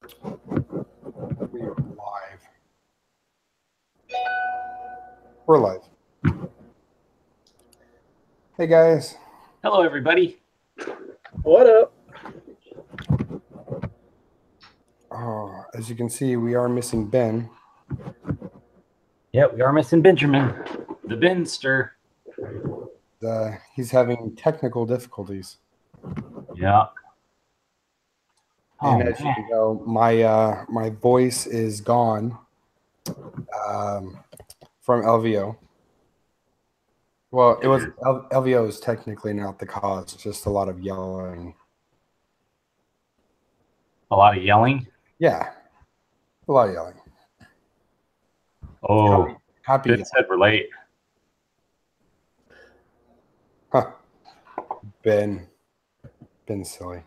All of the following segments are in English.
We are live. We're live. Hey guys. Hello, everybody. What up? As you can see, we are missing Ben. Yeah, we are missing Benjamin, the Benster. He's having technical difficulties. Yeah. And as you can know, my voice is gone from LVO. Well, it was LVO is technically not the cause. It's just a lot of yelling. A lot of yelling? Yeah, a lot of yelling. Oh, happy. Ben said we're late. Huh. Ben silly.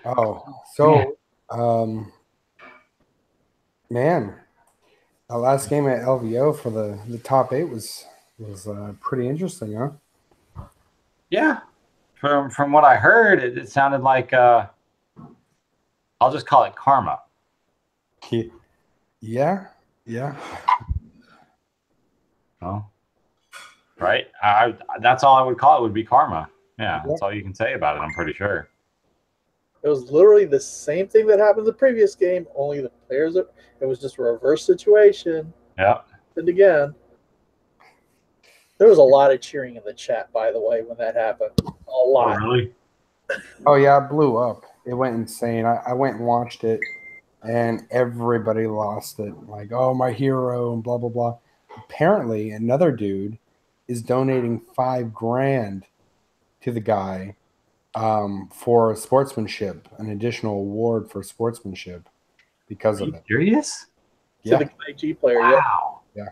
Oh, so, man, the last game at LVO for the top 8 was pretty interesting, huh? Yeah, from what I heard, it sounded like I'll just call it karma. Yeah. Oh, right. That's all I would call it. Would be karma. Yeah, that's all you can say about it. I'm pretty sure. It was literally the same thing that happened in the previous game, only the players. It was just a reverse situation. Yeah. And again, there was a lot of cheering in the chat, by the way, when that happened. A lot. Oh, really? Oh yeah, it blew up. It went insane. I went and watched it, and everybody lost it. Like, oh, my hero, and blah blah blah. Apparently, another dude is donating $5,000 to the guy for sportsmanship, an additional award for sportsmanship because of it. Serious? To the IG player, wow. Yeah.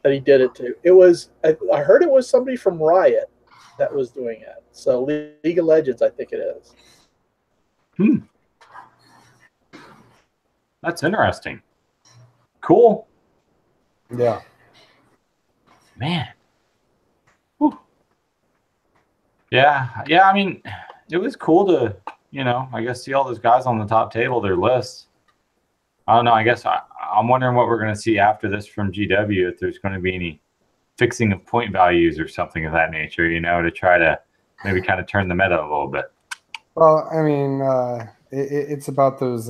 That he did it to. It was, I heard it was somebody from Riot that was doing it. So League of Legends, I think it is. That's interesting. Cool. Yeah. Man. Whew. Yeah. I mean, it was cool to, I guess see all those guys on the top table, their lists. I don't know. I guess I'm wondering what we're going to see after this from GW, if there's going to be any fixing of point values or something of that nature, to try to maybe kind of turn the meta a little bit. Well, I mean, it's about those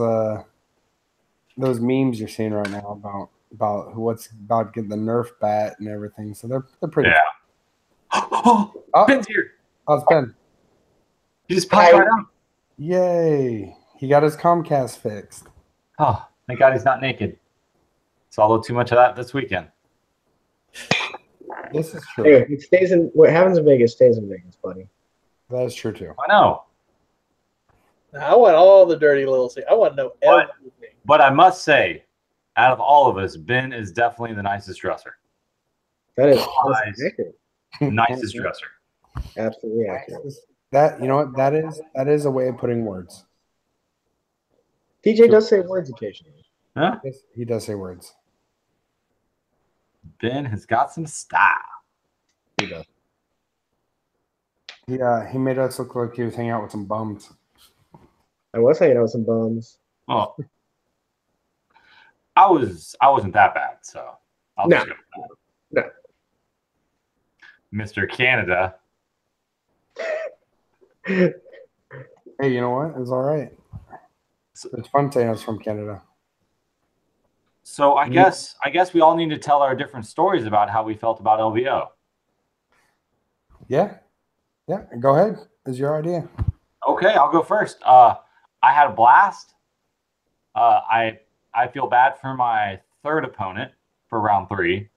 memes you're seeing right now about what's about getting the Nerf bat and everything. So they're pretty. Yeah. Oh, Ben's here. Oh, it's Ben. He just popped right out. Yay! He got his Comcast fixed. Oh, thank God he's not naked. Saw a little too much of that this weekend. This is true. Anyway, it stays in what happens in Vegas stays in Vegas, buddy. That is true too. I know. Now, I want all the dirty little things. I want to know everything. But I must say, out of all of us, Ben is definitely the nicest dresser. That is accurate. Nicest dresser. Absolutely accurate. That, you know what, that is a way of putting words. TJ does say words occasionally. Huh? He does say words. Ben has got some style. He does. Yeah, he made us look like he was hanging out with some bums. I was hanging out with some bums. Oh, I wasn't that bad, so I'll just go with that. No. Mr. Canada. Hey, you know what? It was all right. It's fun saying I was from Canada. So I guess we all need to tell our different stories about how we felt about LVO. Yeah. Go ahead. It's your idea. Okay, I'll go first. I had a blast. I feel bad for my third opponent for round 3. I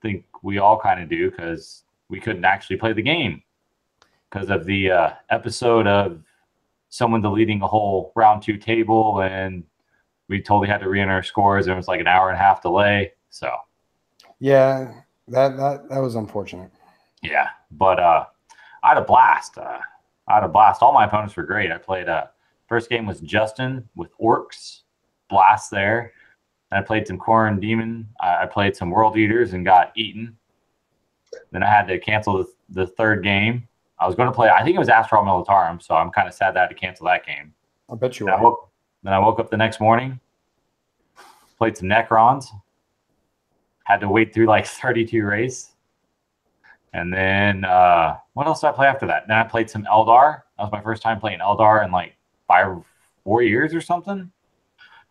think we all kind of do, because we couldn't actually play the game because of the episode of someone deleting a whole round 2 table, and we totally had to re-enter our scores. There was like an hour and a half delay. So yeah, that was unfortunate. Yeah, but I had a blast. All my opponents were great. I played first game was Justin with Orcs, blast there. I played some Corn Demon. I played some World Eaters and got eaten. Then I had to cancel the third game. I was going to play. I think it was Astral Militarum, so I'm kind of sad that I had to cancel that game. I bet you Then are. then I woke up the next morning, played some Necrons, had to wait through like 32 race. And then what else did I play after that? Then I played some Eldar. That was my first time playing Eldar in like 4 years or something.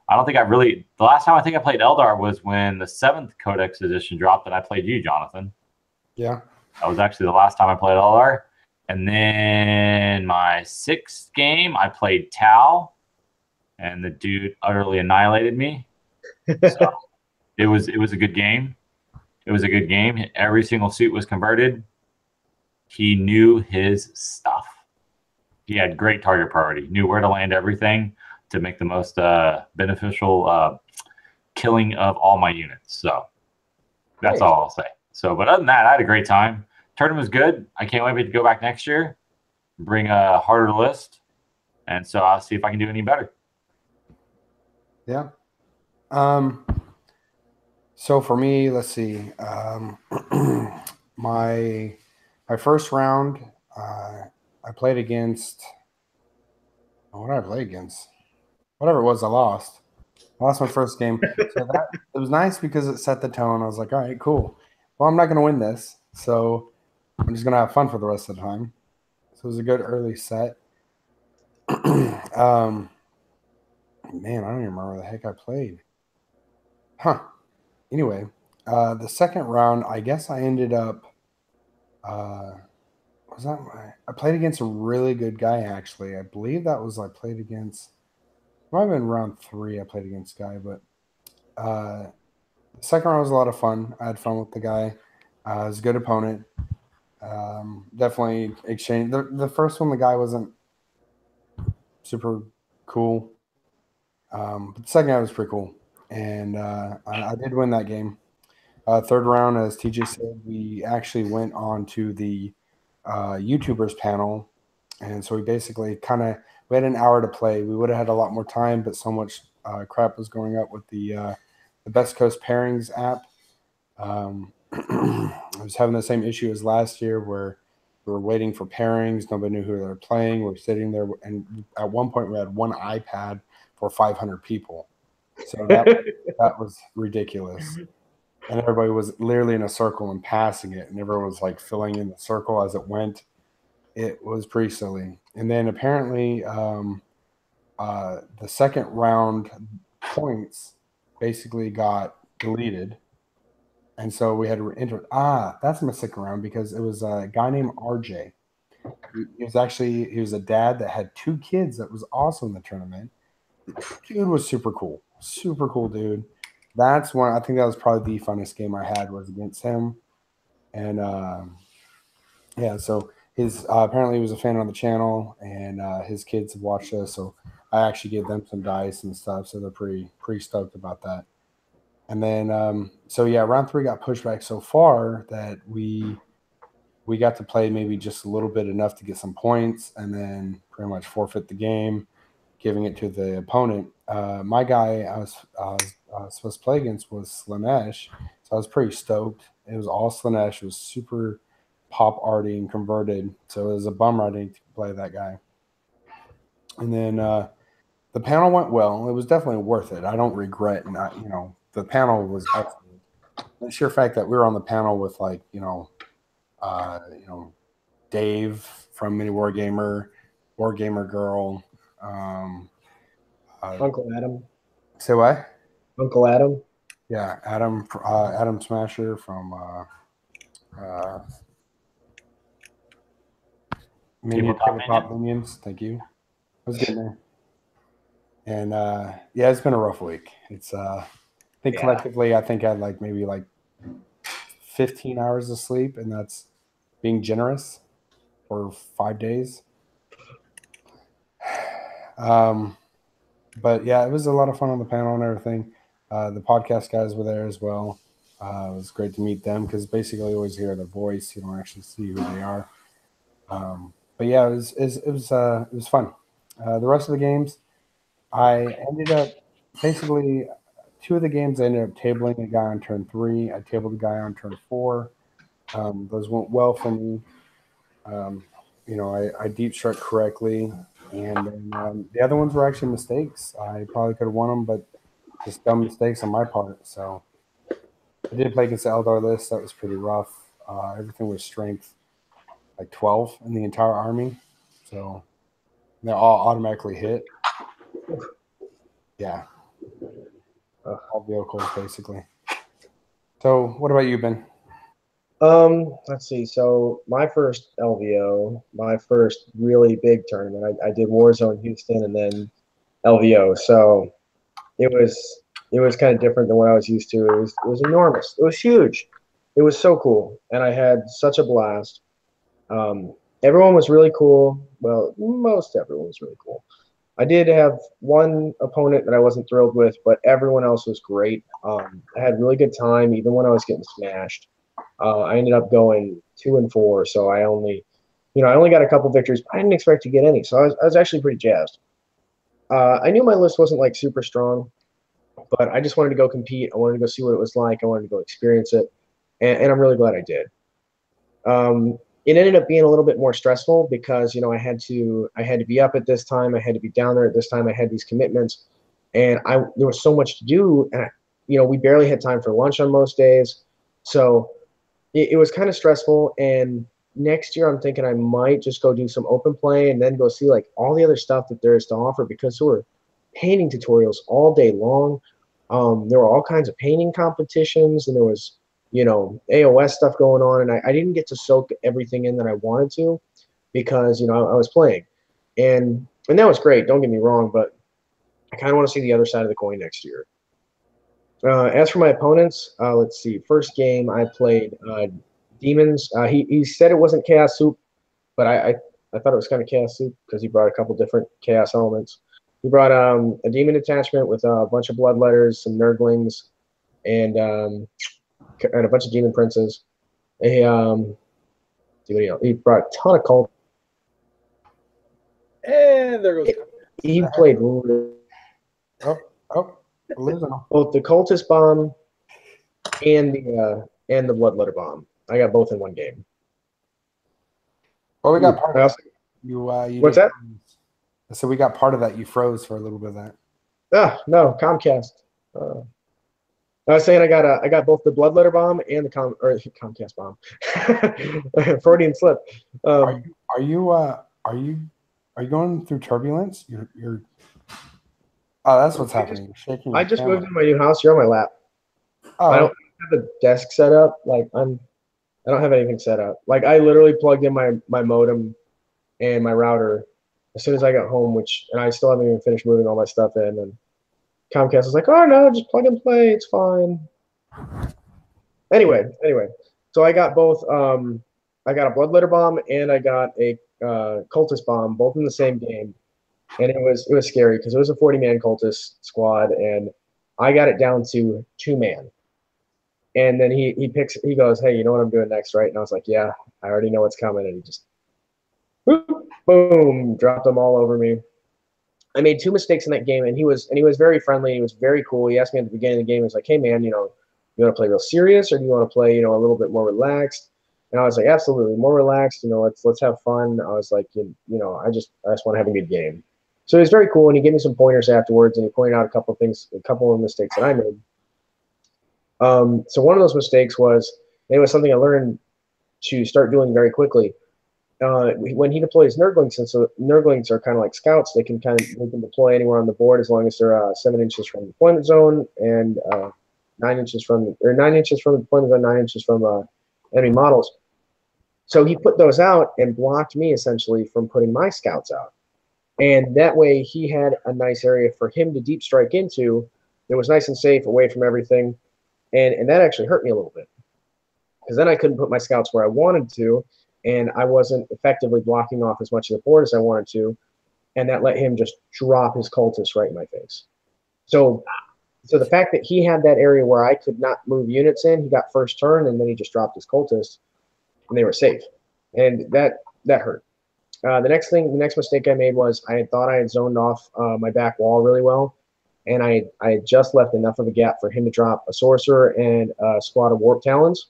I don't think the last time I think I played Eldar was when the 7th Codex edition dropped and I played you, Jonathan. Yeah. That was actually the last time I played Eldar. And then my 6th game, I played Tau, and the dude utterly annihilated me. So it was a good game. It was a good game. Every single suit was converted. He knew his stuff. He had great target priority, knew where to land everything to make the most beneficial killing of all my units. So that's all I'll say. So, but other than that, I had a great time. Tournament was good. I can't wait to go back next year, bring a harder list, and so I'll see if I can do any better. Yeah. So for me, let's see. My first round, I played against. What did I play against? Whatever it was, I lost. I lost my first game. So it was nice because it set the tone. I was like, all right, cool. Well, I'm not going to win this, so I'm just going to have fun for the rest of the time. So it was a good early set. Man, I don't even remember where the heck I played. Huh. Anyway, the second round, I guess I ended up. I played against a really good guy, actually. I believe that was I played against. Might have been round 3 I played against guy, but the second round was a lot of fun. I had fun with the guy. It was a good opponent. Definitely exchanged. The first one, the guy wasn't super cool. But the second guy was pretty cool. And I did win that game. Third round, as TJ said, we actually went on to the YouTubers panel. And so we basically we had an hour to play. We would have had a lot more time, but so much crap was going up with the Best Coast Pairings app. I was having the same issue as last year where we were waiting for pairings. Nobody knew who they were playing. We're sitting there, and at one point we had one iPad for 500 people. So that was ridiculous. And everybody was literally in a circle and passing it, and everyone was like filling in the circle as it went. It was pretty silly. And then apparently the second round points basically got deleted. And so we had to enter. That's my second round because it was a guy named RJ. He was a dad that had 2 kids that was also in the tournament. Dude was super cool. Super cool dude. That's one. I think that was probably the funnest game I had was against him. And yeah, so his apparently he was a fan on the channel, and his kids have watched us. So I actually gave them some dice and stuff. So they're pretty stoked about that. And then so yeah, round 3 got pushed back so far that we got to play maybe just a little bit enough to get some points, and then pretty much forfeit the game, giving it to the opponent. My guy I was supposed to play against was Slanesh, so I was pretty stoked. It was all Slanesh. It was super pop arty and converted, so it was a bummer I didn't play that guy. And then the panel went well. It was definitely worth it. I don't regret not, the panel was excellent. The sheer fact that we were on the panel with Dave from Mini Wargamer, Wargamer Girl, Uncle Adam. Say what? Uncle Adam. Yeah, Adam Smasher from Tabletop Minions. Thank you. I was getting there. And yeah, it's been a rough week. It's I think collectively, I think I had maybe 15 hours of sleep, and that's being generous for 5 days. But yeah, it was a lot of fun on the panel and everything. The podcast guys were there as well. It was great to meet them because basically you always hear their voice. You don't actually see who they are. But yeah, it was fun. The rest of the games, I ended up basically 2 of the games. I ended up tabling a guy on turn 3. I tabled a guy on turn 4. Those went well for me. I deep struck correctly, and then, the other ones were actually mistakes. I probably could have won them, but just dumb mistakes on my part. So I did play against the Eldar list. That was pretty rough. Everything was strength like 12 in the entire army, so they're all automatically hit. Yeah, all vehicles basically. So what about you, Ben? Let's see. So my first LVO, my first really big tournament, I did Warzone Houston and then LVO. So it was kind of different than what I was used to. It was enormous. It was huge. It was so cool, and I had such a blast. Everyone was really cool. Well, most everyone was really cool. I did have one opponent that I wasn't thrilled with, but everyone else was great. I had really good time, even when I was getting smashed. I ended up going 2-4, so I only got a couple victories. I didn't expect to get any, so I was actually pretty jazzed. I knew my list wasn't like super strong, but I just wanted to go compete. I wanted to go see what it was like. I wanted to go experience it, and I'm really glad I did. It ended up being a little bit more stressful because I had to be up at this time. I had to be down there at this time. I had these commitments, and there was so much to do, and we barely had time for lunch on most days, so it was kind of stressful. And next year, I'm thinking I might just go do some open play and then go see like all the other stuff that there is to offer, because there were painting tutorials all day long. There were all kinds of painting competitions, and there was AOS stuff going on, and I didn't get to soak everything in that I wanted to because I was playing, and that was great. Don't get me wrong, but I kind of want to see the other side of the coin next year. As for my opponents, let's see. First game I played Demons. He said it wasn't Chaos Soup, but I thought it was kind of Chaos Soup because he brought a couple different Chaos elements. He brought a demon attachment with a bunch of bloodletters, some Nurglings, and a bunch of demon princes. He brought a ton of cult. And there goes. He played both the cultist bomb and the bloodletter bomb. I got both in one game. Well, we got part of that. You What's that? So we got part of that. You froze for a little bit of that. No, Comcast. I was saying I got both the bloodletter bomb and the Comcast bomb. Freudian slip. Are you going through turbulence? You're. Oh, that's what's happening. You're shaking. I just moved into my new house. You're on my lap. Oh. I don't have a desk set up. Like I don't have anything set up. Like I literally plugged in my modem and my router as soon as I got home, and I still haven't even finished moving all my stuff in. And Comcast was like, "Oh no, just plug and play. It's fine." Anyway, so I got both. I got a bloodletter bomb and I got a cultist bomb, both in the same game, and it was scary because it was a 40-man cultist squad, and I got it down to 2-man. And then he goes, "Hey, you know what I'm doing next, right?" And I was like, "Yeah, I already know what's coming." And he just boom, dropped them all over me. I made 2 mistakes in that game, and he was very friendly. He was very cool. He asked me at the beginning of the game, he was like, "Hey man, you want to play real serious, or do you want to play, a little bit more relaxed?" And I was like, "Absolutely, more relaxed. Let's have fun." I was like, I just want to have a good game. So he was very cool, and he gave me some pointers afterwards, and he pointed out a couple of mistakes that I made. So one of those mistakes was, and it was something I learned to start doing very quickly. When he deploys Nurglings, and so Nurglings are kind of like scouts, they can deploy anywhere on the board as long as they're 7 inches from the deployment zone and 9 inches from the deployment zone, 9 inches from enemy models. So he put those out and blocked me essentially from putting my scouts out, and that way he had a nice area for him to deep strike into. It was nice and safe, away from everything, and that actually hurt me a little bit because then I couldn't put my scouts where I wanted to. And I wasn't effectively blocking off as much of the board as I wanted to, and that let him just drop his cultists right in my face. So the fact that he had that area where I could not move units in, he got first turn, and then he just dropped his cultists, and they were safe, and that hurt. The next mistake I made was I thought I had zoned off my back wall really well, and I had just left enough of a gap for him to drop a sorcerer and a squad of warp talons.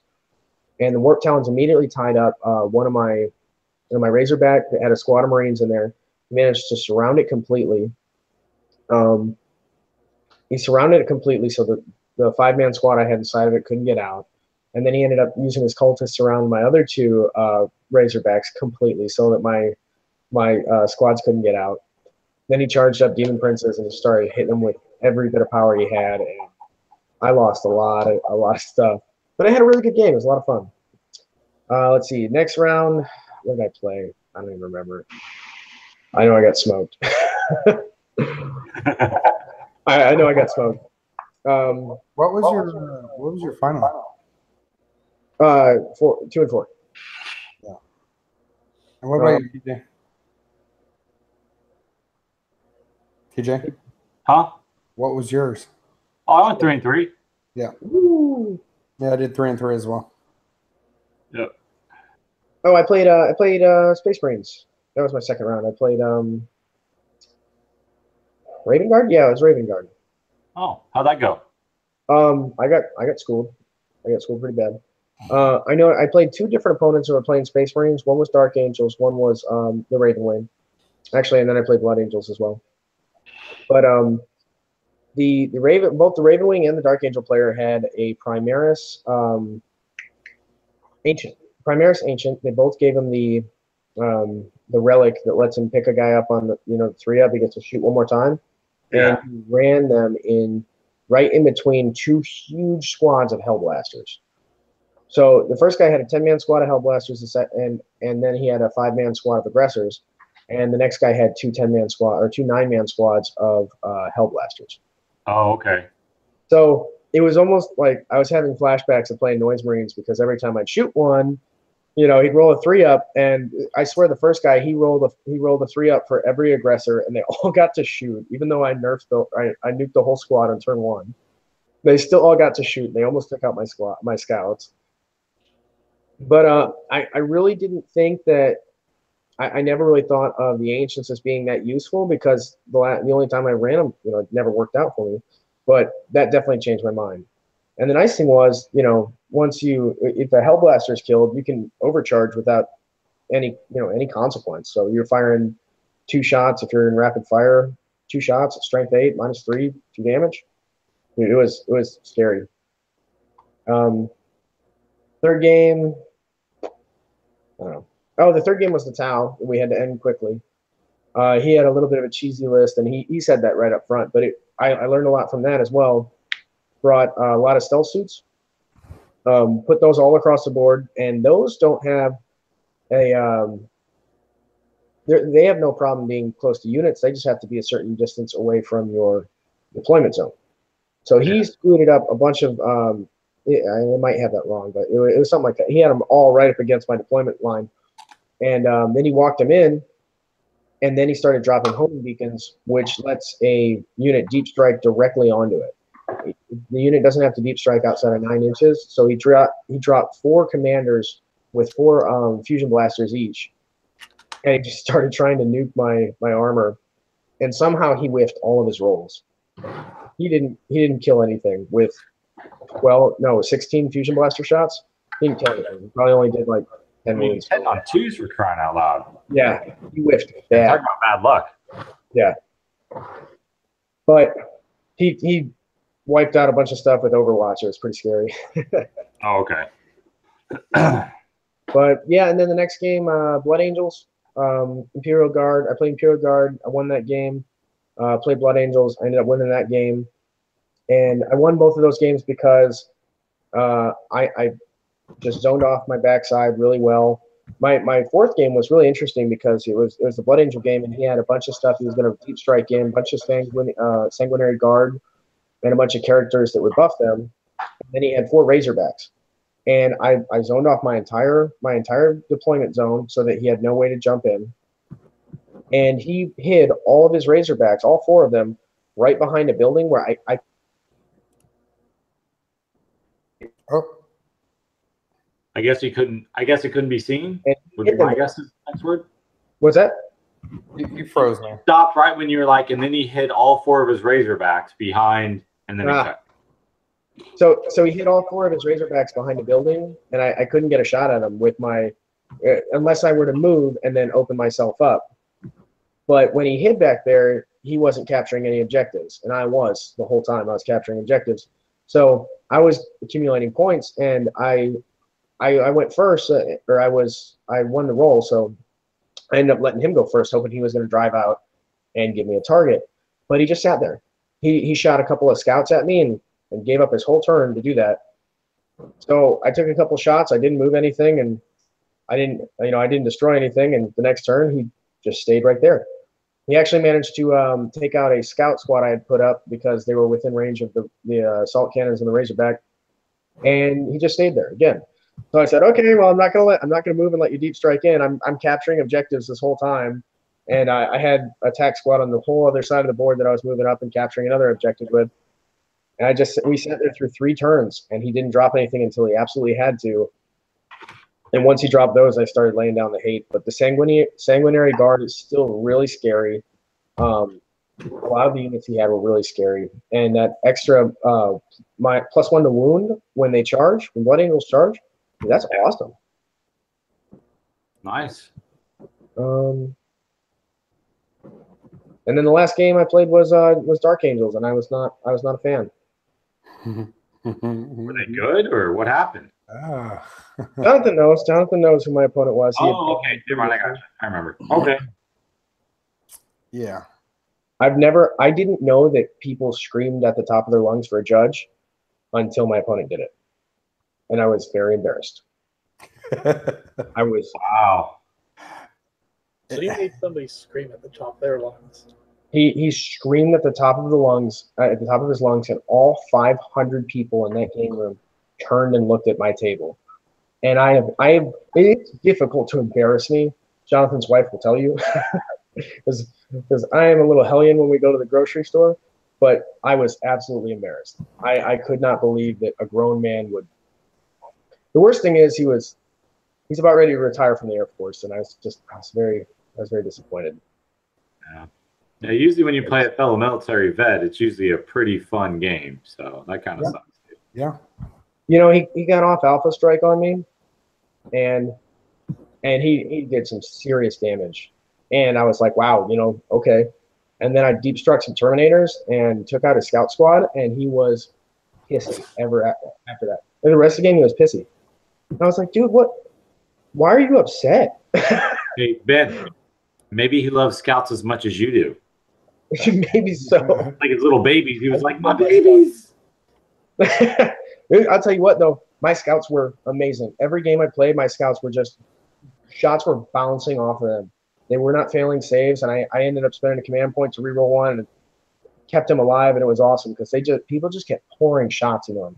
And the warp talons immediately tied up one of my and my Razorback that had a squad of Marines in there. He managed to surround it completely. He surrounded it completely so that the 5-man squad I had inside of it couldn't get out. And then he ended up using his cultists to surround my other 2 Razorbacks completely so that my squads couldn't get out. Then he charged up Demon Princes and started hitting them with every bit of power he had. And I lost a lot of stuff. But I had a really good game. It was a lot of fun. Let's see. Next round, what did I play? I don't even remember. I know I got smoked. I know I got smoked. What was your final? 2 and 4. Yeah. And what about you, TJ? TJ? Huh? What was yours? Oh, I went 3 and 3. Yeah. Woo. Yeah, I did 3 and 3 as well. Yep. Oh, I played Space Marines. That was my second round. I played Raven Guard. Yeah, it was Raven Guard. Oh, how'd that go? I got schooled. I got schooled pretty bad. I know I played 2 different opponents who were playing Space Marines. One was Dark Angels. One was the Raven Wing. Actually, and then I played Blood Angels as well. But both the Raven Wing and the Dark Angel player had a Primaris Ancient. Primaris Ancient. They both gave him the relic that lets him pick a guy up on the 3-up. He gets to shoot one more time. Yeah. And he ran them right in between 2 huge squads of Hellblasters. So the first guy had a 10-man squad of Hellblasters, and then he had a 5-man squad of Aggressors, and the next guy had 2 9-man squads of Hellblasters. Oh, okay. So it was almost like I was having flashbacks of playing Noise Marines because every time I'd shoot one, he'd roll a 3-up, and I swear the first guy he rolled a 3-up for every aggressor, and they all got to shoot. Even though I nuked the whole squad on turn 1, they still all got to shoot. They almost took out my scouts. But I really didn't think that I never really thought of the Ancients as being that useful because the only time I ran them, it never worked out for me. But that definitely changed my mind. And the nice thing was, if the Hellblaster is killed, you can overcharge without any consequence. So you're firing 2 shots if you're in rapid fire, 2 shots, strength 8, -3, 2 damage. Dude, it was scary. Third game, I don't know. Oh, the third game was the Tau. We had to end quickly. He had a little bit of a cheesy list, and he said that right up front. But I learned a lot from that as well. Brought a lot of stealth suits. Put those all across the board, and those don't have they have no problem being close to units. They just have to be a certain distance away from your deployment zone. So he screwed up a bunch of I might have that wrong, but it was something like that. He had them all right up against my deployment line. And then he walked them in, and then he started dropping homing beacons, which lets a unit deep strike directly onto it. The unit doesn't have to deep strike outside of 9 inches, so he dropped 4 commanders with 4 fusion blasters each, and he just started trying to nuke my armor, and somehow he whiffed all of his rolls. He didn't kill anything with 16 fusion blaster shots. He didn't kill anything. He probably only did like 10 wounds. 10 on 2s for crying out loud. Yeah, he whiffed bad. Talk about bad luck. Yeah, but he wiped out a bunch of stuff with Overwatch. It was pretty scary. Oh, okay. But yeah, and then the next game, Blood Angels, Imperial Guard. I played Imperial Guard. I won that game. Played Blood Angels. I ended up winning that game. And I won both of those games because I just zoned off my backside really well. My fourth game was really interesting because it was the Blood Angel game, and he had a bunch of stuff he was going to deep strike in, a bunch of Sanguinary Guard, and a bunch of characters that would buff them. And then he had 4 Razorbacks. And I zoned off my entire deployment zone so that he had no way to jump in. And he hid all of his Razorbacks, all 4 of them, right behind a building where I guess it couldn't be seen. Would be my guess is the next word. What's that? You froze me. Stopped right when you were like, and then he hid all 4 of his Razorbacks behind, and then he cut. So he hit all 4 of his Razorbacks behind the building, and I couldn't get a shot at him with my unless I were to move and then open myself up. But when he hid back there, he wasn't capturing any objectives, and I was the whole time. I was capturing objectives, so I was accumulating points, and I went first, or I won the roll, so I ended up letting him go first, hoping he was going to drive out and give me a target. But he just sat there. He shot a couple of scouts at me and gave up his whole turn to do that. So I took a couple shots. I didn't move anything, and I didn't destroy anything. And the next turn, he just stayed right there. He actually managed to take out a scout squad I had put up because they were within range of the assault cannons and the Razorback, and he just stayed there again. So I said, okay, well, I'm not gonna move and let you deep strike in. I'm capturing objectives this whole time, and I had attack squad on the whole other side of the board that I was moving up and capturing another objective with. And we sat there through 3 turns, and he didn't drop anything until he absolutely had to. And once he dropped those, I started laying down the hate. But the sanguinary guard is still really scary. A lot of the units he had were really scary, and that extra my +1 to wound when they charge, when Blood Angels charge, that's awesome. Nice. And then the last game I played was Dark Angels, and I was not a fan. Were they good, or what happened? Jonathan knows who my opponent was. Okay. Never mind, I got you. I remember. Okay. Yeah. I didn't know that people screamed at the top of their lungs for a judge until my opponent did it. And I was very embarrassed. I was. Wow. So you made somebody scream at the top of their lungs. He screamed at the top of his lungs, and all 500 people in that game room turned and looked at my table. And it's difficult to embarrass me. Jonathan's wife will tell you, because I am a little hellion when we go to the grocery store. But I was absolutely embarrassed. I could not believe that a grown man would. The worst thing is he's about ready to retire from the Air Force, and I was very disappointed. Yeah. Yeah, usually when you play a fellow military vet, it's usually a pretty fun game. So that kind of sucks. Yeah. You know, he got off Alpha Strike on me, and he did some serious damage. And I was like, wow, okay. And then I deep struck some Terminators and took out a scout squad, and he was pissy after that. And the rest of the game, he was pissy. And I was like, dude, what? Why are you upset? Hey, Ben, maybe he loves scouts as much as you do. Maybe so. Like his little babies. He was like, my babies. I'll tell you what, though. My scouts were amazing. Every game I played, my scouts were shots were bouncing off of them. They were not failing saves, and I ended up spending a command point to reroll 1 and kept him alive, and it was awesome because people just kept pouring shots into him.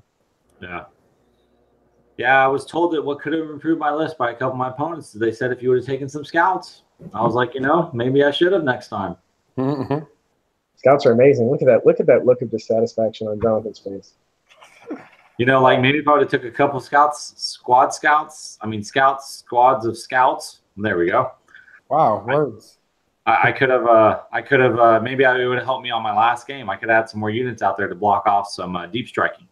Yeah. Yeah, I was told that what could have improved my list by a couple of my opponents. They said if you would have taken some scouts. I was like, maybe I should have next time. Mm-hmm. Scouts are amazing. Look at that look of dissatisfaction on Jonathan's face. Like maybe if I would have took a couple squads of scouts. There we go. Wow, words. I could have maybe it would have helped me on my last game. I could add some more units out there to block off some deep striking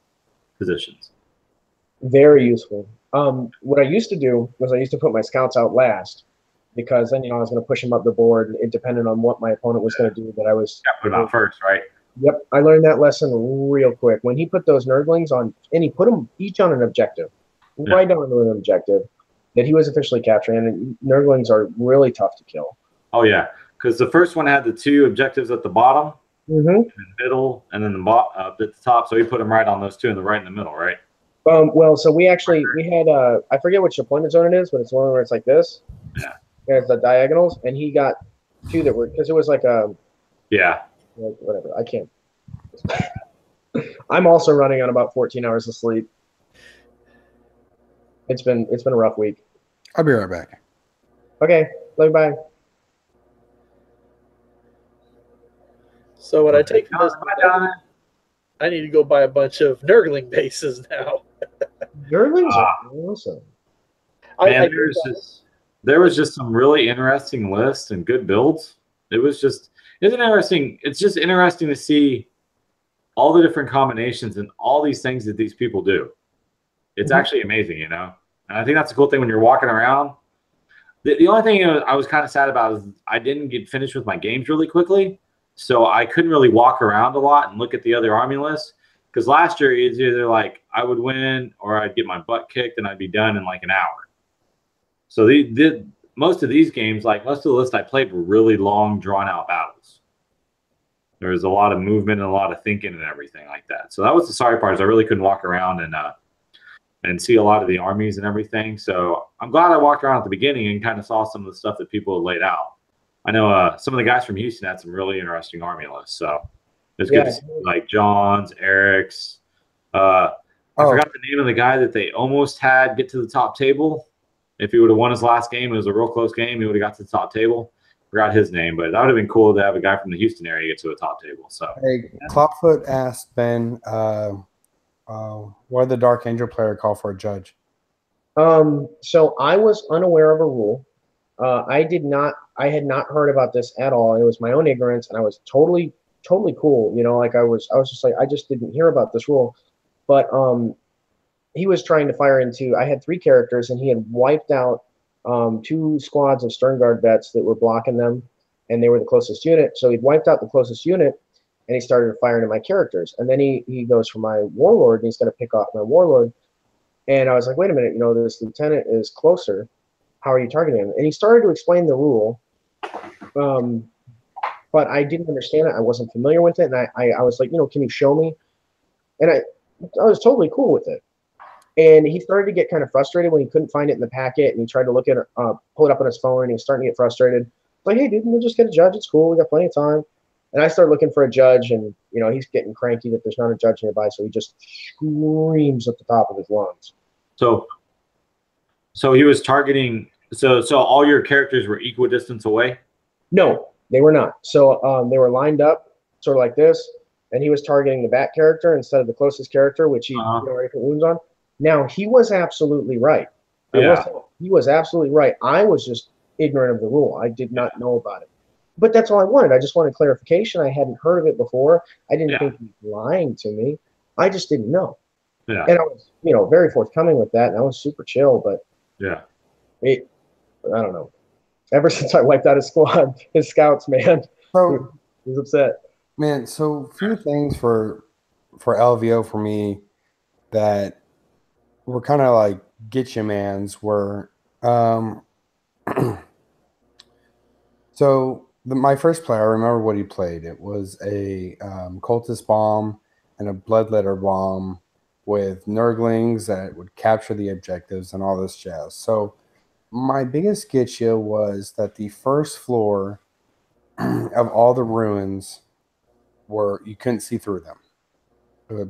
positions. Very useful. What I used to do was I used to put my scouts out last, because then I was going to push them up the board. It depended on what my opponent was going to do. That I was put them out first, right? Yep, I learned that lesson real quick. When he put those Nurglings on, and he put them each on an objective, right down to an objective that he was officially capturing. And Nurglings are really tough to kill. Oh yeah, because the first one had the 2 objectives at the bottom, in the middle, and then at the top. So he put them right on those 2 in the middle, right? Well, so we had I forget which deployment zone it is, but it's one where it's like this. Yeah. There's the diagonals, and he got 2 that were, because it was like whatever. I can't. I'm also running on about 14 hours of sleep. It's been a rough week. I'll be right back. Okay, love you, bye. So when I take this, I need to go buy a bunch of Nurgling bases now. Nurglings are awesome. Man, there was just some really interesting lists and good builds. It's just interesting to see all the different combinations and all these things that these people do. It's actually amazing, And I think that's a cool thing when you're walking around The only thing I was kind of sad about is I didn't get finished with my games really quickly, so I couldn't really walk around a lot and look at the other army lists. Because last year it's either like I would win or I'd get my butt kicked and I'd be done in like an hour. So most of these games, like most of the lists I played, were really long, drawn out battles. There was a lot of movement and a lot of thinking and everything like that. So that was the sorry part, is I really couldn't walk around and see a lot of the armies and everything. So I'm glad I walked around at the beginning and kind of saw some of the stuff that people had laid out. I know some of the guys from Houston had some really interesting army lists. So it's good to see like John's, Eric's. I forgot the name of the guy that they almost had get to the top table. If he would have won his last game, it was a real close game, he would have got to the top table. Forgot his name, but that would have been cool to have a guy from the Houston area get to a top table. So, hey, Clawfoot asked Ben, why did the Dark Angel player call for a judge? So I was unaware of a rule. I had not heard about this at all. It was my own ignorance, and I was totally cool. You know, like I was just like, I just didn't hear about this rule. But he was trying to fire into, I had 3 characters, and he had wiped out 2 squads of Sternguard vets that were blocking them, and they were the closest unit. So he wiped out the closest unit, and he started firing at my characters. And then he goes for my warlord, and he's going to pick off my warlord. And I was like, wait a minute, you know, this lieutenant is closer. How are you targeting him? And he started to explain the rule, but I didn't understand it. I wasn't familiar with it, and I was like, you know, can you show me? And I was totally cool with it. And he started to get kind of frustrated when he couldn't find it in the packet, and he tried to look at it, pull it up on his phone, and he was starting to get frustrated. Like, hey, dude, we'll just get a judge. It's cool. We got plenty of time. And I started looking for a judge, and you know, he's getting cranky that there's not a judge nearby, so he just screams at the top of his lungs. So he was targeting. So all your characters were equidistance away? No, they were not. So they were lined up, sort of like this, and he was targeting the back character instead of the closest character, which he already put wounds on. Now, he was absolutely right. Yeah. He was absolutely right. I was just ignorant of the rule. I did not know about it. But that's all I wanted. I just wanted clarification. I hadn't heard of it before. I didn't think he was lying to me. I just didn't know. Yeah. And I was, you know, very forthcoming with that, and I was super chill. But I don't know. Ever since I wiped out his squad, his scouts, man, So he was upset. Man, so few things for LVO for me that were kind of like get you mans were so my first player, I remember what he played. It was a cultist bomb and a bloodletter bomb with Nurglings that would capture the objectives and all this jazz. So my biggest get you was that the first floor of all the ruins were, you couldn't see through them.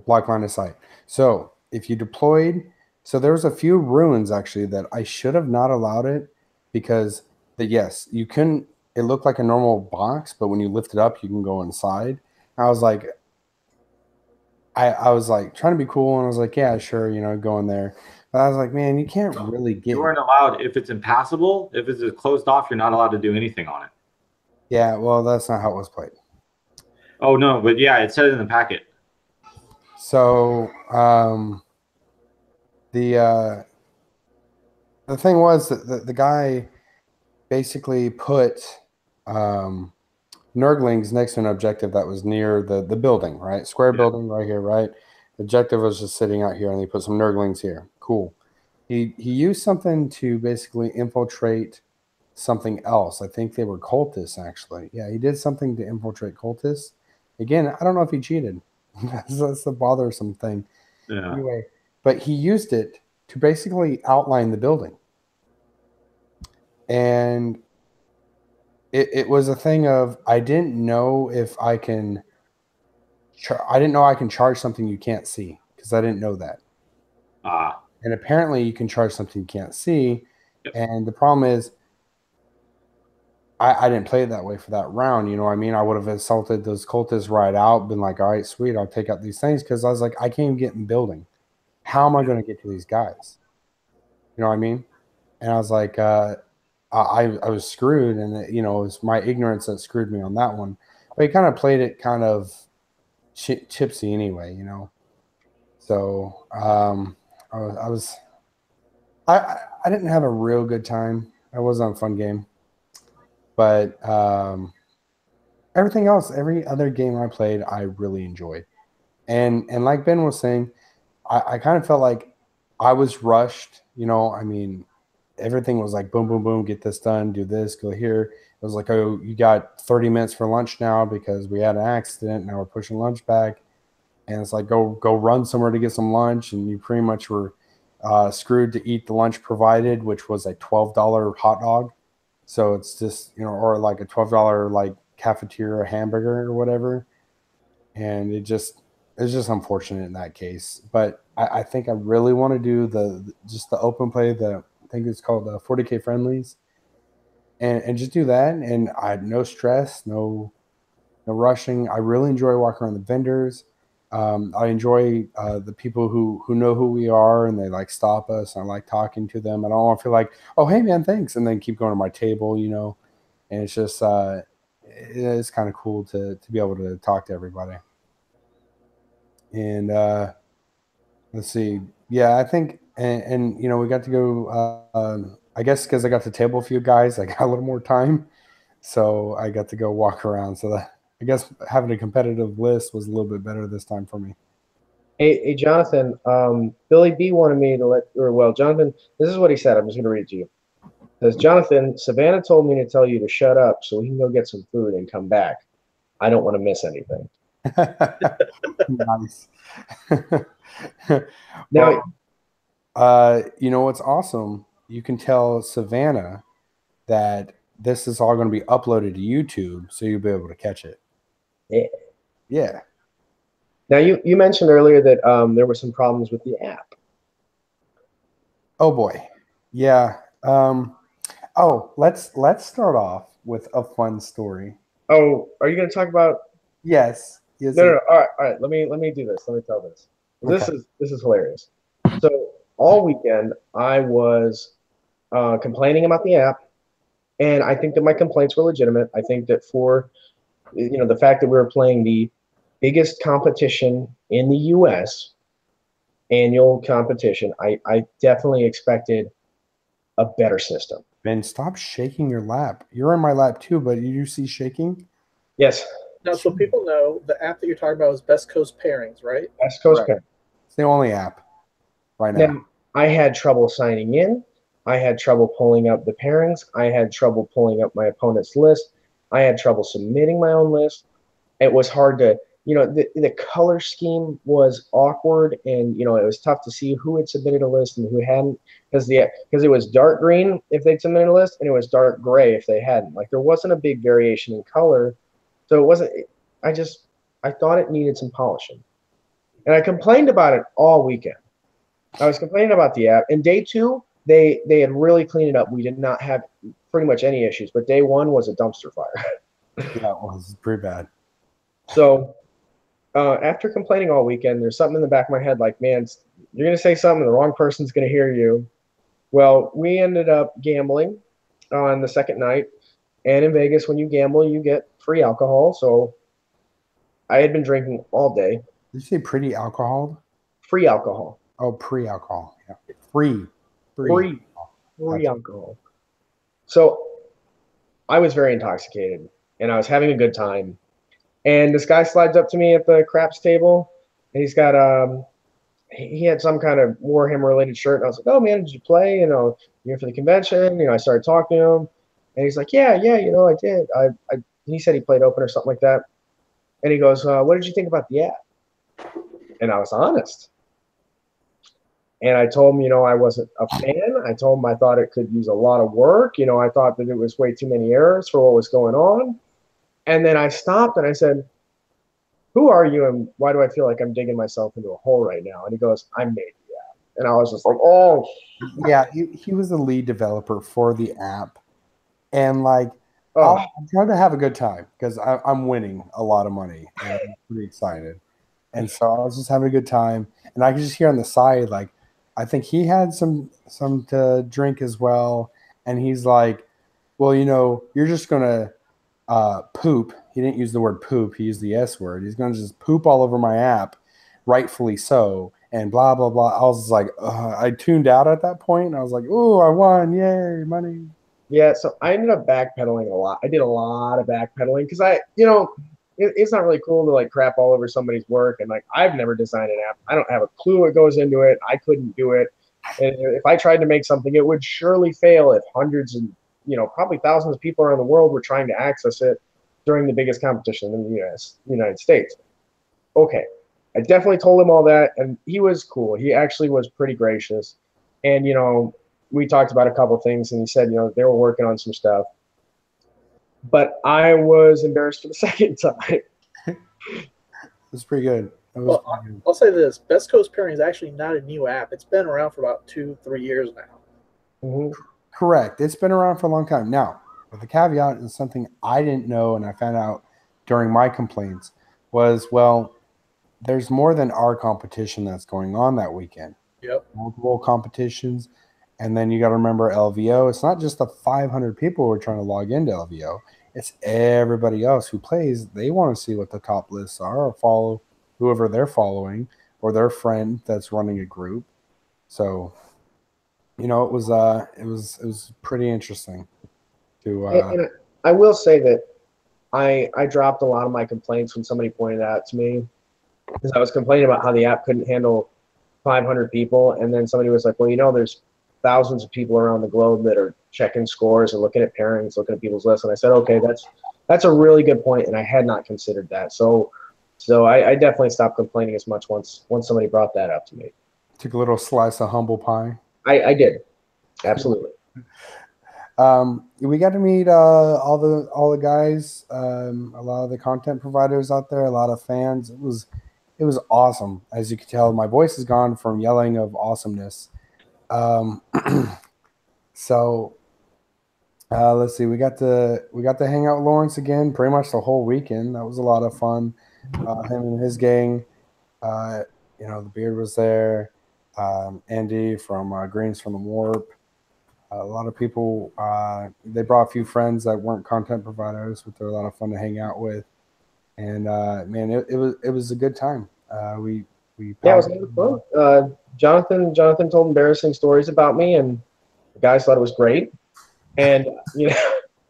Block line of sight. So if you deployed, so there was a few ruins actually that I should have not allowed it, because yes, you couldn't, it looked like a normal box, but when you lift it up, you can go inside. I was like, I was like trying to be cool, and I was like, yeah, sure, you know, go in there. But I was like, man, you can't really get. You weren't allowed, if it's impassable, if it's closed off, you're not allowed to do anything on it. Yeah, well, that's not how it was played. Oh no, but yeah, it said it in the packet. So the thing was that the guy basically put Nurglings next to an objective that was near the building, right? Square building right here, right? The objective was just sitting out here, and he put some Nurglings here. Cool. He used something to basically infiltrate something else. I think they were cultists, actually. Yeah, he did something to infiltrate cultists. Again, I don't know if he cheated. That's the bothersome thing. Yeah. Anyway, but he used it to basically outline the building. And it was a thing of, I didn't know if I can, I didn't know I can charge something you can't see, because I didn't know that. And apparently you can charge something you can't see. Yep. And the problem is, I didn't play it that way for that round. You know what I mean? I would have assaulted those cultists right out, been like, all right, sweet, I'll take out these things, because I was like, I can't even get in building. How am I going to get to these guys? You know what I mean? And I was like, I was screwed, and you know, it was my ignorance that screwed me on that one. But he kind of played it kind of chipsy anyway, you know. So I didn't have a real good time. That wasn't a fun game. But everything else, every other game I played, I really enjoyed. And like Ben was saying, I kind of felt like I was rushed. You know, I mean, everything was like boom, boom, boom, get this done, do this, go here. It was like, oh, you got 30 minutes for lunch now because we had an accident. Now we're pushing lunch back. And it's like, go run somewhere to get some lunch. And you pretty much were screwed to eat the lunch provided, which was a $12 hot dog. So it's just, you know, or like a $12 like cafeteria hamburger or whatever. And it's just unfortunate in that case. But I think I really want to do just the open play, I think it's called the 40K friendlies, and just do that. And I had no stress, no rushing. I really enjoy walking around the vendors. I enjoy the people who know who we are and they like stop us. I like talking to them. I don't want to feel like, oh, hey man, thanks, and then keep going to my table, you know. And it's just it's kind of cool to be able to talk to everybody. And let's see, yeah, I think, and you know, we got to go. I guess because I got to table a few guys, I got a little more time, so I got to go walk around. So that, I guess having a competitive list was a little bit better this time for me. Hey, Jonathan, Billy B wanted me to Jonathan, this is what he said. I'm just going to read it to you. It says, Jonathan, Savannah told me to tell you to shut up so he can go get some food and come back. I don't want to miss anything. Nice. Now, you know what's awesome? You can tell Savannah that this is all going to be uploaded to YouTube, so you'll be able to catch it. yeah. Yeah. Now, you mentioned earlier that there were some problems with the app. Oh boy. Yeah. Let's start off with a fun story. Oh, are you going to talk about? Yes. Yes. No. All right. Let me do this. Let me tell this. Okay. This is hilarious. So all weekend I was complaining about the app, and I think that my complaints were legitimate. I think that for the fact that we were playing the biggest competition in the U.S. annual competition, I definitely expected a better system. Ben, stop shaking your lap. You're in my lap too, but you see shaking? Yes. Now, so people know the app that you're talking about is Best Coast Pairings, right? West Coast Correct. It's the only app right now. Now, I had trouble signing in. I had trouble pulling up the pairings. I had trouble pulling up my opponent's list. I had trouble submitting my own list. It was hard to, the color scheme was awkward, and it was tough to see who had submitted a list and who hadn't, because it was dark green if they'd submitted a list, and it was dark gray if they hadn't. Like, there wasn't a big variation in color, so it wasn't. I thought it needed some polishing, and I complained about it all weekend. I was complaining about the app, and day 2 they had really cleaned it up. We did not have pretty much any issues, but day 1 was a dumpster fire. Yeah, it was pretty bad. So after complaining all weekend, there's something in the back of my head like, man, you're going to say something, and the wrong person's going to hear you. Well, we ended up gambling on the second night, and in Vegas, when you gamble, you get free alcohol. So I had been drinking all day. Did you say pretty alcohol? Free alcohol. Oh, pre-alcohol. Yeah. Free alcohol. So I was very intoxicated, and I was having a good time. And this guy slides up to me at the craps table, and he's got he had some kind of Warhammer related shirt. And I was like, "Oh man, did you play? You're here for the convention." I started talking to him, and he's like, "Yeah, I did. He said he played open or something like that." And he goes, "What did you think about the app?" And I was honest. And I told him, I wasn't a fan. I told him I thought it could use a lot of work. I thought that it was way too many errors for what was going on. And then I stopped and I said, "Who are you, and why do I feel like I'm digging myself into a hole right now?" And he goes, "I made the app." And I was just like, "Oh." Yeah, he was the lead developer for the app. And like, Oh. I'm trying to have a good time because I'm winning a lot of money. And I'm pretty excited. And so I was just having a good time. And I could just hear on the side, like, I think he had some to drink as well. And he's like, "Well, you're just going to poop." He didn't use the word poop. He used the S word. He's going to just poop all over my app, rightfully so, and blah, blah, blah. I was like, I tuned out at that point. And I was like, "Oh, I won. Yay, money." Yeah, so I ended up backpedaling a lot. I did a lot of backpedaling because it's not really cool to like crap all over somebody's work. And like, I've never designed an app. I don't have a clue what goes into it. I couldn't do it. And if I tried to make something, it would surely fail if hundreds and, probably thousands of people around the world were trying to access it during the biggest competition in the United States. Okay. I definitely told him all that, and he was cool. He actually was pretty gracious. And, we talked about a couple things, and he said, they were working on some stuff. But I was embarrassed for the second time. It was pretty good. Well, I'll say this: Best Coast Pairing is actually not a new app. It's been around for about 2-3 years now. Mm-hmm. Correct. It's been around for a long time. Now, with the caveat is something I didn't know and I found out during my complaints was, well, there's more than our competition that's going on that weekend. Yep. Multiple competitions. And then you got to remember LVO. It's not just the 500 people who are trying to log into LVO. It's everybody else who plays. They want to see what the top lists are or follow whoever they're following or their friend that's running a group. So, it was pretty interesting to. And I will say that I dropped a lot of my complaints when somebody pointed out to me because I was complaining about how the app couldn't handle 500 people, and then somebody was like, "Well, there's thousands of people around the globe that are checking scores and looking at pairings, looking at people's lists." And I said, "Okay, that's a really good point," and I had not considered that. So I definitely stopped complaining as much once somebody brought that up to me. Took a little slice of humble pie. I did, absolutely. We got to meet all the guys, a lot of the content providers out there, a lot of fans. It was awesome. As you can tell, my voice is gone from yelling of awesomeness. So let's see. We got to hang out with Lawrence again pretty much the whole weekend. That was a lot of fun. Him and his gang. The Beard was there. Andy from Greens from the Warp. A lot of people. They brought a few friends that weren't content providers, but they're a lot of fun to hang out with. And man, it was a good time. We it was a lot of fun. Jonathan told embarrassing stories about me, and the guys thought it was great. And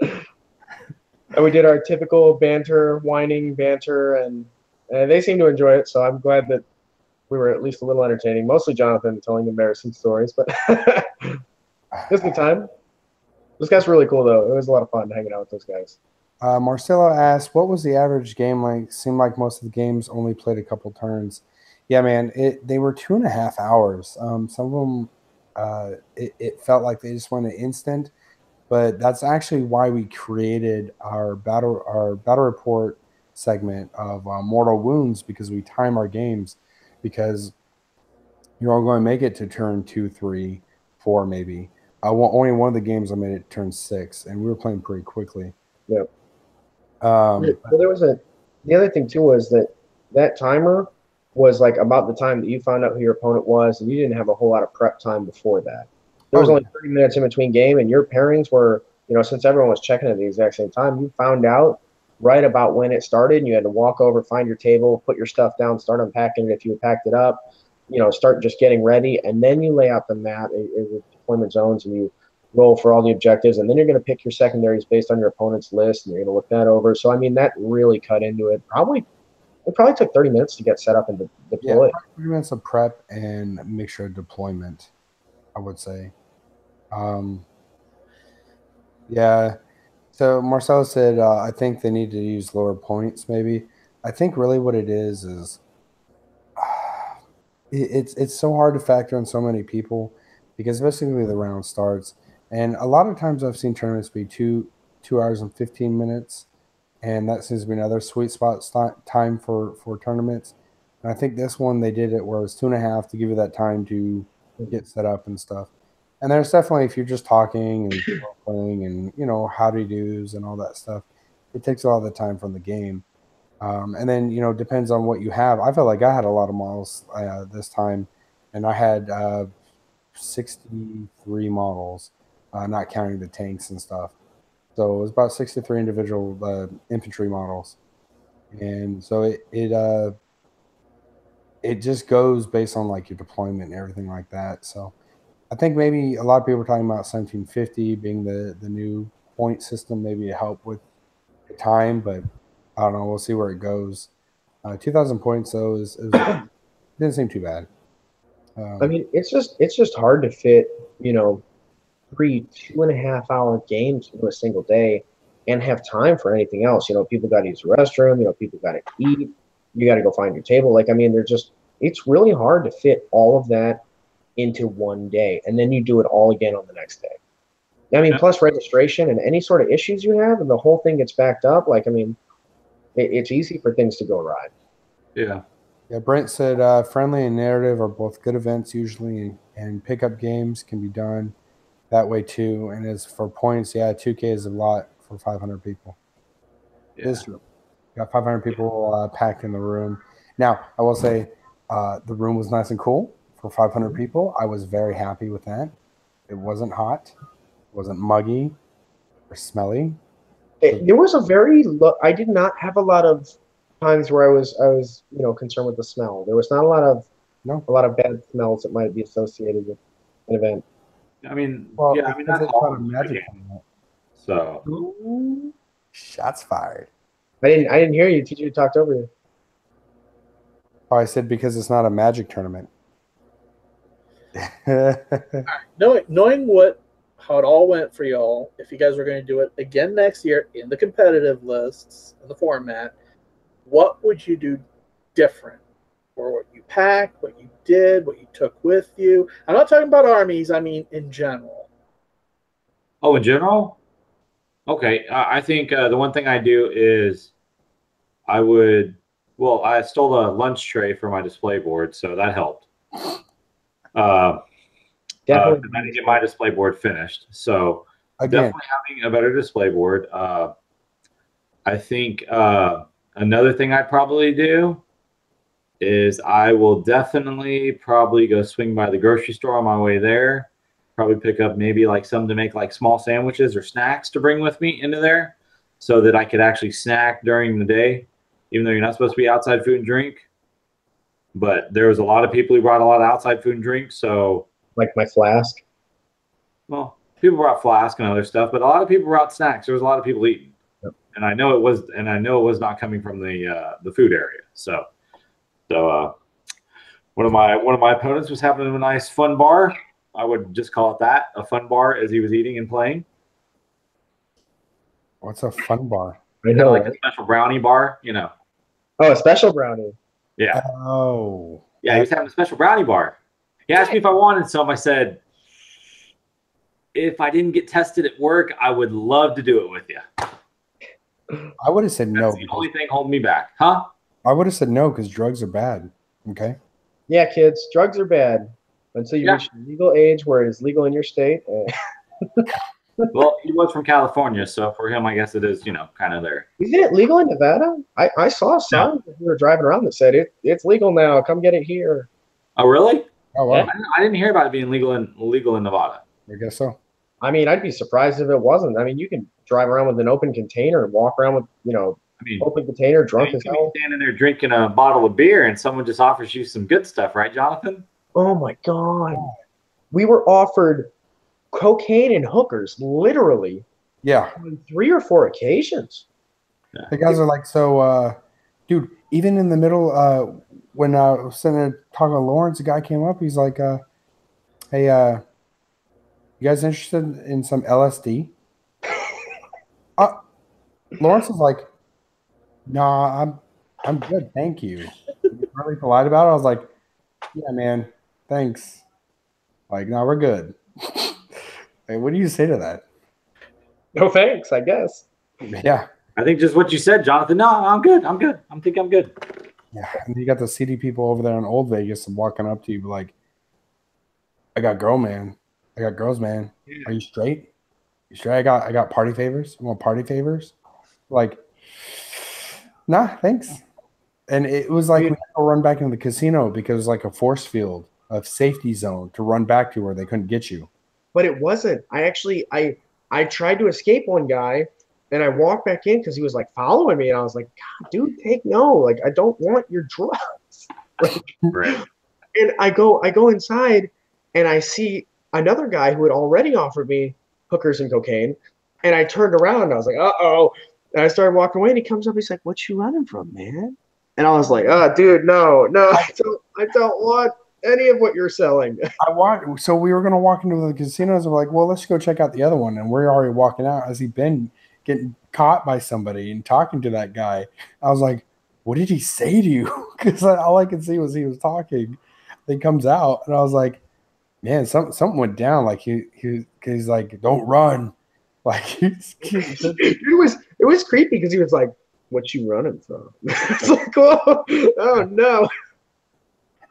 and we did our typical banter, whining banter, and they seemed to enjoy it. So I'm glad that we were at least a little entertaining. Mostly Jonathan telling embarrassing stories, but it was a good time. Those guys were really cool, though. It was a lot of fun hanging out with those guys. Marcelo asked, what was the average game like? Seemed like most of the games only played a couple turns. Yeah, man, they were 2.5 hours. Some of them, it felt like they just went an instant, but that's actually why we created our battle report segment of Mortal Wounds, because we time our games, because you're all going to make it to turn 2, 3, 4, maybe. Only one of the games I made it turn 6, and we were playing pretty quickly. Yeah. Well, there was the other thing too was that timer was like about the time that you found out who your opponent was, and you didn't have a whole lot of prep time before that. There was only 30 minutes in between game, and your pairings were, since everyone was checking at the exact same time, you found out right about when it started, and you had to walk over, find your table, put your stuff down, start unpacking it if you had packed it up, start just getting ready, and then you lay out the map with deployment zones, and you roll for all the objectives, and then you're going to pick your secondaries based on your opponent's list, and you're going to look that over. So, I mean, that really cut into it. It probably took 30 minutes to get set up and deploy. Yeah, 30 minutes of prep and mixture of deployment, I would say. Yeah. So Marcelo said, I think they need to use lower points, maybe. I think really what it is it's so hard to factor in so many people, because basically the round starts, and a lot of times I've seen tournaments be 2 hours and 15 minutes, and that seems to be another sweet spot time for tournaments. And I think this one they did it where it was 2.5 to give you that time to get set up and stuff. And there's definitely, if you're just talking and playing and how do you do's and all that stuff, it takes a lot of the time from the game. And then, depends on what you have. I felt like I had a lot of models this time, and I had 63 models, not counting the tanks and stuff. So it was about 63 individual infantry models. And so it just goes based on like your deployment and everything like that. So I think maybe a lot of people are talking about 1750 being the new point system, maybe to help with the time, but I don't know. We'll see where it goes. 2,000 points though didn't seem too bad. I mean, it's just hard to fit, you know, 3 2.5 hour games into a single day and have time for anything else. You know, people got to use the restroom. You know, people got to eat. You got to go find your table. Like, I mean, it's really hard to fit all of that into one day, and then you do it all again on the next day. I mean, plus registration and any sort of issues you have, and the whole thing gets backed up. Like, I mean, it's easy for things to go awry. Yeah. Yeah, Brent said friendly and narrative are both good events usually, and pickup games can be done that way too. And as for points, yeah, 2K is a lot for 500 people. Yeah. It's true. Got 500 people packed in the room. Now, I will say the room was nice and cool for 500 people. I was very happy with that. It wasn't hot, it wasn't muggy or smelly. There was I did not have a lot of times where I was you know concerned with the smell. There was not a lot of bad smells that might be associated with an event. I mean, Well, yeah, I mean that's it's all not a magic tournament. So Ooh, shots fired. I didn't hear you. TJ talked over you. Oh, I said because it's not a magic tournament. Knowing how it all went for y'all, if you guys were going to do it again next year in the competitive lists and the format, what would you do different? Or what you packed, what you did, what you took with you? I'm not talking about armies. I mean in general. Oh, in general? Okay. I think the one thing I do is I stole a lunch tray for my display board, so that helped. Definitely. I didn't get my display board finished. So definitely having a better display board. I think another thing I'd probably do is I will definitely probably go swing by the grocery store on my way there. Probably pick up maybe like something to make like small sandwiches or snacks to bring with me into there so that I could actually snack during the day, even though you're not supposed to be outside food and drink. But there was a lot of people who brought a lot of outside food and drink. So like my flask. Well, people brought flask and other stuff, but a lot of people brought snacks. There was a lot of people eating. Yep. And I know it was not coming from the food area. So one of my opponents was having a nice fun bar. I would just call it that, a fun bar, as he was eating and playing. What's a fun bar? I know, like a special brownie bar, you know. Oh, a special brownie. Yeah. Oh. Yeah, he was having a special brownie bar. He asked me if I wanted some. I said, if I didn't get tested at work, I would love to do it with you. I would have said no. That's the only thing holding me back. Huh? I would have said no because drugs are bad. Okay. Yeah, kids, drugs are bad until you reach the legal age where it is legal in your state. Well, he was from California, so for him, I guess it is, kind of there. Isn't it legal in Nevada? I saw a sign that we were driving around that said it's legal now. Come get it here. Oh, really? Oh, wow. I didn't hear about it being legal in Nevada. I guess so. I mean, I'd be surprised if it wasn't. I mean, you can drive around with an open container and walk around with, open container, drunk as hell. You can be standing there drinking a bottle of beer and someone just offers you some good stuff, right, Jonathan? Oh, my God. We were offered cocaine and hookers, literally. Yeah. On 3 or 4 occasions. Yeah. The guys are like, so, dude, even in the middle, when I was sitting there talking to Lawrence, the guy came up. He's like, hey, you guys interested in some LSD? Lawrence is like, nah, I'm good, thank you. He's really polite about it. I was like, yeah, man, thanks. Like, no, we're good. Hey, what do you say to that? No thanks, I guess. Yeah. I think just what you said, Jonathan. No, I'm good. I'm good. I think I'm good. Yeah, and you got the CD people over there in Old Vegas and walking up to you like, I got girls, man. Yeah. Are you straight? You straight? I got party favors. You want party favors? Like, nah, thanks. And it was like we had to run back into the casino because it was like a force field, a safety zone to run back to where they couldn't get you. But it wasn't. I tried to escape one guy, and I walked back in because he was like following me, and I was like, God, dude, like I don't want your drugs. Right. And I go inside, and I see another guy who had already offered me hookers and cocaine. And I turned around and I was like, uh-oh. And I started walking away and he comes up, he's like, what you running from, man? And I was like, oh, dude, no, I don't want any of what you're selling. So we were going to walk into the casinos. I'm like, well, let's go check out the other one. And we're already walking out. Has he been getting caught by somebody and talking to that guy? I was like, what did he say to you? Because all I could see was he was talking. Then comes out, and I was like, man, something went down. Like he's like, don't run. Like it was creepy because he was like, what you running from? It's like, oh no.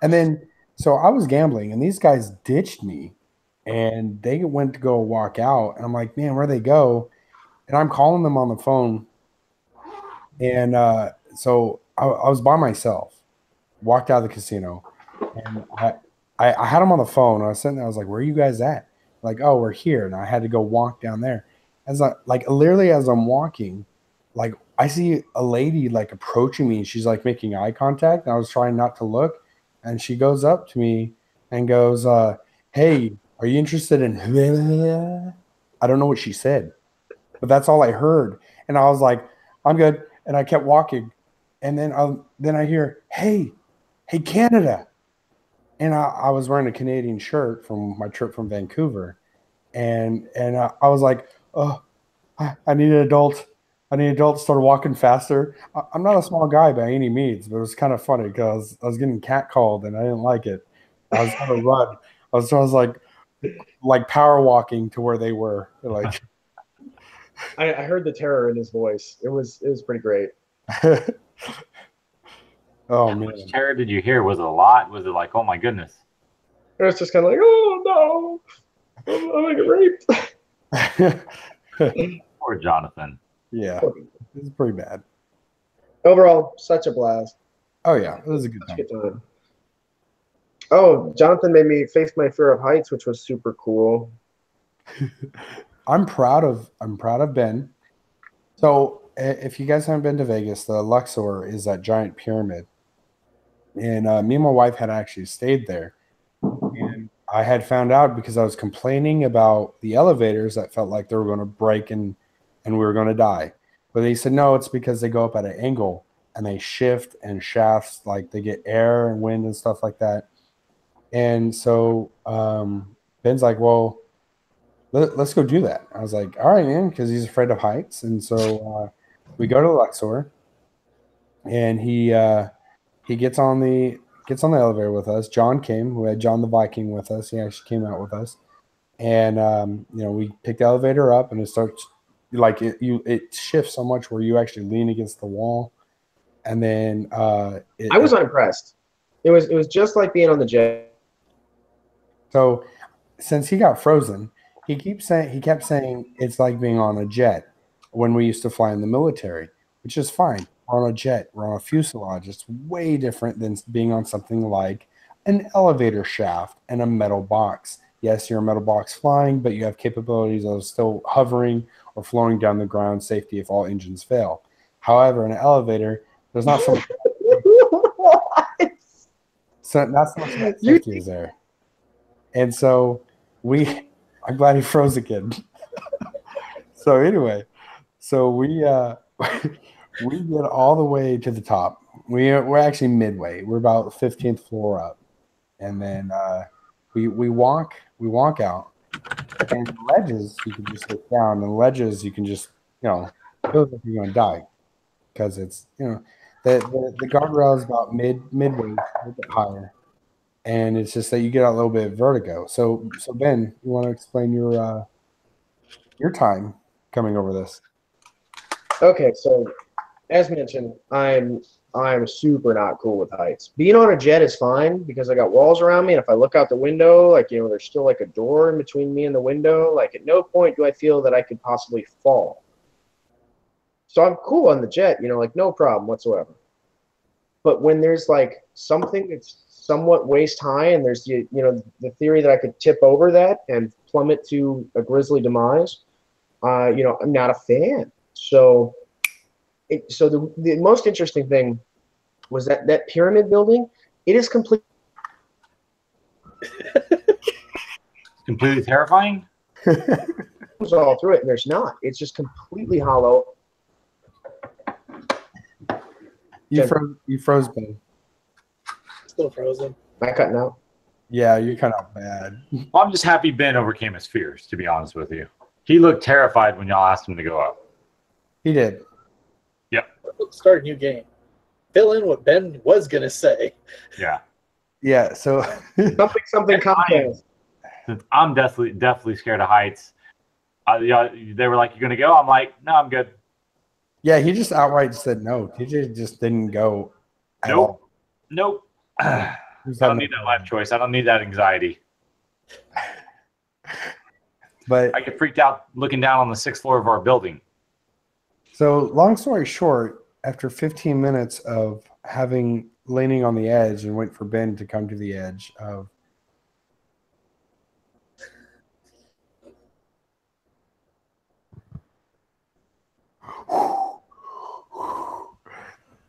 And then so I was gambling, and these guys ditched me, and they went to go walk out. And I'm like, man, where'd they go? And I'm calling them on the phone. And so I was by myself, walked out of the casino, and I had them on the phone. I was sitting there, I was like, where are you guys at? Like, oh, we're here. And I had to go walk down there. As literally as I'm walking, like I see a lady like approaching me, and she's like making eye contact. And I was trying not to look. And she goes up to me and goes, hey, are you interested in I don't know what she said, but that's all I heard. And I was like, I'm good. And I kept walking. And then I hear, hey, Canada. And I was wearing a Canadian shirt from my trip from Vancouver. And I was like, oh, I need an adult. I need an adult. Started walking faster. I'm not a small guy by any means, but it was kind of funny because I was getting catcalled and I didn't like it. I was going to run. I was like power walking to where they were. Like I heard the terror in his voice. It was pretty great. Oh How man, much terror did you hear? Was it a lot? Was it like, oh my goodness? It was just kind of like, oh no, I'm gonna get raped. Poor Jonathan. yeah, it's pretty bad. Overall, such a blast. Oh yeah, it was a good Such a time. good time. Oh, Jonathan made me face my fear of heights, which was super cool. I'm proud of Ben. So if you guys haven't been to Vegas, the Luxor is that giant pyramid, and me and my wife had actually stayed there, and I had found out because I was complaining about the elevators that felt like they were going to break and we were going to die, but they said no, it's because they go up at an angle and they shift and shafts, like they get air and wind and stuff like that. And so Ben's like, well, let's go do that. I was like, all right, man, because he's afraid of heights. And so we go to Luxor, and he gets on the elevator with us. John came. We had John the Viking with us. He actually came out with us, and we picked the elevator up, and it starts like it shifts so much where you actually lean against the wall, and then I was unimpressed. It was just like being on the jet. So since he got frozen, he kept saying it's like being on a jet when we used to fly in the military, which is fine. We're on a jet, we're on a fuselage. It's way different than being on something like an elevator shaft and a metal box. Yes, you're a metal box flying, but you have capabilities of still hovering or flowing down the ground, safety if all engines fail. However, in an elevator, there's not so much. So not so much safety is there. And so I'm glad he froze again. So anyway, so we get all the way to the top. We're actually midway. We're about the 15th floor up, and then we walk out. And the ledges you can just sit down, and ledges you can just feels like you're gonna die because it's the guardrail is about midway, a little bit higher. And it's just that you get a little bit of vertigo. So Ben, you want to explain your time coming over this? Okay, so as mentioned, I'm super not cool with heights. Being on a jet is fine because I got walls around me, and if I look out the window, like there's still like a door in between me and the window. Like at no point do I feel that I could possibly fall. So I'm cool on the jet, like no problem whatsoever. But when there's like something that's somewhat waist high, and there's the theory that I could tip over that and plummet to a grisly demise, I'm not a fan. So the most interesting thing was that pyramid building. It is complete. completely terrifying. Goes all through it, and there's not. It's just completely hollow. You froze, Ben. Still frozen. Am I cutting out? Yeah, you're kind of bad. Well, I'm just happy Ben overcame his fears, to be honest with you. He looked terrified when y'all asked him to go up. He did. Yep. Let's start a new game. Fill in what Ben was going to say. Yeah. Yeah, so something contest. I'm definitely scared of heights. They were like, "You gonna go?" I'm like, "No, I'm good." yeah, he just outright said no. TJ just didn't go at all. Nope. I don't need that life choice. I don't need that anxiety. But I get freaked out looking down on the 6th floor of our building. so long story short, after 15 minutes of leaning on the edge and wait for Ben to come to the edge of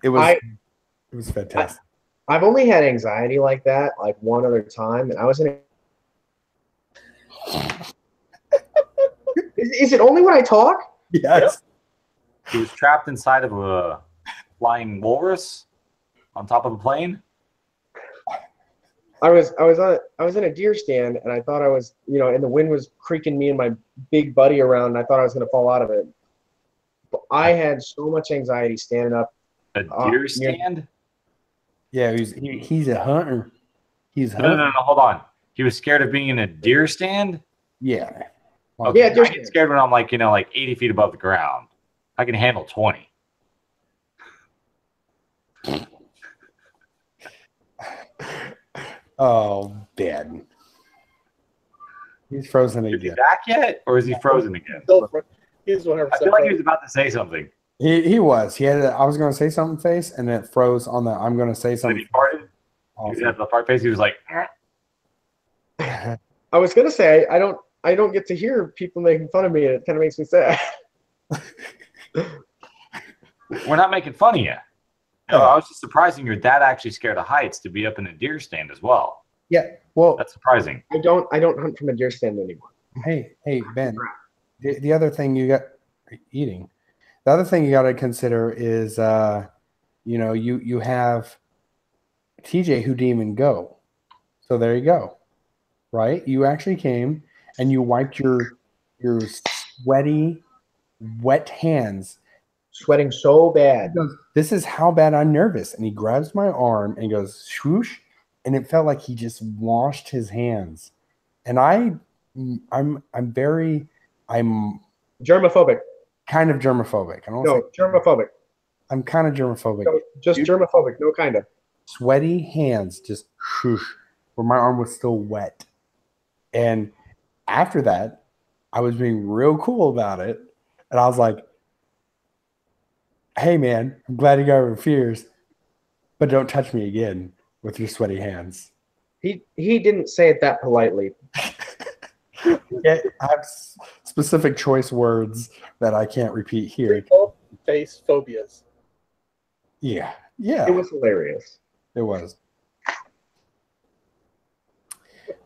it was fantastic. I've only had anxiety like that like one other time, and I was in a Is it only when I talk? Yes. He was trapped inside of a flying walrus on top of a plane. I was in a deer stand, and I thought I was, and the wind was creaking me and my big buddy around, and I thought I was going to fall out of it. But I had so much anxiety standing up. A deer stand? Yeah, he's a hunter. He's No, hold on. He was scared of being in a deer stand? Yeah. Okay. Yeah, I get scared when I'm like 80 feet above the ground. I can handle 20. Oh, Ben. He's frozen Is he again. back yet? Or is he frozen again? He's 100%. I feel like he was about to say something. He was. He had I was going to say something face, and it froze on the I'm going to say Then something. he farted. Awesome. He had the fart face. He was like, I was going to say I don't get to hear people making fun of me, and it kind of makes me sad. we're not making fun of you. No, I was just surprising your dad actually scared of heights to be up in a deer stand as well. Yeah. Well, That's surprising. I don't hunt from a deer stand anymore. hey, Ben. The other thing you got eating. The other thing you got to consider is, you have TJ who didn't even go. So there you go, right? You actually came and you wiped your sweaty, wet hands. Sweating so bad. He goes, this is how bad I'm nervous. And he grabs my arm and goes swoosh, and it felt like he just washed his hands. And I'm Germophobic. kind of germophobic. Germophobic. I'm kind of germophobic. No, just germophobic. No kind of. Sweaty hands, just swoosh, where my arm was still wet. And after that, I was being real cool about it. And I was like, hey, man, I'm glad you got over fears, but don't touch me again with your sweaty hands. He didn't say it that politely. Yeah, I have specific choice words that I can't repeat here. Face phobias. Yeah. It was hilarious. It was.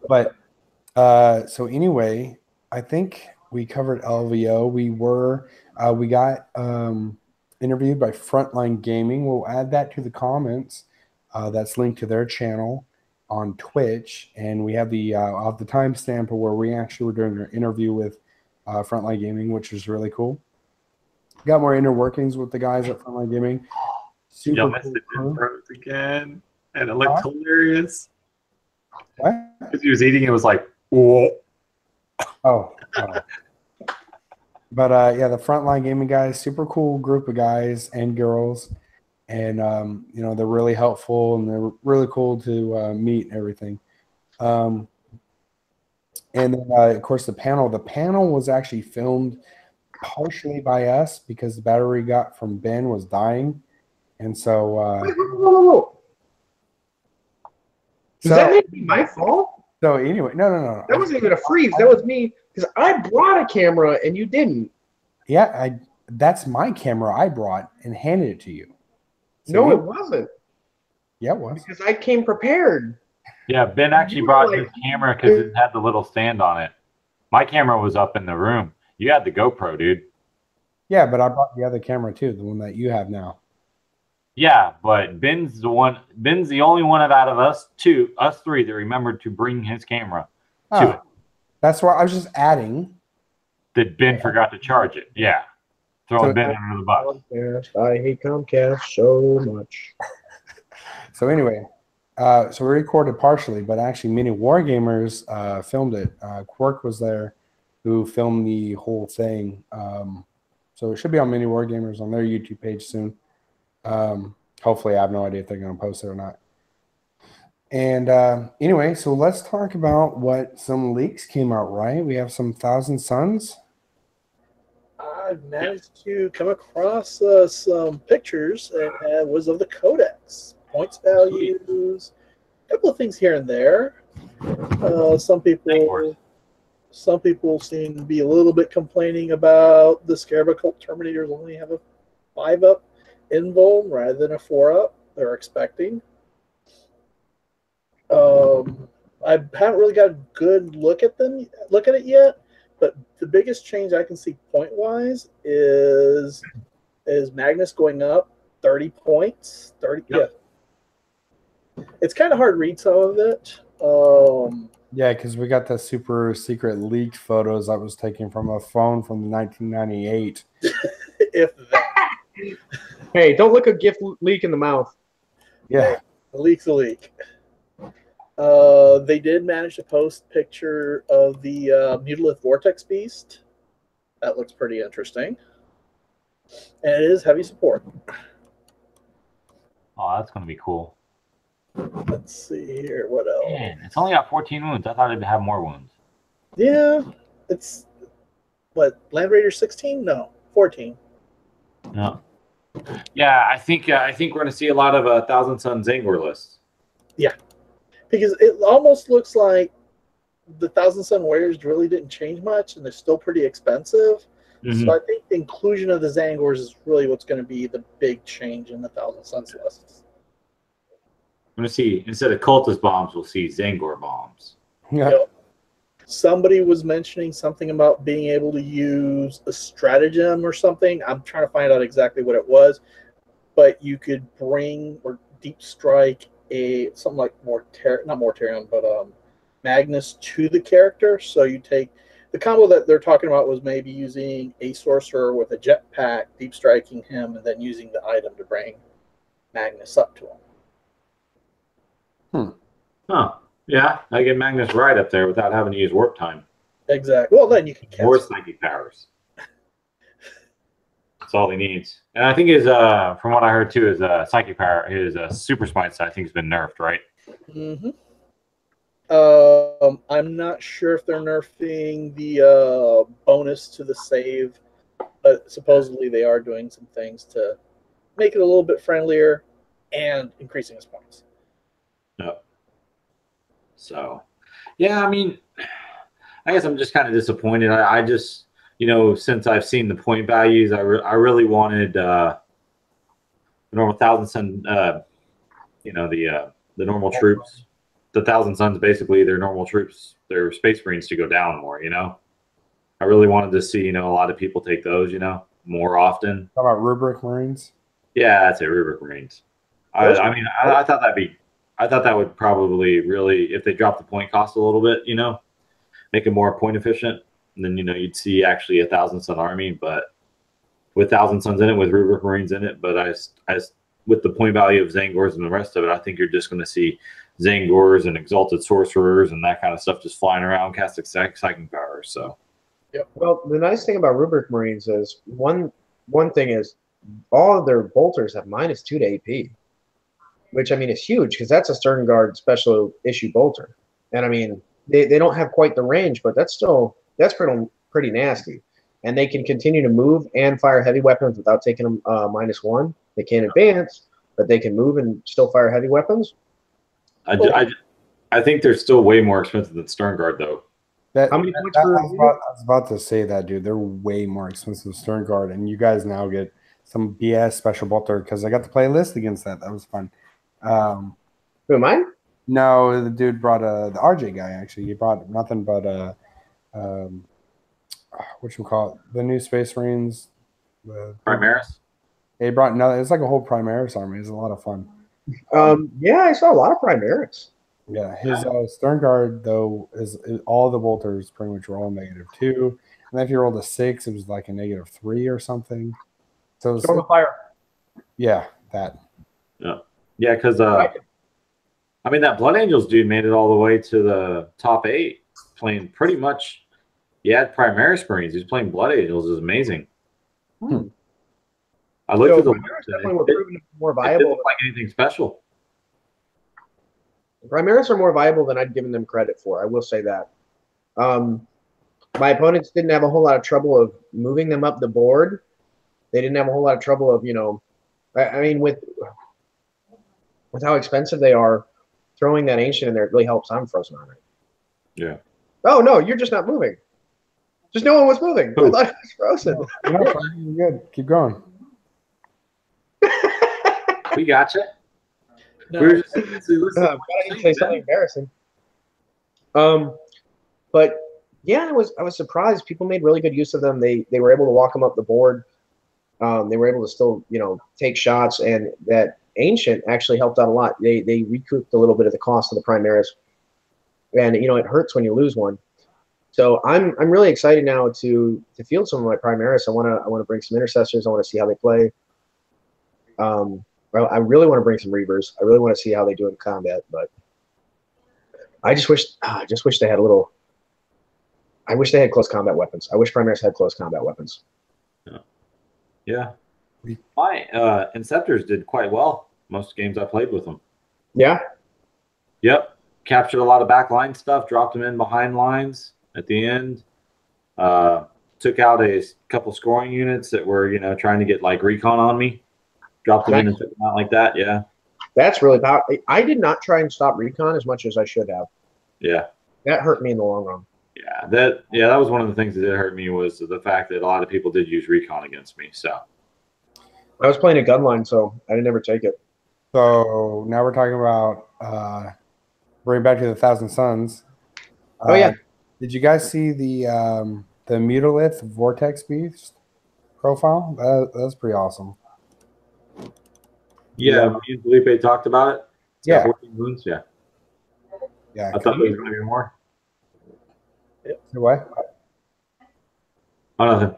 But so anyway, I think we covered LVO. We got interviewed by Frontline Gaming. We'll add that to the comments. That's linked to their channel on Twitch, and we have the timestamp of where we actually were doing an interview with Frontline Gaming, which was really cool. Got more inner workings with the guys at Frontline Gaming. Super Y'all missed cool. it froze again, and it looked hilarious. What? Because he was eating, it was like, whoa. Oh. But yeah, the Frontline Gaming guys, super cool group of guys and girls, and they're really helpful and they're really cool to meet and everything. And then of course the panel. The panel was actually filmed partially by us because the battery got from Ben was dying, and so. Whoa. Does that make me my fault? So anyway, no. That wasn't even a freeze. That was me because I brought a camera and you didn't. Yeah, that's my camera I brought and handed it to you. So No, it wasn't. Yeah, it was. Because I came prepared. Yeah, Ben actually brought his camera because it had the little stand on it. My camera was up in the room. You had the GoPro, dude. Yeah, but I brought the other camera too, the one that you have now. Yeah, but Ben's the only one out of us three that remembered to bring his camera to it. That's why I was just adding. That Ben forgot to charge it. Yeah. Throwing Ben under the bus. Comcast. I hate Comcast so much. So anyway, so we recorded partially, but actually Mini Wargamers filmed it. Quirk was there who filmed the whole thing. So it should be on Mini Wargamers on their YouTube page soon. Hopefully, I have no idea if they're going to post it or not. And anyway, so let's talk about what some leaks came out, right? We have some Thousand Suns. I managed to come across some pictures and was of the codex, points values, a couple of things here and there. Some people seem to be a little bit complaining about the Scarab Cult Terminators only have a 5-up invul rather than a 4-up. They're expecting. I haven't really got a good look at it yet, but the biggest change I can see point wise is Magnus going up 30 points. 30, yep. Yeah. It's kind of hard to read some of it. Yeah, because we got the super secret leaked photos that was taken from a phone from 1998. If that. Hey, don't look a gift leak in the mouth. Yeah. A leak's a leak. They did manage to post a picture of the Mutalith Vortex Beast. That looks pretty interesting. And it is heavy support. Oh, that's going to be cool. Let's see here. What else? Man, it's only got 14 wounds. I thought it'd have more wounds. Yeah. It's, what, Land Raider 16? No, 14. No. Yeah, I think we're going to see a lot of Thousand Sun Zangor lists. Yeah. Because it almost looks like the Thousand Sun Warriors really didn't change much, and they're still pretty expensive. Mm-hmm. So I think the inclusion of the Zangors is really what's going to be the big change in the Thousand Suns lists. I'm going to see, instead of Cultist bombs, we'll see Zangor bombs. Yeah. Yep. Somebody was mentioning something about being able to use a stratagem or something. I'm trying to find out exactly what it was. But you could bring or deep strike something like Mortarion, but Magnus to the character. So you take the combo that they're talking about was maybe using a sorcerer with a jetpack, deep striking him, and then using the item to bring Magnus up to him. Huh. Yeah, I get Magnus right up there without having to use warp time. Exactly. Well, then you can cast more psychic powers. That's all he needs. And I think his, from what I heard too, his psychic power, his super smite, I think has been nerfed, right? Mm-hmm. I'm not sure if they're nerfing the bonus to the save, but supposedly they are doing some things to make it a little bit friendlier and increasing his points. No. So, yeah, I mean, I guess I'm just kind of disappointed. I just, you know, since I've seen the point values, I really wanted the normal Thousand Sun, you know, the normal troops. The Thousand Suns, basically, their normal troops, their Space Marines to go down more, you know? I really wanted to see, you know, a lot of people take those, you know, more often. How about Rubric Marines? Yeah, I'd say Rubric Marines. I mean, I thought that would probably really, if they dropped the point cost a little bit, you know, make it more point efficient, and then, you know, you'd see actually a Thousand Sun army, but with Thousand Suns in it, with Rubric Marines in it, but I with the point value of Zangors and the rest of it, I think you're just going to see Zangors and Exalted Sorcerers and that kind of stuff just flying around, casting psychic powers. So, yep. Well, the nice thing about Rubric Marines is one thing is all of their bolters have -2 to AP, which I mean is huge because that's a Stern Guard special issue bolter, and I mean they don't have quite the range, but that's pretty nasty, and they can continue to move and fire heavy weapons without taking them -1. They can't advance, but they can move and still fire heavy weapons. I think they're still way more expensive than Stern Guard, though. How many points I was about to say that, dude. They're way more expensive than Stern Guard, and you guys now get some BS special bolter because I got to play a list against that. That was fun. Who am I? No, the dude brought the RJ guy. Actually, he brought nothing but what you call it, the new Space Marines. Primaris. He brought nothing. It's like a whole Primaris army. It's a lot of fun. Yeah, I saw a lot of Primaris. Yeah, his Stern Guard though is all the bolters pretty much were all -2, and then if you rolled a 6, it was like a -3 or something. So Storm of Fire. Yeah, that. Yeah, because I mean that Blood Angels dude made it all the way to the top 8, playing pretty much. He had Primaris Marines. He's playing Blood Angels. Is amazing. I looked at the Primaris definitely were proven more viable. It didn't look like anything special. Primaris are more viable than I'd given them credit for. I will say that. My opponents didn't have a whole lot of trouble of moving them up the board. They didn't have a whole lot of trouble of, I mean, with how expensive they are, throwing that ancient in there really helps. I'm frozen on it. Yeah. Oh no, you're just not moving. Just no one was moving. I thought it was frozen. You're good. Keep going. We got you. No. We were just I didn't say something embarrassing. But yeah, I was surprised. People made really good use of them. They were able to walk them up the board. They were able to still, take shots, and that ancient actually helped out a lot. They recouped a little bit of the cost of the Primaris, and it hurts when you lose one. So I'm really excited now to field some of my Primaris. I want to bring some intercessors. I want to see how they play. I really want to bring some Reavers. I really want to see how they do in combat, but I just wish they had a little. I wish they had close combat weapons. I wish Primaris had close combat weapons. Yeah. My Inceptors did quite well most games I played with them. Yeah. Yep. Captured a lot of backline stuff, dropped them in behind lines at the end. Took out a couple scoring units that were, trying to get like recon on me. Dropped them in and took them out like that. Yeah. That's really powerful. I did not try and stop recon as much as I should have. Yeah. That hurt me in the long run. Yeah, that was one of the things that did hurt me was the fact that a lot of people did use recon against me. So I was playing a gun line, so I didn't ever take it. So now we're talking about bring back to the Thousand Suns. Oh yeah. Did you guys see the Mutalith Vortex Beast profile? That's pretty awesome. Yeah, me and Felipe talked about it. It's got 14 wounds. Yeah. Yeah. I thought there was going to be more. What? Oh, nothing.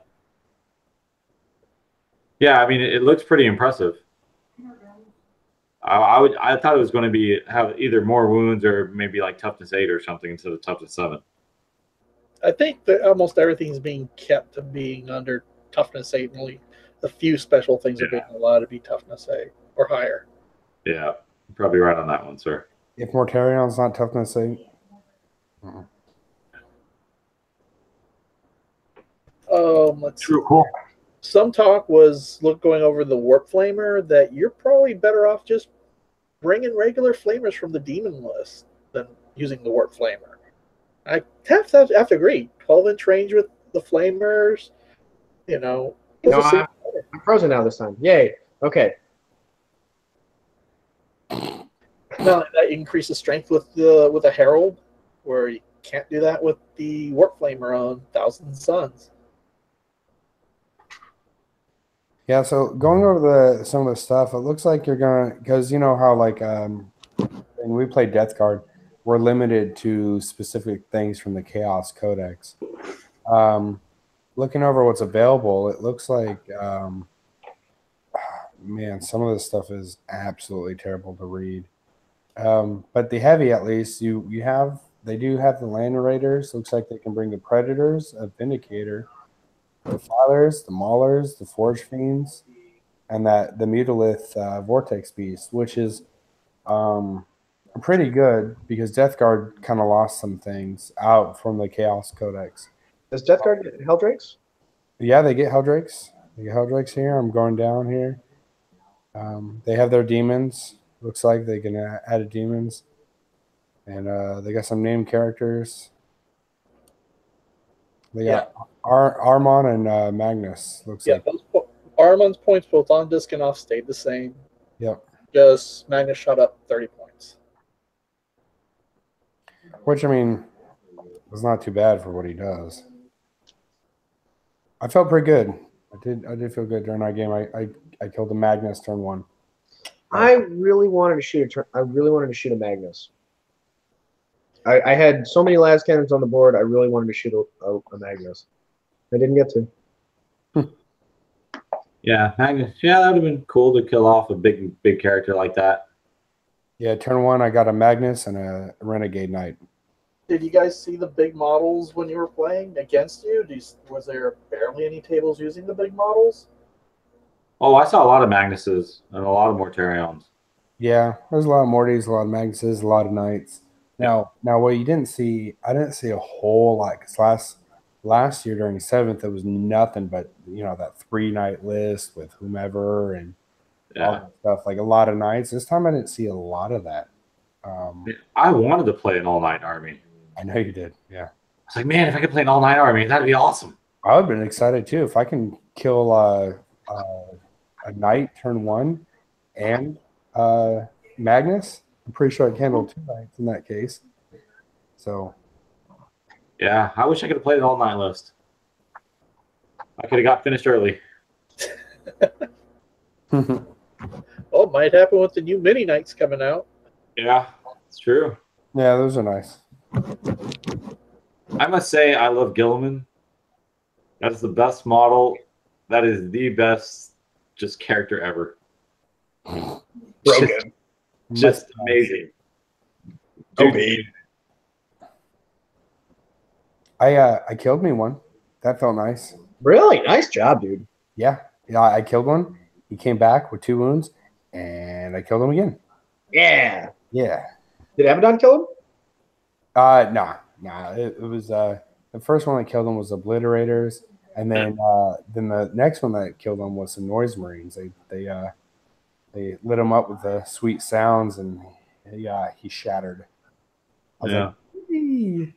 Yeah, I mean, it looks pretty impressive. I thought it was going to have either more wounds or maybe like toughness 8 or something instead of toughness 7. I think that almost everything's being kept to being under toughness 8, and only a few special things are being allowed to be toughness 8 or higher. Yeah, you're probably right on that one, sir. If Mortarion's not toughness 8. Let's see. Cool. Some talk was going over the Warp Flamer that you're probably better off just bringing regular flamers from the demon list than using the Warp Flamer. I have to agree. 12-inch range with the flamers, No, I'm frozen now this time. Yay. Okay. Now that increases strength with a Herald, where you can't do that with the Warp Flamer on Thousand Suns. Yeah, so going over some of the stuff, it looks like you're gonna, because you know how like when we play Death Guard, we're limited to specific things from the Chaos Codex. Looking over what's available, it looks like man, some of this stuff is absolutely terrible to read. But the heavy, at least, they do have the Land Raiders. Looks like they can bring the Predators, a Vindicator, the Fathers, the Maulers, the Forge Fiends, and the Mutalith Vortex Beast, which is pretty good because Death Guard kind of lost some things out from the Chaos Codex. Does Death Guard get Helldrakes? Yeah, they get Helldrakes. They get Helldrakes here. I'm going down here. They have their demons. Looks like they can add demons. And they got some named characters. They got Armon and Magnus. Looks like. Armon's points both on disc and off stayed the same. Yep. Just Magnus shot up 30 points. Which, I mean, was not too bad for what he does. I felt pretty good. I did feel good during that game. I killed the Magnus turn 1. I really wanted to shoot a Magnus. I had so many las cannons on the board. I really wanted to shoot a Magnus. I didn't get to. Yeah, Magnus. Yeah, that would have been cool to kill off a big character like that. Yeah, turn 1, I got a Magnus and a Renegade Knight. Did you guys see the big models when you were playing against you? Was there barely any tables using the big models? Oh, I saw a lot of Magnuses and a lot of Mortarions. Yeah, there's a lot of Mortys, a lot of Magnuses, a lot of Knights. Now, what you didn't see, I didn't see a whole lot. Because last year during 7th, it was nothing but, that 3-Knight list with whomever and all that stuff. Like a lot of Knights. This time I didn't see a lot of that. I wanted to play an all-night army. I know you did, yeah. I was like, man, if I could play an all-night army, that'd be awesome. I would have been excited too. If I can kill a Knight turn 1 and Magnus, I'm pretty sure I can handle 2 Knights in that case. So, yeah, I wish I could have played an all-night list. I could have got finished early. Well, it might happen with the new mini Knights coming out. Yeah, it's true. Yeah, those are nice. I must say I love Gilliman. That is the best model. That is the best just character ever. Just amazing. Dude, I killed me one. That felt nice. Really? Nice job, dude. Yeah, I killed one. He came back with 2 wounds, and I killed him again. Yeah. Yeah. Did Abaddon kill him? Nah. It was the first one that killed him was Obliterators, and then the next one that killed him was some Noise Marines. They lit him up with the sweet sounds, and he shattered. I was like, "Eee."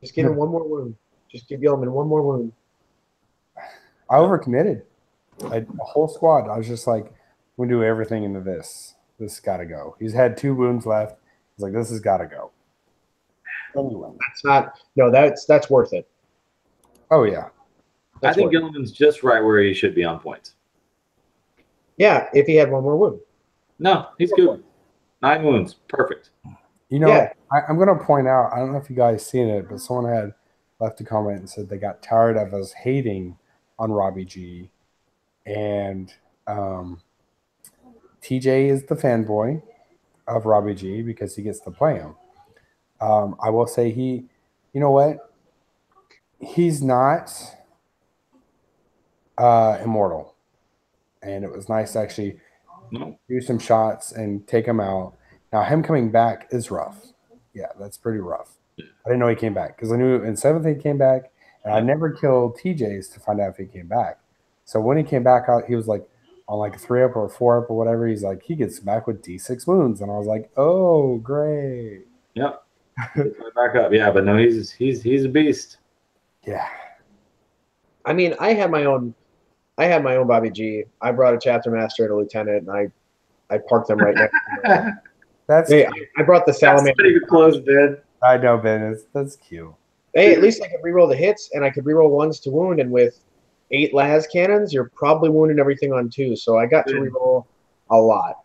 Just give him one more wound. Just give Gilliman one more wound. I overcommitted. A whole squad. I was just like, "We do everything into this. This got to go." He's had 2 wounds left. He's like, "This has got to go." Anyway, that's worth it. Oh yeah, I think Gilliman's just right where he should be on points. Yeah, if he had one more wound. No, he's good. 9 wounds, perfect. I'm going to point out. I don't know if you guys seen it, but someone had left a comment and said they got tired of us hating on Robbie G, and TJ is the fanboy of Robbie G because he gets to play him. I will say you know what? He's not immortal. And it was nice to actually do some shots and take him out. Now, him coming back is rough. Yeah, that's pretty rough. I didn't know he came back because I knew in 7th he came back, and I never killed TJ's to find out if he came back. So when he came back out, he was like on like 3-up or 4-up or whatever. He's like, he gets back with D6 wounds. And I was like, oh, great. Yep. Back up. Yeah, but no, he's a beast. Yeah. I mean, I had my own Bobby G. I brought a chapter master and a lieutenant, and I parked them right next to me. I brought the salamander. That's pretty close, Ben. I know, Ben. That's cute. Hey, at least I could reroll the hits, and I could reroll 1s to wound, and with 8 las cannons, you're probably wounding everything on 2, so I got to reroll a lot.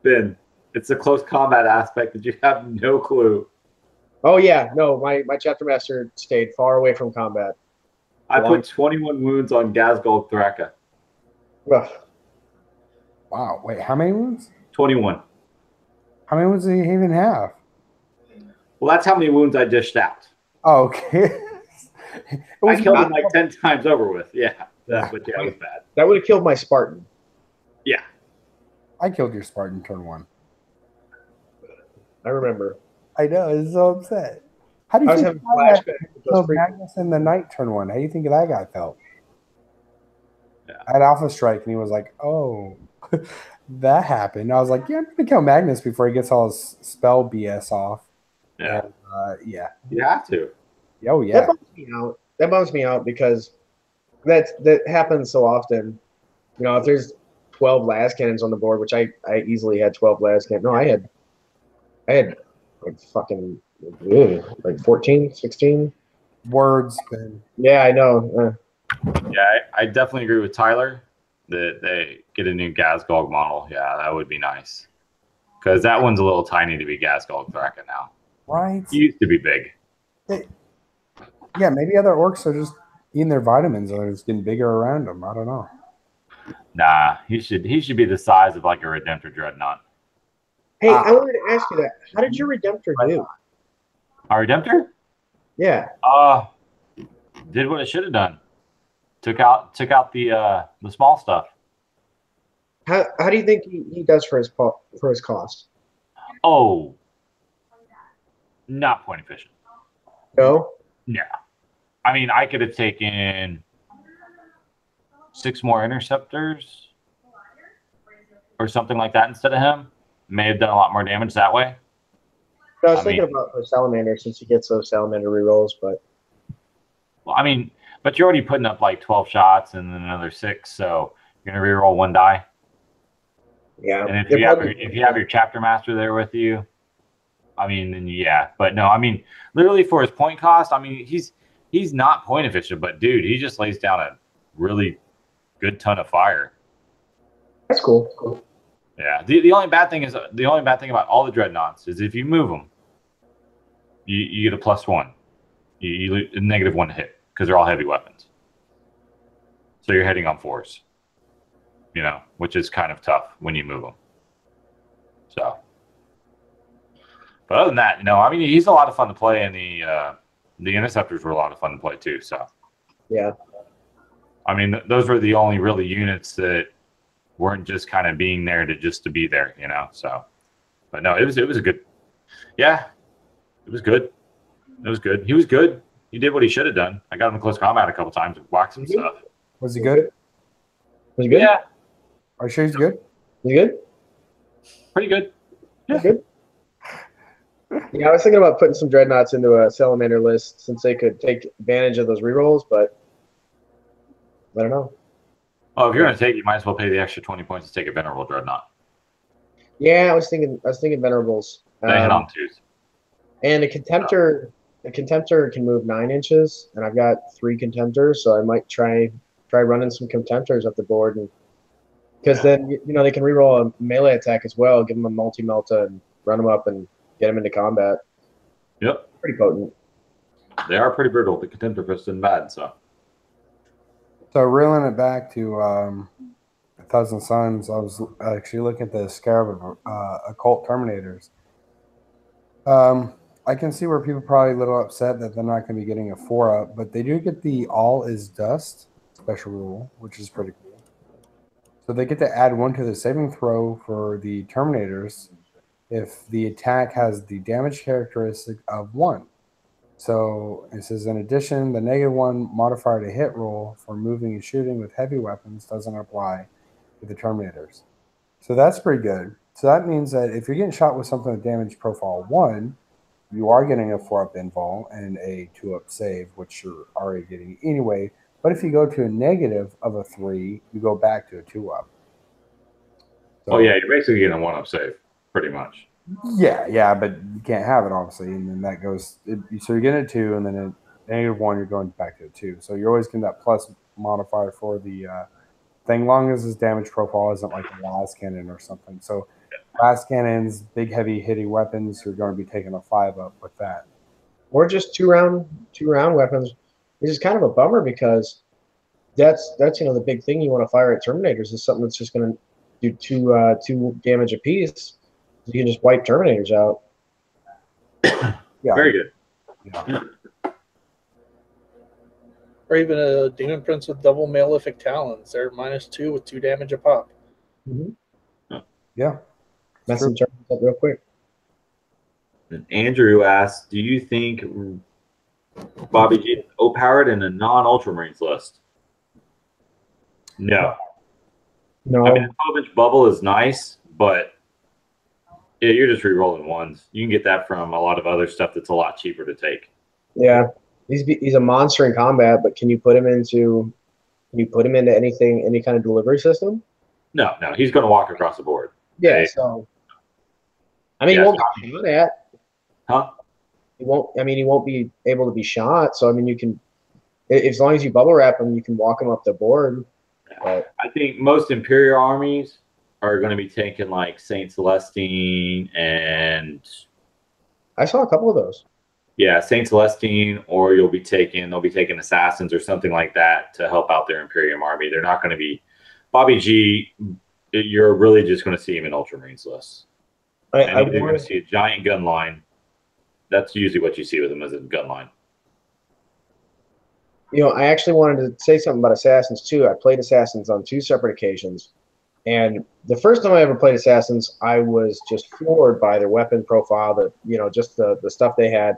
Ben, it's a close combat aspect that you have no clue. Oh, yeah. No, my chapter master stayed far away from combat. I put 21 wounds on Gazgul Thraka. Ugh. Wow. Wait, how many wounds? 21. How many wounds did he even have? Well, that's how many wounds I dished out. Oh, okay. I killed him like 10 times over with. Yeah. But yeah, it was bad. That would have killed my Spartan. Yeah. I killed your Spartan turn 1. I remember. I know. I was so upset. How do you think Magnus in the Knight turn 1? How do you think that guy felt? Yeah. I had Alpha Strike, and he was like, oh, that happened. I was like, yeah, I'm going to kill Magnus before he gets all his spell BS off. Yeah. And, yeah. You have to. Oh, yeah. That bums me out because that happens so often. You know, if there's 12 las cannons on the board, which I easily had 12 las cannons. No, I had like fucking like 14, 16. Words, Ben. Yeah, I know. Yeah, I definitely agree with Tyler that they get a new Gasgog model. Yeah, that would be nice. Because that one's a little tiny to be Gasgog Thraka now. Right? He used to be big. Yeah, maybe other orcs are just eating their vitamins or just getting bigger around them. I don't know. Nah, he should be the size of like a Redemptor Dreadnought. Hey, I wanted to ask you that. How did your Redemptor do? Our Redemptor? Yeah. Did what it should have done. Took out the small stuff. How do you think he does for his cost? Oh, not point efficient. No. Yeah. I mean, I could have taken 6 more interceptors or something like that instead of him. May have done a lot more damage that way. I was thinking about the Salamander since he gets those Salamander rerolls, but well, I mean, but you're already putting up like 12 shots and then another 6, so you're gonna reroll 1 die. Yeah. And if you have your chapter master there with you, I mean, then yeah. But no, I mean, literally for his point cost, I mean, he's not point efficient, but dude, he just lays down a really good ton of fire. That's cool. Yeah. The only bad thing about all the dreadnoughts is if you move them, you get a +1. You lose a -1 to hit because they're all heavy weapons. So you're hitting on 4s, which is kind of tough when you move them. So, but other than that, I mean, he's a lot of fun to play, and the interceptors were a lot of fun to play too. So, yeah. I mean, those were the only really units that weren't just kind of being there to be there, So, but no, it was a good, yeah, it was good. It was good. He was good. He did what he should have done. I got him in close combat a couple times and blocked some stuff. Was he good? Was he good? Yeah. Are you sure he's good? He's good? Pretty good. Yeah. Good. Yeah, I was thinking about putting some dreadnoughts into a Salamander list since they could take advantage of those rerolls, but I don't know. Oh, if you're going to take it, you might as well pay the extra 20 points to take a Venerable Dreadnought. Yeah, I was thinking Venerables. They hit on 2s. And a Contemptor can move 9 inches, and I've got 3 Contemptors, so I might try running some Contemptors up the board, and because then they can reroll a melee attack as well, give them a multi-melta, and run them up and get them into combat. Yep, pretty potent. They are pretty brutal. The Contemptor Fist isn't bad, so. So reeling it back to 1,000 Suns, I was actually looking at the Scarab Occult Terminators. I can see where people are probably a little upset that they're not going to be getting a 4-up, but they do get the All is Dust special rule, which is pretty cool. So they get to add 1 to the saving throw for the Terminators if the attack has the damage characteristic of 1. So it says, in addition, the -1 modifier to hit roll for moving and shooting with heavy weapons doesn't apply to the Terminators. So that's pretty good. So that means that if you're getting shot with something with damage profile 1, you are getting a 4-up invul and a 2-up save, which you're already getting anyway. But if you go to a negative of a 3, you go back to a 2-up. So, yeah, you're basically getting a 1-up save, pretty much. Yeah, but you can't have it, obviously, and then that goes. So you're getting a 2, and then a -1, you're going back to a 2. So you're always getting that plus modifier for the thing, long as his damage profile isn't like a las cannon or something. So las cannons, big, heavy, hitting weapons, you're going to be taking a 5-up with that. Or just two round weapons, which is kind of a bummer because that's the big thing you want to fire at Terminators is something that's just going to do 2 damage apiece. You can just wipe Terminators out. Yeah. Very good. Yeah. Or even a Demon Prince with double Malefic Talons. They're -2 with 2 damage a pop. Mm-hmm. Yeah. Mess some Terminators up real quick. And Andrew asked, do you think Bobby G is overpowered in a non-Ultramarines list? No. No. I mean, the 12-inch bubble is nice, but yeah, you're just re-rolling 1s. You can get that from a lot of other stuff that's a lot cheaper to take. Yeah, he's a monster in combat, but can you put him into anything, any kind of delivery system? No, he's going to walk across the board. Yeah, so I mean, Yeah, he won't get shot at. Huh? he won't. I mean, he won't be able to be shot. So I mean, you can, as long as you bubble wrap him, you can walk him up the board. But I think most Imperial armies are going to be taking like Saint Celestine and I saw a couple of those. yeah, Saint Celestine, or they'll be taking assassins or something like that to help out their Imperium army. They're not going to be Bobby G. You're really just going to see him in Ultramarines lists. And you're going to see a giant gun line. That's usually what you see with him as a gun line. You know, I actually wanted to say something about Assassins too. I played Assassins on 2 separate occasions. And the first time I ever played Assassins, I was just floored by their weapon profile, just the stuff they had.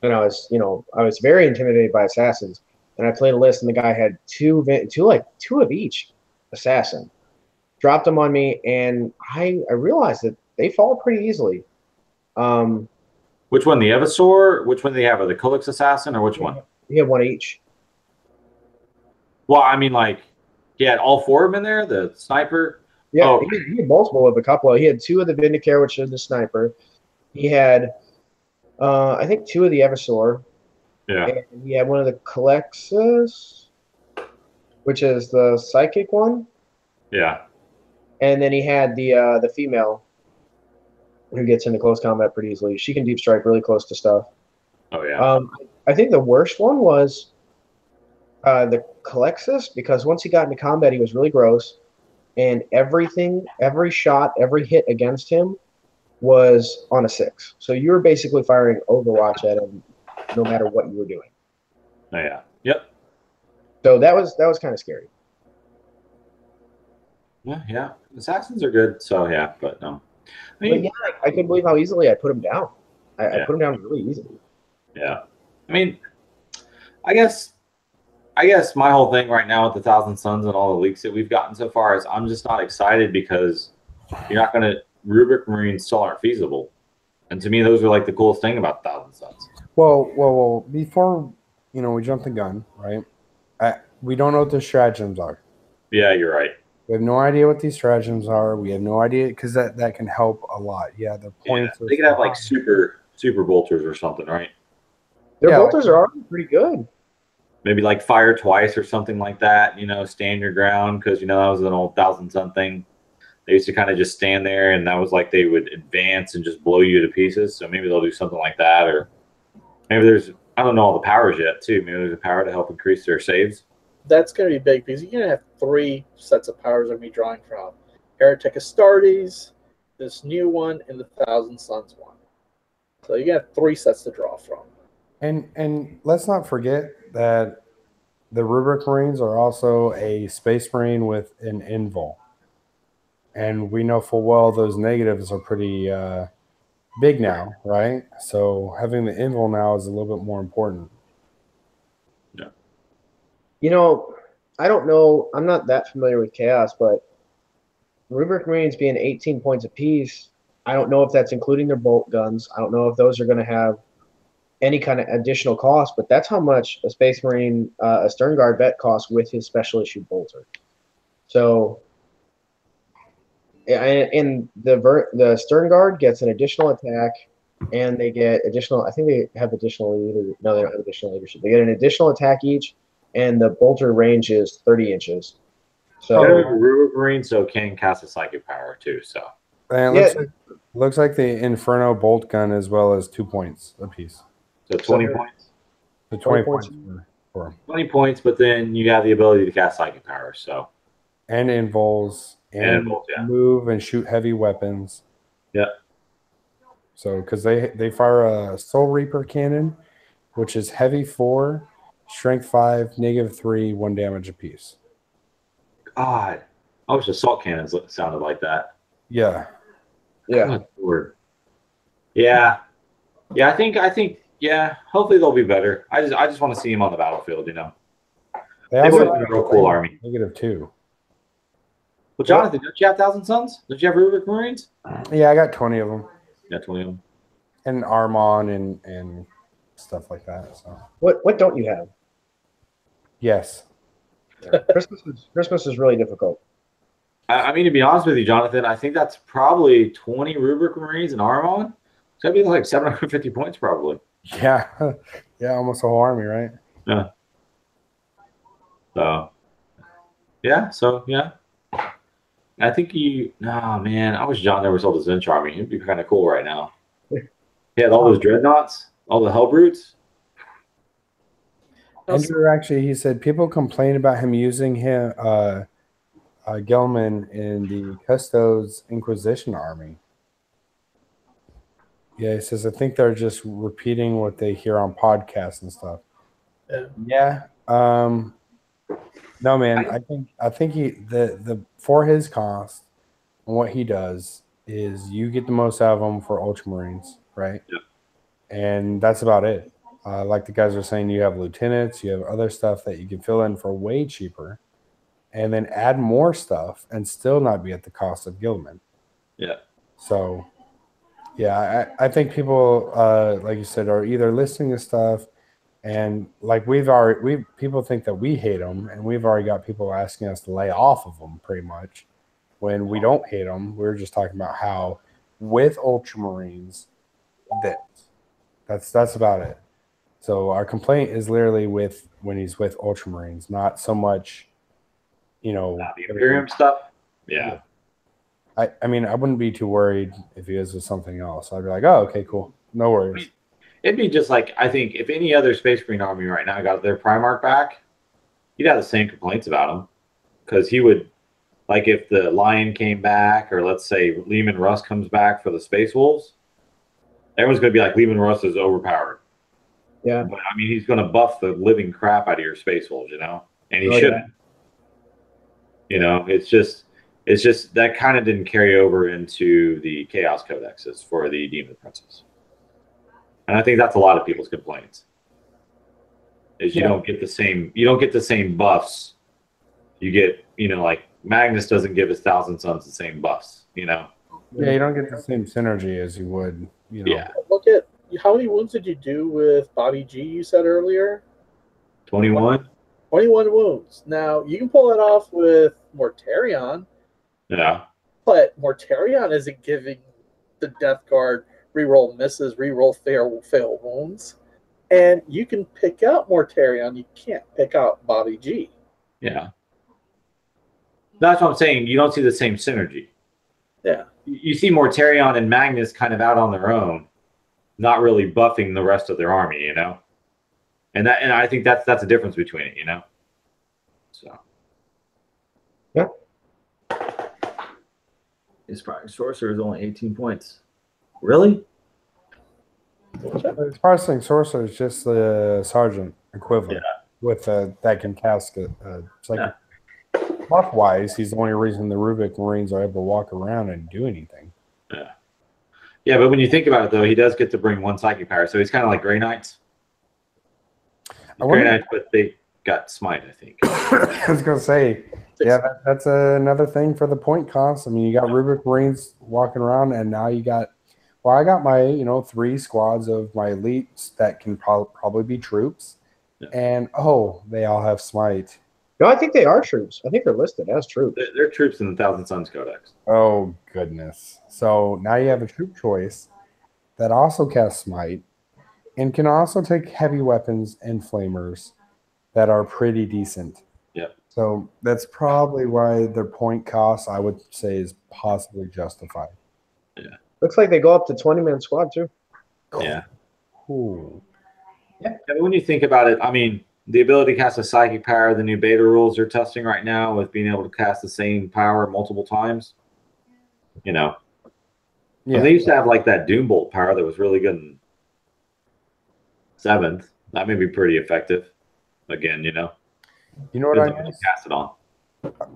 And I was very intimidated by Assassins. And I played a list, and the guy had two of each assassin. Dropped them on me, and I realized that they fall pretty easily. Which one, the Evasaur? Which one do they have? The Kulix Assassin, or which one? He had one each. Well, I mean, like, he had all 4 of them in there, the sniper? Yeah, he had multiple of a couple. He had 2 of the Vindicare, which is the sniper. He had, I think, 2 of the Evasaur. Yeah. And he had one of the Colexus, which is the psychic one. Yeah. And then he had the female, who gets into close combat pretty easily. She can deep strike really close to stuff. Oh, yeah. I think the worst one was the Colexus, because once he got into combat, he was really gross. And every shot, every hit against him was on a 6. So you were basically firing Overwatch at him no matter what you were doing. Oh, yeah. Yep. So that was kind of scary. Yeah. Assassins are good, so yeah, but no. I couldn't believe how easily I put him down. I put him down really easily. Yeah. I mean, I guess my whole thing right now with the Thousand Suns and all the leaks that we've gotten so far is I'm just not excited because you're not going to – Rubric Marines still aren't feasible. And to me, those are like the coolest thing about the Thousand Suns. Well, before, we jump the gun, right? We don't know what the stratagems are. Yeah, you're right. We have no idea what these stratagems are. We have no idea because that can help a lot. Yeah, the points. Yeah, they could have like super bolters or something, right? Their bolters are already pretty good. Maybe like fire twice or something like that. Stand your ground because that was an old Thousand Sun thing. They used to kind of just stand there, and that was like they would advance and just blow you to pieces. So maybe they'll do something like that, or maybe I don't know all the powers yet too. Maybe there's a power to help increase their saves. That's going to be big because you're going to have 3 sets of powers I'm going to be drawing from. Heretic Astartes, this new one, and the Thousand Suns one. So you're going to have 3 sets to draw from. And let's not forget that the Rubric Marines are also a Space Marine with an invul. And we know full well those negatives are pretty big now, right? So having the invul now is a little bit more important. I don't know. I'm not that familiar with Chaos, but Rubric Marines being 18 points apiece, I don't know if that's including their bolt guns. I don't know if those are going to have any kind of additional cost, but that's how much a Space Marine, a Stern Guard vet costs with his special issue bolter. So, and the Stern Guard gets an additional attack, and they get additional. I think they have additional leader. No, they don't have additional leadership. They get an additional attack each. And the bolter range is 30 inches. So Rubric Marine, so can cast a psychic power too. So looks like the Inferno bolt gun as well as 2 points apiece. So 20 points. So 20 points for him. 20 points, but then you have the ability to cast psychic power. So and invuls and move and shoot heavy weapons. Yeah. So because they fire a Soul Reaper cannon, which is heavy 4. Strength 5, -3, 1 damage apiece. God, I wish assault cannons sounded like that. Yeah. God, Lord. Yeah. I think. Yeah. Hopefully they'll be better. I just want to see him on the battlefield. They would have been a real cool army. -2. Well, Jonathan, don't you have Thousand Suns? Don't you have Rubric Marines? Yeah, I got 20 of them. Yeah, 20 of them. And Armon and stuff like that. So what don't you have? Yes. Christmas is really difficult. I mean, to be honest with you, Jonathan, I think that's probably 20 Rubric Marines and Armon. It's got to be like 750 points probably. Yeah, yeah, almost a whole army, right? Yeah. So yeah, I think oh man, I wish John never sold his Zinch army. It'd be kind of cool right now. He had all those dreadnoughts, all the Hellbrutes. Andrew actually, he said people complain about him using Gelman in the Custos Inquisition army. Yeah, he says I think they're just repeating what they hear on podcasts and stuff. Yeah. No, man. I think he the for his cost and what he does is you get the most out of him for Ultramarines, right? Yep. And that's about it. Like the guys are saying, you have lieutenants, you have other stuff that you can fill in for way cheaper, and then add more stuff and still not be at the cost of Gilman. Yeah. So, yeah, I think people, like you said, are either listening to stuff, and like people think that we hate them, and we've already got people asking us to lay off of them pretty much. When we don't hate them, we're just talking about how with Ultramarines, that's about it. So our complaint is literally with when he's with Ultramarines, not so much, The Imperium stuff. Yeah. I mean, I wouldn't be too worried if he is with something else. I'd be like, oh, okay, cool. No worries. It'd be just like, I think if any other Space Marine army right now got their Primarch back, he'd have the same complaints about him. Because he would, like if the Lion came back, or let's say Lehman Russ comes back for the Space Wolves, everyone's going to be like, Lehman Russ is overpowered. Yeah. But I mean, he's going to buff the living crap out of your Space Wolves, and he shouldn't. Yeah. It's just that kind of didn't carry over into the Chaos Codexes for the Demon Princes. And I think that's a lot of people's complaints. Is you don't get the same buffs. You get, like Magnus doesn't give his Thousand Sons the same buffs, Yeah, you don't get the same synergy as you would, Yeah. Look at how many wounds did you do with Bobby G, you said earlier? 21. 21 wounds. Now, you can pull that off with Mortarion. Yeah. But Mortarion isn't giving the Death Guard reroll misses, reroll fail wounds. And you can pick out Mortarion. You can't pick out Bobby G. Yeah. That's what I'm saying. You don't see the same synergy. Yeah. You see Mortarion and Magnus kind of out on their own, not really buffing the rest of their army, And I think that's a difference between it, So. Yeah. Inspiring Sorcerer is only 18 points. Really? Inspiring Sorcerer is just the Sergeant equivalent with that can cast it. It's like buff-wise, he's the only reason the Rubik Marines are able to walk around and do anything. Yeah. Yeah, but when you think about it, though, he does get to bring one psychic power, so he's kind of like Grey Knights. Grey Knights, but they got smite, I think. I was going to say, yeah, that's another thing for the point cost. I mean, you got Rubik Marines walking around, and now you got, I got my, 3 squads of my elites that can probably be troops, and, they all have smite. No, I think they are troops. I think they're listed as troops. They're troops in the Thousand Sons Codex. Oh, goodness. So now you have a troop choice that also casts smite and can also take heavy weapons and flamers that are pretty decent. Yeah. So that's probably why their point cost, I would say, is possibly justified. Yeah. Looks like they go up to 20-man squad, too. Yeah. Cool. Yeah. But when you think about it, I mean, the ability to cast a psychic power, the new beta rules they're testing right now with being able to cast the same power multiple times. Yeah. They used to have like that Doombolt power that was really good in 7th. That may be pretty effective. Again, You know what I cast it on.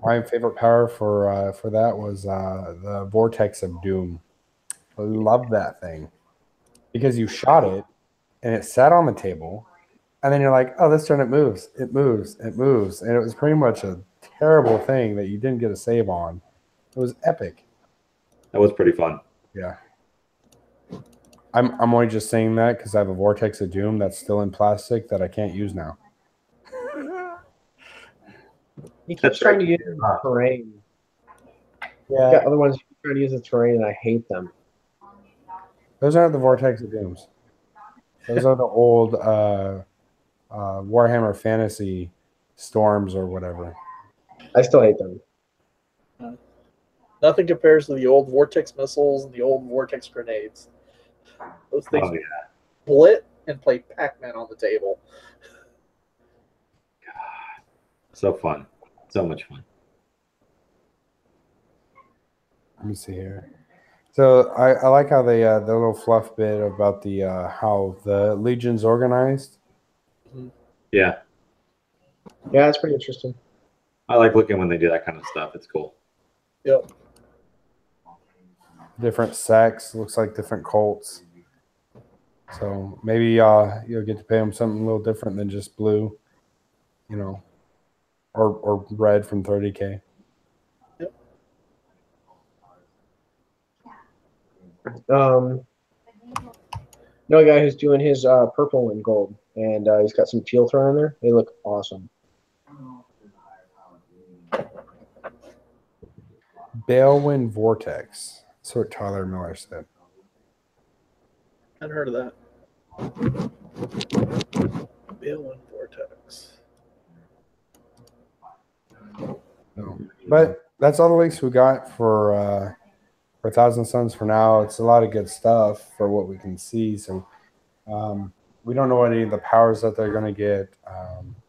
My favorite power for that was the Vortex of Doom. I love that thing because you shot it and it sat on the table. And then you're like, oh, this turn it moves. It moves. It moves. And it was pretty much a terrible thing that you didn't get a save on. It was epic. That was pretty fun. Yeah. I'm only just saying that because I have a Vortex of Doom that's still in plastic that I can't use now. He keeps trying to use the terrain. Yeah. Got other ones trying to use the terrain, and I hate them. Those aren't the Vortex of Dooms. Those are the old Warhammer Fantasy Storms or whatever. I still hate them. Nothing compares to the old Vortex missiles and the old Vortex grenades. Those things Oh, yeah. split and play Pac-Man on the table. So fun. So much fun. Let me see here. So I like how they the little fluff bit about the how the Legion's organized. Yeah. Yeah, it's pretty interesting. I like looking when they do that kind of stuff. It's cool. Yep. Different sects, looks like different cults. So maybe you'll get to pay them something a little different than just blue, you know, or red from 30K. Yep. No guy who's doing his purple and gold, and he's got some teal thrown in there. They look awesome. Balewind Vortex. That's what Tyler Miller said. Hadn't heard of that. Balewind Vortex. No. But that's all the links we got for Thousand Suns for now. It's a lot of good stuff for what we can see. So we don't know any of the powers that they're going to get.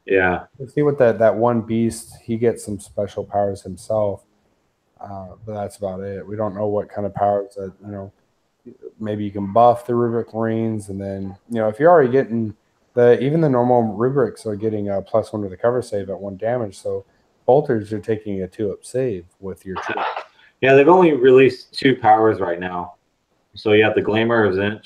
Yeah. We'll see what that one beast, he gets some special powers himself. But that's about it. We don't know what kind of powers that, you know, maybe you can buff the rubric marines, and then, you know, if you're already getting even the normal rubrics are getting a +1 to the cover save at 1 damage. So bolters are taking a 2-up save with your troop. Yeah, they've only released 2 powers right now. So you have the Glamour of Zinch.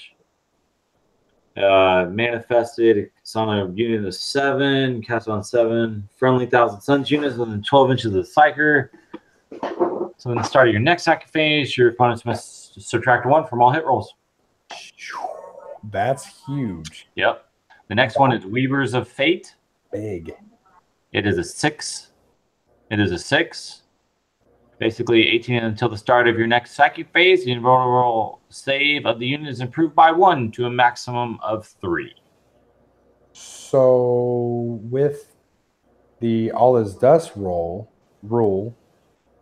Manifested, it's on a unit of 7, cast on 7. Friendly Thousand Suns units within 12 inches of the Psyker. So in the start of your next second phase, your opponents must subtract 1 from all hit rolls. That's huge. Yep. The next one is Weavers of Fate. Big. It is a 6. It is a 6. Basically, 18 until the start of your next psychic phase, the invulnerable save of the unit is improved by 1 to a maximum of 3. So with the all is dust rule,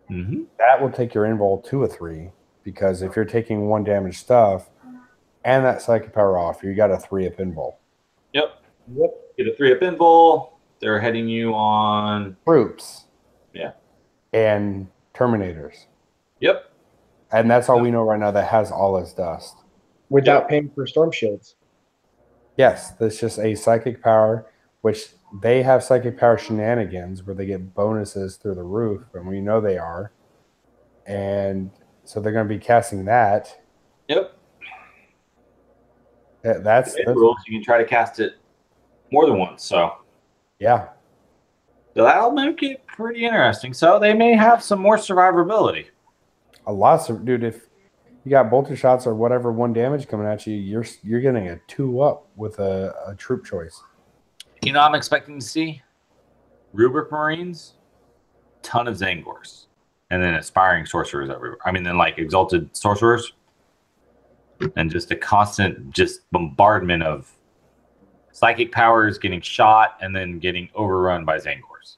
that will take your invul to a 3, because if you're taking 1 damage stuff and that psychic power off, you got a 3-up invul. Yep. Get a 3-up invul. They're heading you on Troops. Yeah. And Terminators. Yep. And that's all we know right now that has all is dust. Without paying for storm shields. Yes, that's just a psychic power, which they have psychic power shenanigans where they get bonuses through the roof, and we know they are. And so they're going to be casting that. Yep. That's rules. You can try to cast it more than once. So yeah. So that'll make it pretty interesting. So they may have some more survivability. A lot of dude. If you got bolter shots or whatever 1 damage coming at you, you're getting a 2-up with a troop choice. You know, I'm expecting to see rubric marines, ton of Zangors, and then aspiring sorcerers everywhere. I mean, then like exalted sorcerers, and just a constant just bombardment of psychic powers getting shot and then getting overrun by Zangors.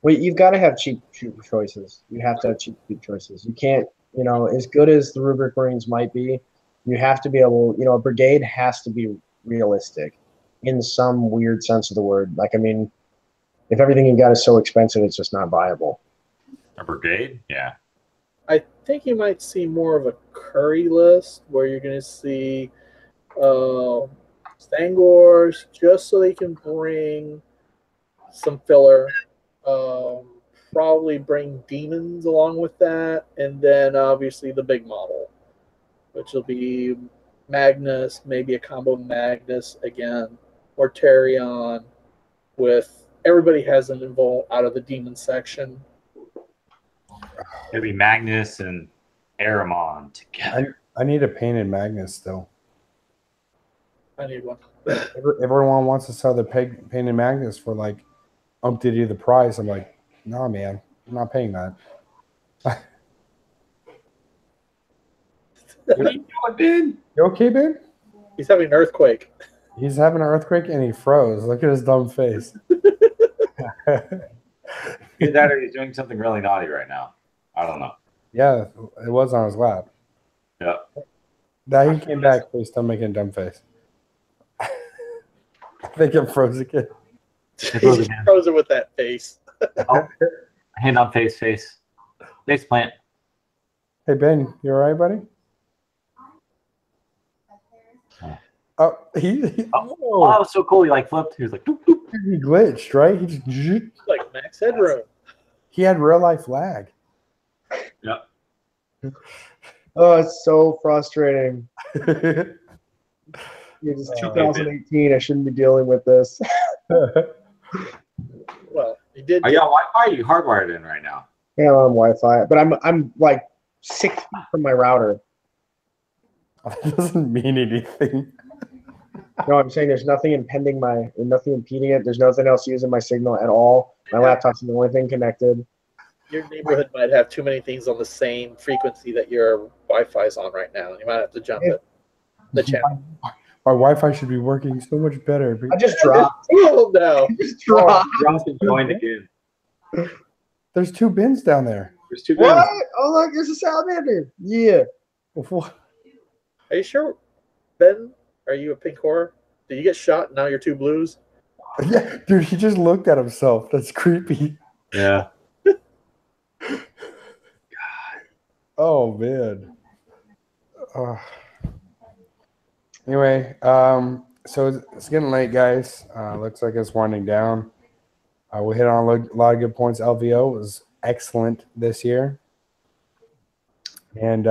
Well, you've got to have cheap choices. You have to have cheap choices. You can't, you know, as good as the rubric marines might be, you have to be able, you know, a brigade has to be realistic in some weird sense of the word. Like, I mean, if everything you got is so expensive, it's just not viable. A brigade? Yeah. I think you might see more of a curry list where you're going to see Stangors just so they can bring some filler. Probably bring demons along with that, and then obviously the big model, which will be Magnus, maybe a combo Magnus again, or Tarion, with everybody has an invul out of the demon section. It'll be Magnus and Aramon together. I need a painted Magnus still. I need one. Everyone wants to sell their painted Magnus for like umpty the price. I'm like, nah, man, I'm not paying that. What are you doing, Ben? You okay, Ben? He's having an earthquake. He's having an earthquake and he froze. Look at his dumb face. Either that or he's doing something really naughty right now. I don't know. Yeah, it was on his lap. Yeah. Now he came back, but he's still making a dumb face. I think it froze again. He's frozen with that face. Oh, hand on face. Face plant. Hey, Ben, you all right, buddy? Oh, Oh, that was so cool. He like flipped. He was like, doop, doop. He glitched, right? He just Like Max Headroom. he had real life lag. Yep. Oh, it's so frustrating. It's 2018. I shouldn't be dealing with this. Well, he did. Are you on Wi-Fi? Or are you hardwired in right now? Yeah, I'm on Wi-Fi, but I'm like 6 feet from my router. That doesn't mean anything. No, I'm saying there's nothing impeding it. There's nothing else using my signal at all. My laptop's the only thing connected. Your neighborhood might have too many things on the same frequency that your Wi-Fi is on right now. You might have to jump it. The channel. Our Wi-Fi should be working so much better. I just dropped. Oh no! I just dropped. Johnson joined again. There's 2 bins down there. There's 2 What? guns. Oh look, there's a salamander. Yeah. What? Are you sure, Ben? Are you a pink horror? Did you get shot and now you're 2 blues? Yeah, dude, he just looked at himself. That's creepy. Yeah. Oh man. Anyway, so it's getting late, guys. Looks like it's winding down. We hit on a lot of good points. LVO was excellent this year, and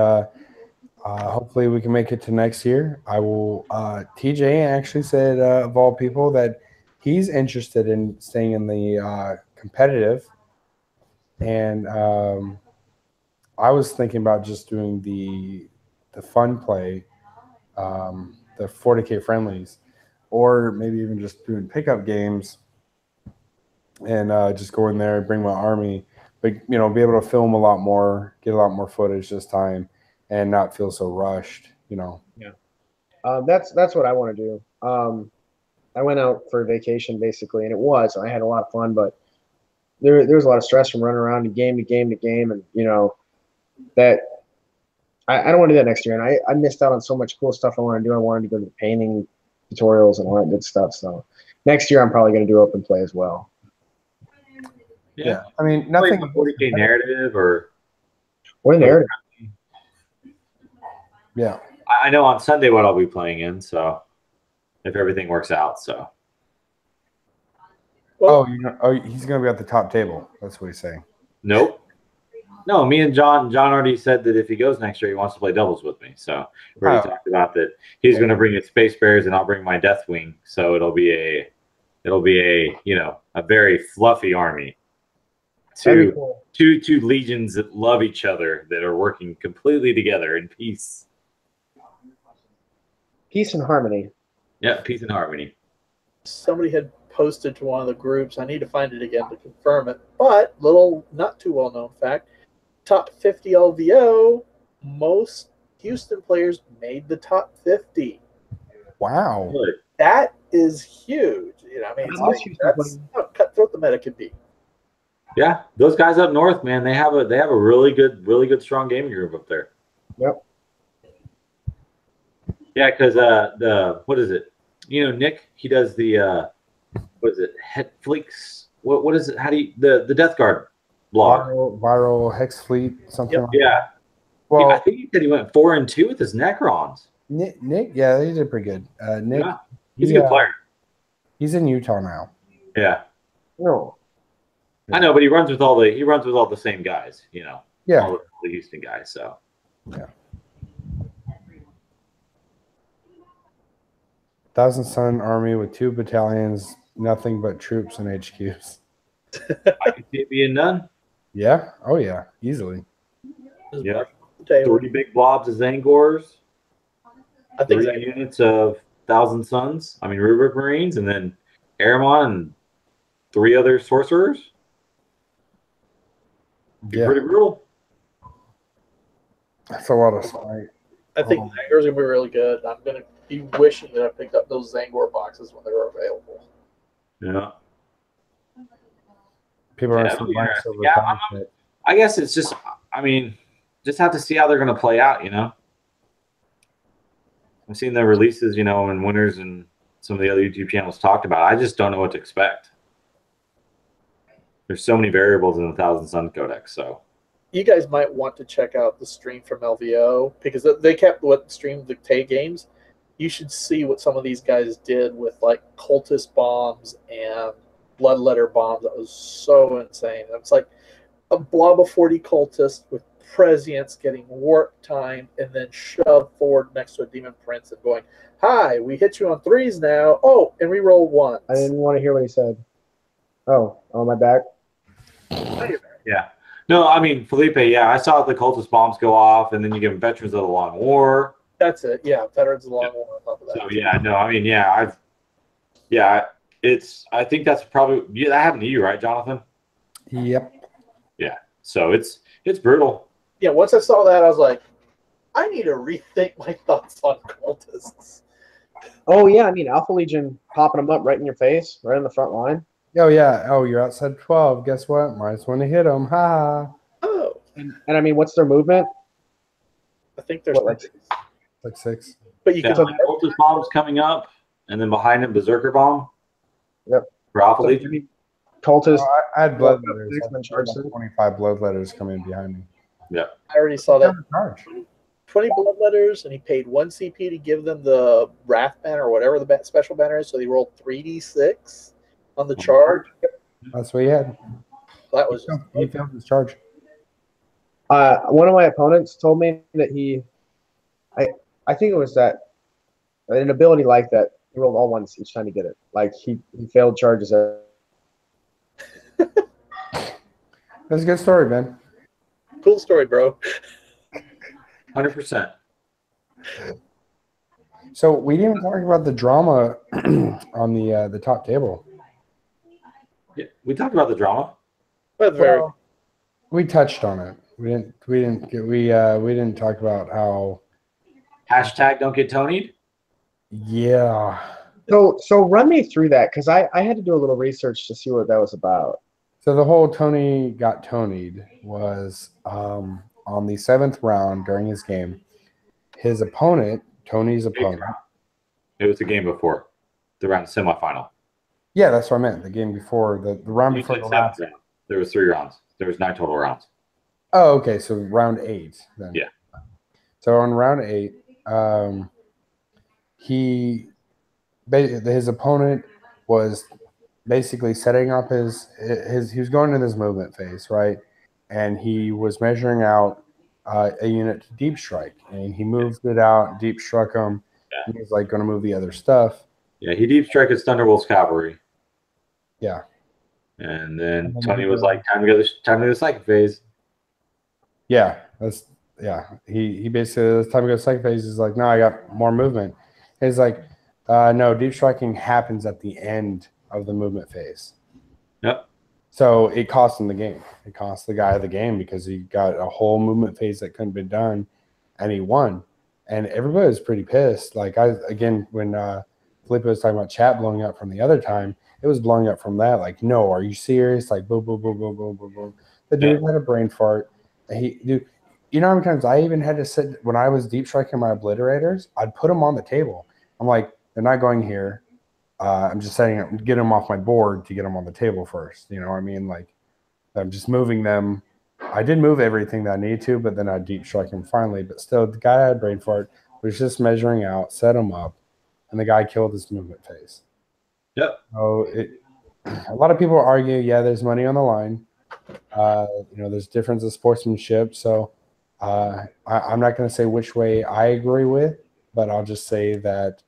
hopefully we can make it to next year. I will. TJ actually said, of all people, that he's interested in staying in the competitive, and I was thinking about just doing the fun play, the 40K friendlies, or maybe even just doing pickup games and just go in there and bring my army, but be able to film a lot more, get a lot more footage this time, and not feel so rushed. Yeah. That's what I want to do. I went out for a vacation basically, and I had a lot of fun, but there was a lot of stress from running around and game to game to game, and that I don't want to do that next year. And I missed out on so much cool stuff I want to do. I wanted to go to the painting tutorials and all that good stuff. So next year I'm probably going to do open play as well. Yeah. I mean, nothing. 40K narrative or What a narrative. Yeah. I know on Sunday what I'll be playing in. So if everything works out, so. Well, he's going to be at the top table. That's what he's saying. Nope. No, me and John already said that if he goes next year, he wants to play doubles with me. So we already talked about that. He's going to bring his Space Bears, and I'll bring my Deathwing. So it'll be a very fluffy army. Two legions that love each other, that are working completely together in peace. Peace and harmony. Yeah, peace and harmony. Somebody had posted to one of the groups. I need to find it again to confirm it. But little, not too well known fact. Top 50 LVO, most Houston players made the top 50. Wow. Good. That is huge. I mean, that's how cutthroat the meta could be. Yeah, those guys up north, man, they have a really good strong gaming group up there. Yep. Yeah, because what is it? Nick, he does the what is it? Hetflix. What is it? How do you the Death Guard blog? Viral Hex Fleet, something. Yep. Like Yeah. that. Well, I think he said he went 4-2 with his Necrons. Nick, yeah, he did pretty good. Nick, Yeah, he's a good player. He's in Utah now. Yeah. No. I know, but he runs with all the same guys, Yeah. all the Houston guys. So Yeah. Thousand Sun Army with 2 battalions, nothing but troops and HQs. I could see it being none. Yeah. Oh yeah. Easily. Yeah. Taylor. 3 big blobs of Zangors. I think 3 units of Thousand Suns. I mean Rubric Marines, and then Aramon and 3 other sorcerers. Be Yeah. pretty brutal. That's a lot of smite. I think Zangor's gonna be really good. I'm gonna be wishing that I picked up those Zangor boxes when they were available. Yeah. People are Yeah, still it'll be buying interesting. silver Yeah, coins. I guess it's just, I mean, just have to see how they're going to play out, you know? I've seen the releases, you know, and winners and some of the other YouTube channels talked about. I just don't know what to expect. There's so many variables in the Thousand Sun Codex, so. You guys might want to check out the stream from LVO because they kept what streamed the Tay games. You should see what some of these guys did with like cultist bombs and bloodletter bombs. That was so insane. It's like a blob of 40 cultists with prescience getting warp time and then shoved forward next to a demon prince and going, "Hi, we hit you on 3s now. Oh, and reroll 1s." I didn't want to hear what he said. Oh, my back. Yeah. No, I mean, Felipe, yeah, I saw the cultist bombs go off, and then you give them Veterans of the Long War. That's it. Yeah, Veterans of the Long War on top of that. So, yeah, no, I mean, yeah, I think that's probably, yeah, that happened to you, right, Jonathan? Yep. Yeah. So it's brutal. Yeah, once I saw that, I was like, I need to rethink my thoughts on cultists. Oh, yeah, I mean, Alpha Legion popping them up right in your face, right in the front line. Oh, yeah. Oh, you're outside 12. Guess what? Might as well hit them. Ha ha. Oh. And I mean, what's their movement? I think there's What, Like 6. but you Yeah, can like cultist bombs coming up, and then behind him, Berserker bomb. Yep. For Alpha So, Legion. I mean, cultists. Oh, I had blood letters. X-Men charge them. 25 blood letters coming behind me. Yeah. I already saw that. Charge. 20 bloodletters, and he paid 1 CP to give them the Wrath banner or whatever the special banner is, so they rolled 3d6 on the charge. That's what he had. That was He failed his charge. One of my opponents told me that I think it was that an ability like that, he rolled all 1s each time he did it. Like he failed charges. That's a good story, man. cool story, bro. 100%. So we didn't even talk about the drama on the top table. Yeah, we talked about the drama. But very Well, we touched on it. We didn't talk about how. Hashtag don't get Tony'd. Yeah. So run me through that because I had to do a little research to see what that was about. So the whole Tony got Tony'd was on the 7th round during his game. His opponent, Tony's opponent. It was the game before the round semifinal. Yeah, that's what I meant. The game before the round You before said the 7th last. round. There was 3 rounds. There was 9 total rounds. Oh, okay. So round 8 then. Yeah. So on round 8, his opponent was basically setting up his he was going in his movement phase, right? And he was measuring out a unit to deep strike, and he moved it out, deep struck him. Yeah. He was like going to move the other stuff. Yeah, he deep struck his Thunderbolt's cavalry. Yeah. And then Tony was like, time to go to the second phase. Yeah, he basically, this time he goes second phase, he's like, no, I got more movement. He's like, no, deep striking happens at the end of the movement phase. Yep. So it cost him the game. It cost the guy the game because he got a whole movement phase that couldn't be done, and he won. And everybody was pretty pissed. Like when Felipe was talking about chat blowing up from the other time, it was blowing up from that. Like, no, are you serious? Like, boom, boom, boom, boom, boom, boom, boom. The dude had a brain fart. Dude, you know how many times I even had to sit when I was deep striking my obliterators? I'd put them on the table. I'm like, they're not going here. I'm just setting up, get them off my board to get them on the table first. You know what I mean? Like, I'm just moving them. I did move everything that I need to, but then I deep strike him finally. But still, the guy had brain fart. Was just measuring out, set him up, and the guy killed his movement phase. Yep. So a lot of people argue, yeah, there's money on the line. There's difference of sportsmanship. So I'm not going to say which way I agree with, but I'll just say that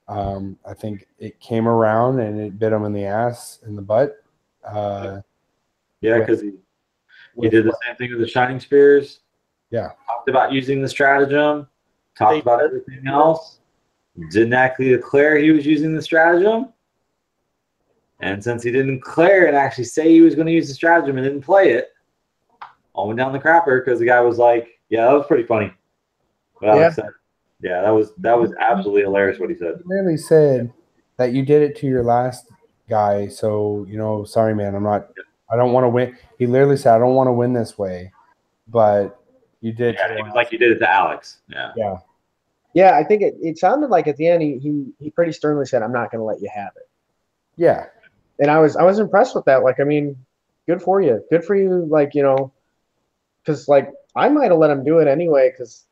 I think it came around and it bit him in the ass, in the butt. Yeah, because he did the same thing with the Shining Spears. Yeah. Talked about using the stratagem. Talked about everything else. Didn't actually declare he was using the stratagem. And since he didn't declare and actually say he was going to use the stratagem and didn't play it, all went down the crapper because the guy was like, yeah, that was pretty funny. What Alex said. Yeah, that was absolutely hilarious what he said. He literally said that you did it to your last guy. So, sorry, man, I don't want to win. He literally said, I don't want to win this way, but you did. Yeah, he was like, you did it to Alex. Yeah. Yeah. Yeah, I think it sounded like at the end he pretty sternly said, "I'm not going to let you have it." Yeah. And I was impressed with that. Like, I mean, good for you. Good for you. Like, because like I might have let him do it anyway because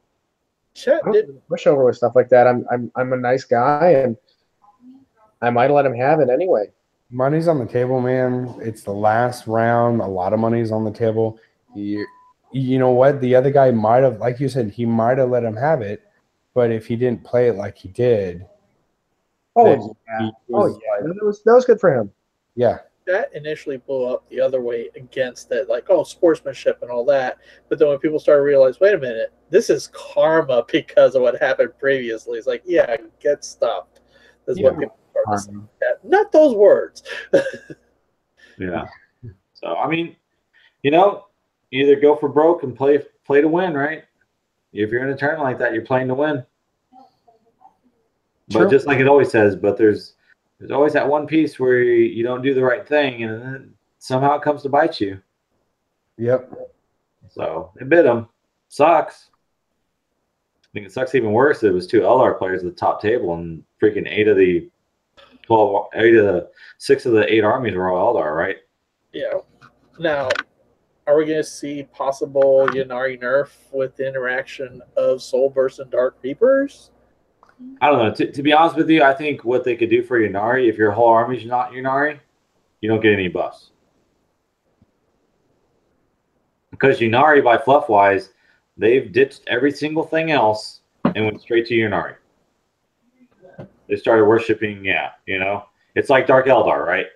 Chet I don't did. really push over with stuff like that. I'm a nice guy and I might have let him have it anyway. Money's on the table, man. It's the last round. A lot of money's on the table. You know what? The other guy might have, like you said, he might have let him have it, but if he didn't play it like he did, then Yeah. he was No, that was good for him. yeah. That initially blew up the other way against it, like, oh, sportsmanship and all that. But then when people started to realize, wait a minute, this is karma because of what happened previously. It's like, yeah, get stuffed. That's what people started saying. Not those words. Yeah. So I mean, either go for broke and play to win, right? If you're in a tournament like that, you're playing to win. True. But just like it always says, but there's always that one piece where you don't do the right thing, and then somehow it comes to bite you. Yep. So it bit him. Sucks. I think it sucks even worse. It was two LR players at the top table, and freaking 6 of the 8 armies were all Eldar, right? Yeah. Now, are we going to see possible Yanari nerf with the interaction of Soulburst and Dark Reapers? I don't know. To be honest with you, I think what they could do for Yanari, if your whole army's not Yanari, you don't get any buffs. Because Yanari, by fluff-wise, they've ditched every single thing else and went straight to Yanari. They started worshiping, it's like Dark Eldar, right?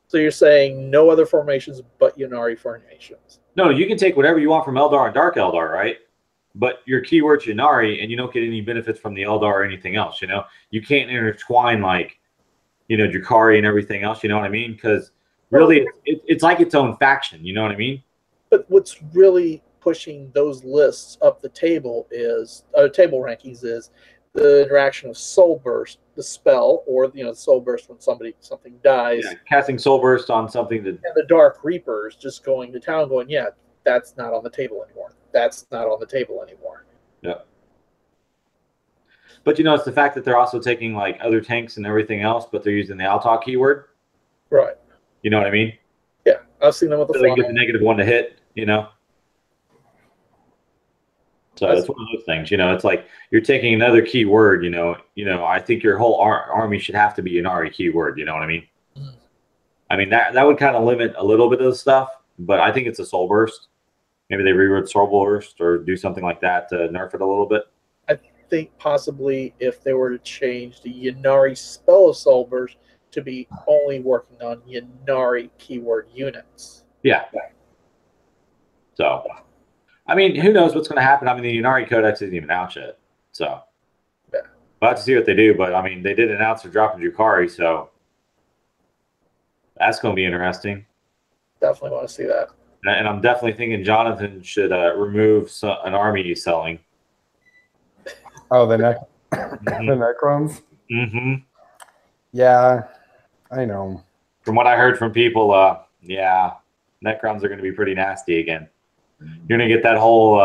So you're saying no other formations but Yanari formations? No, you can take whatever you want from Eldar and Dark Eldar, right? But your keyword's Yanari, and you don't get any benefits from the Eldar or anything else, You can't intertwine, like, Drukhari and everything else, you know what I mean? Because really, it's like its own faction, you know what I mean? But what's really pushing those lists up the table is table rankings is the interaction of Soul Burst, the spell, or Soul Burst when something dies. Yeah, casting Soul Burst on something and the Dark Reapers just going to town, going, yeah, that's not on the table anymore. That's not on the table anymore. Yeah. But it's the fact that they're also taking like other tanks and everything else, but they're using the Altok keyword. Right. You know what I mean? Yeah, I've seen them with the. So they get the -1 to hit. So it's one of those things. It's like you're taking another keyword. I think your whole army should have to be an Yanari keyword. You know what I mean? Mm. I mean that would kind of limit a little bit of the stuff, but I think it's a Soul Burst. Maybe they rewrote Soul Burst or do something like that to nerf it a little bit. I think possibly if they were to change the Yanari spell of Soul Burst to be only working on Yanari keyword units. Yeah. So, I mean, who knows what's going to happen? I mean, the Yanari Codex isn't even out yet. So, yeah. We'll have to see what they do. But, I mean, they did announce they're dropping Drukhari, so that's going to be interesting. Definitely want to see that. And I'm definitely thinking Jonathan should remove an army he's selling. Oh, the Necrons? Mm-hmm. Yeah, I know. From what I heard from people, Necrons are going to be pretty nasty again. You're going to get that whole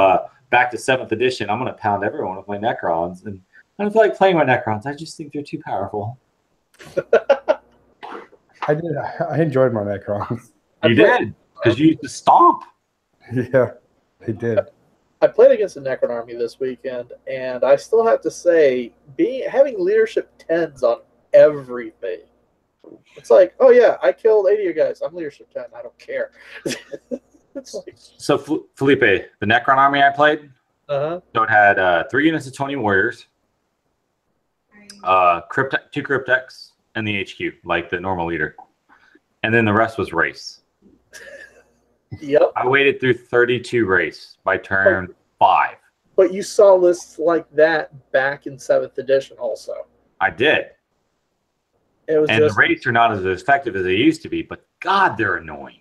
back to 7th edition. I'm going to pound everyone with my Necrons. And I don't feel like playing my Necrons. I just think they're too powerful. I enjoyed my Necrons. You did, because you used to stomp. Yeah, I did. I played against the Necron army this weekend, and I still have to say, having leadership 10s on everything. It's like, oh yeah, I killed 80 of you guys. I'm leadership 10. I don't care. It's like, so Felipe, the Necron army I played, so it had 3 units of 20 warriors, 2 cryptex, and the HQ, like the normal leader, and then the rest was race. Yep. I waited through 32 race by turn 5. But you saw lists like that back in 7th edition also. I did. It was the race are not as effective as they used to be, but God, they're annoying.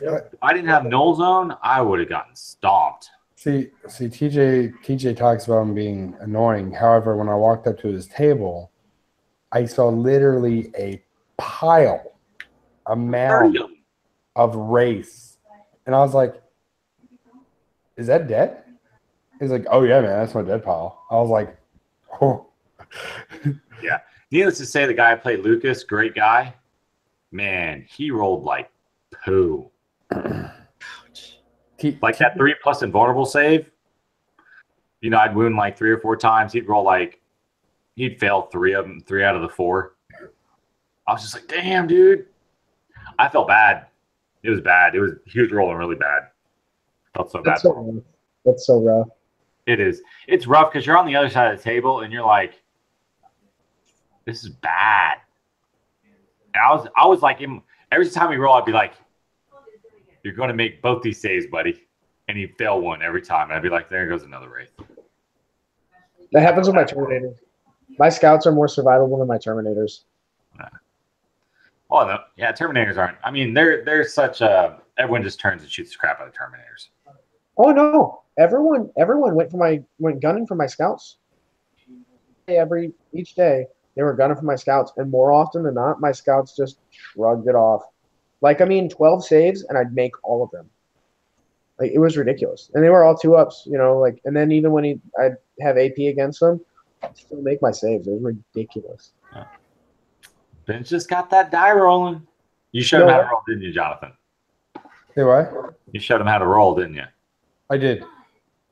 Yep. If I didn't have Null Zone, I would have gotten stomped. TJ talks about him being annoying. However, when I walked up to his table, I saw literally a mound of race. And I was like, is that dead? He's like, oh, yeah, man, that's my dead pile. I was like, oh. Yeah. Needless to say, the guy I played, Lucas, great guy. Man, he rolled like poo. Like that 3+ invulnerable save. You know, I'd wound like 3 or 4 times. He'd roll like, he'd fail 3 of them, 3 out of the 4. I was just like, damn, dude. I felt bad. It was bad. He was rolling really bad. Felt so bad. That's so rough. It is. It's rough because you're on the other side of the table and you're like, this is bad. And I was like, every time we roll, I'd be like, you're going to make both these saves, buddy. And he'd fail one every time. And I'd be like, there goes another Wraith. That happens with my Terminators. My Scouts are more survivable than my Terminators. Oh, no. Yeah, Terminators aren't. I mean, they're such a... Everyone just turns and shoots the crap out of Terminators. Oh, no. Everyone went gunning for my Scouts. Each day, they were gunning for my Scouts. And more often than not, my Scouts just shrugged it off. Like, 12 saves, and I'd make all of them. Like, it was ridiculous. And they were all 2-ups, you know, like, and then even when I'd have AP against them, I'd still make my saves. It was ridiculous. Yeah. Ben's just got that die rolling. You showed him how to roll, didn't you, Jonathan? Hey, what? You showed him how to roll, didn't you? I did.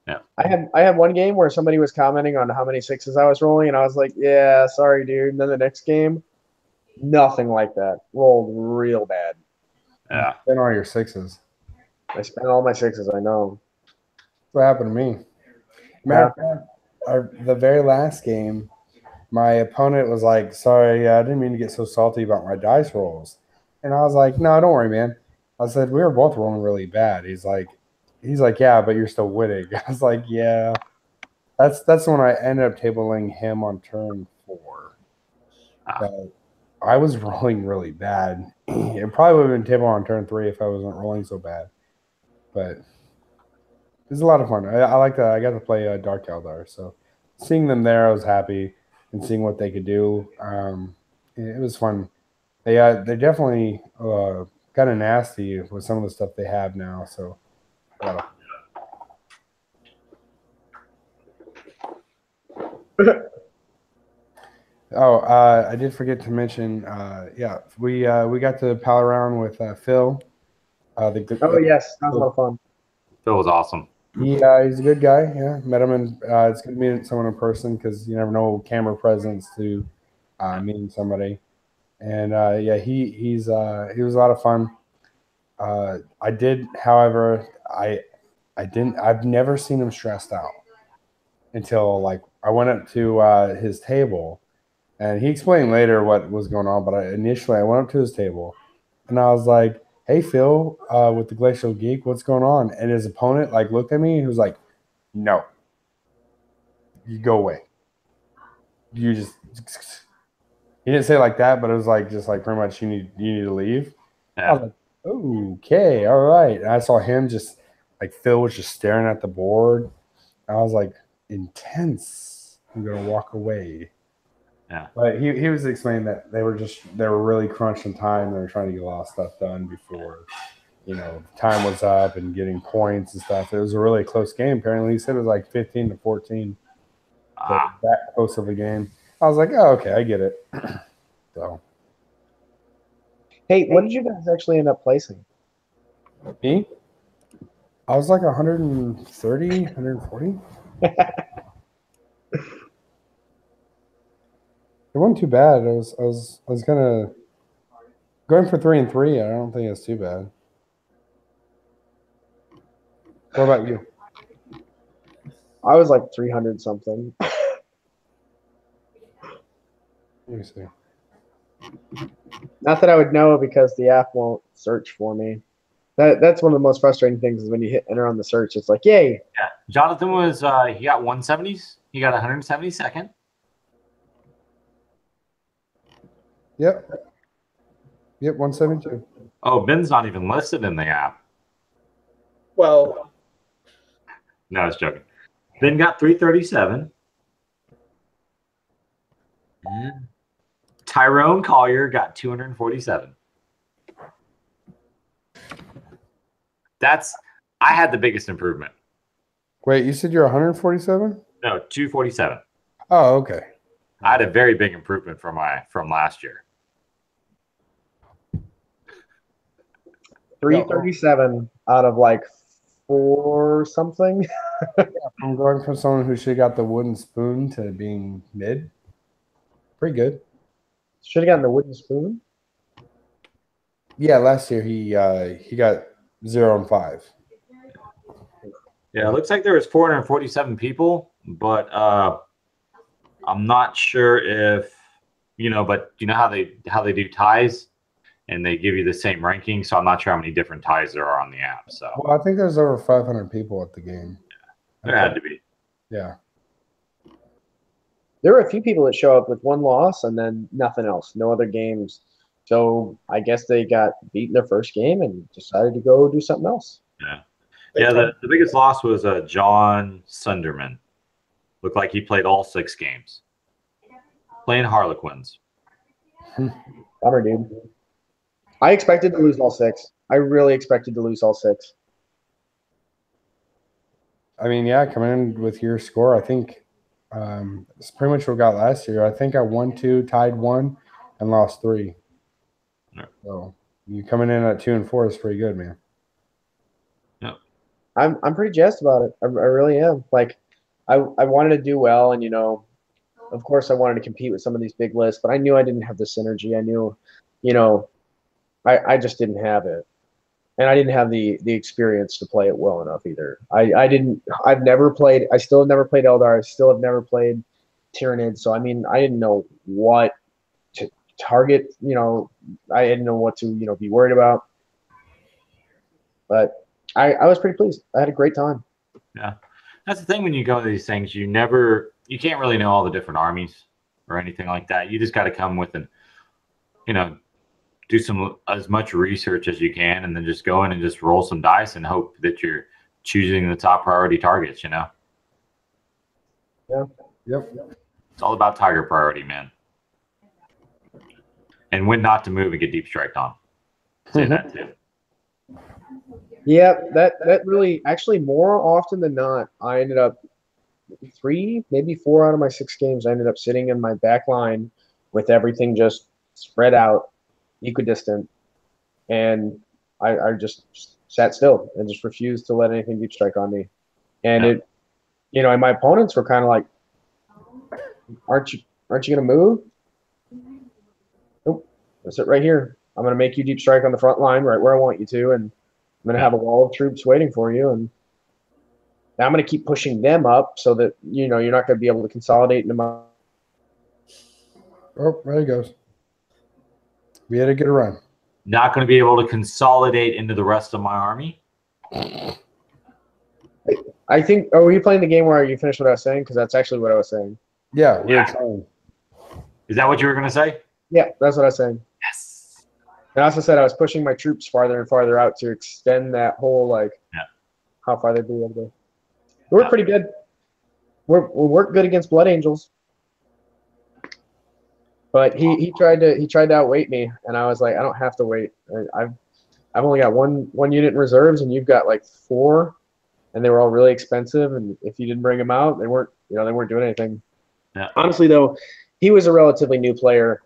Yeah. I had one game where somebody was commenting on how many 6s I was rolling, and I was like, yeah, sorry, dude. And then the next game, nothing like that. Rolled real bad. Yeah. Spent all your 6s. I spent all my 6s, I know. That's what happened to me. Matter of fact, the very last game, my opponent was like, sorry, I didn't mean to get so salty about my dice rolls. And I was like, no, don't worry, man. I said, we were both rolling really bad. He's like, yeah, but you're still winning. I was like, yeah. That's when I ended up tabling him on turn 4. But I was rolling really bad. It probably would have been table on turn 3 if I wasn't rolling so bad. But it was a lot of fun. I like that. I got to play Dark Eldar, so seeing them there, I was happy, and seeing what they could do. It was fun. They definitely kind of nasty with some of the stuff they have now. So. I did forget to mention. We got to pal around with Phil. Yes, that was a lot of fun. Phil was awesome. He's a good guy. Yeah, met him, and it's good to meet someone in person because you never know camera presence to meeting somebody. And he was a lot of fun. I did, however, I've never seen him stressed out until like I went up to his table, and he explained later what was going on. But initially I went up to his table, and I was like, hey, Phil, with the Glacial Geek, what's going on? And his opponent like looked at me. He was like, no, you go away. You just. He didn't say it like that, but it was like just like pretty much you need to leave. Yeah. I was like, okay, all right. And I saw him just like Phil was just staring at the board. I was like, intense. I'm gonna walk away. Yeah. But he was explaining that they were really crunching time. They were trying to get a lot of stuff done before, time was up and getting points and stuff. It was a really close game. Apparently, he said it was like 15-14. That close of a game. I was like, oh, okay, I get it. So. Hey, what did you guys actually end up placing? Me? I was like 130, 140. It wasn't too bad. I was kind of going for 3 and 3. I don't think it's too bad. What about you? I was like 300 something. Let me see. Not that I would know because the app won't search for me. That's one of the most frustrating things is when you hit enter on the search. It's like, yay. Yeah. Jonathan was he got 170s. He got 172nd. Yep, 172. Oh, Ben's not even listed in the app. Well, No, I was joking. Then got 337. And Tyrone Collier got 247. I had the biggest improvement. Wait, you said you're 147? No, 247. Oh, okay. I had a very big improvement from last year. 337 out of like 4 something. I'm going from someone who should have got the wooden spoon to being mid. Pretty good. Should have gotten the wooden spoon. Yeah, last year he got 0 and 5. Yeah, it looks like there was 447 people, but I'm not sure if but you know how they do ties, and they give you the same ranking. So I'm not sure how many different ties there are on the app. So Well, I think there's over 500 people at the game. there had to be. Yeah. There were a few people that show up with 1 loss and then nothing else, no other games. So I guess they got beaten their first game and decided to go do something else. Yeah. The biggest loss was John Sunderman. Looked like he played all 6 games. Playing Harlequins. Bummer, dude. I expected to lose all 6. I really expected to lose all 6. I mean, yeah, coming in with your score, I think it's pretty much what we got last year. I think I won 2, tied 1, and lost 3. Yeah. So you coming in at 2 and 4 is pretty good, man. Yeah. I'm pretty jazzed about it. I really am. Like, I wanted to do well, and of course I wanted to compete with some of these big lists, but I knew I didn't have the synergy. I knew, I just didn't have it. And I didn't have the experience to play it well enough either. I've never played, I still have never played Eldar. I still have never played Tyrannid. So, I mean, I didn't know what to target, I didn't know what to, be worried about. But I was pretty pleased. I had a great time. Yeah. That's the thing when you go to these things, you can't really know all the different armies or anything like that. You just got to come with do as much research as you can, and then just go in and just roll some dice and hope that you're choosing the top priority targets, Yeah. Yep. It's all about Tiger priority, man. And when not to move and get deep striked on. Say that too. Yeah, that really, actually, more often than not, I ended up 3, maybe 4 out of my 6 games, I ended up sitting in my back line with everything just spread out, equidistant, and I just sat still and just refused to let anything deep strike on me. And and my opponents were kind of like, aren't you gonna move? Nope, I sit right here. I'm gonna make you deep strike on the front line right where I want you to, and I'm gonna have a wall of troops waiting for you, and now I'm gonna keep pushing them up so that you're not gonna be able to consolidate into my. Oh, there he goes. We had to get a run. Not going to be able to consolidate into the rest of my army. I think. Oh, were you playing the game where you finished what I was saying? Because that's actually what I was saying. Yeah, we were trying. Is that what you were going to say? Yeah, that's what I was saying. Yes. And I also said I was pushing my troops farther and farther out to extend that whole how far they'd be able to. We're pretty good. We work good against Blood Angels. But he tried to outweight me, and I was like, I don't have to wait. I've only got one unit in reserves, and you've got like 4, and they were all really expensive. And if you didn't bring them out, they weren't doing anything. Yeah. Honestly, though, he was a relatively new player,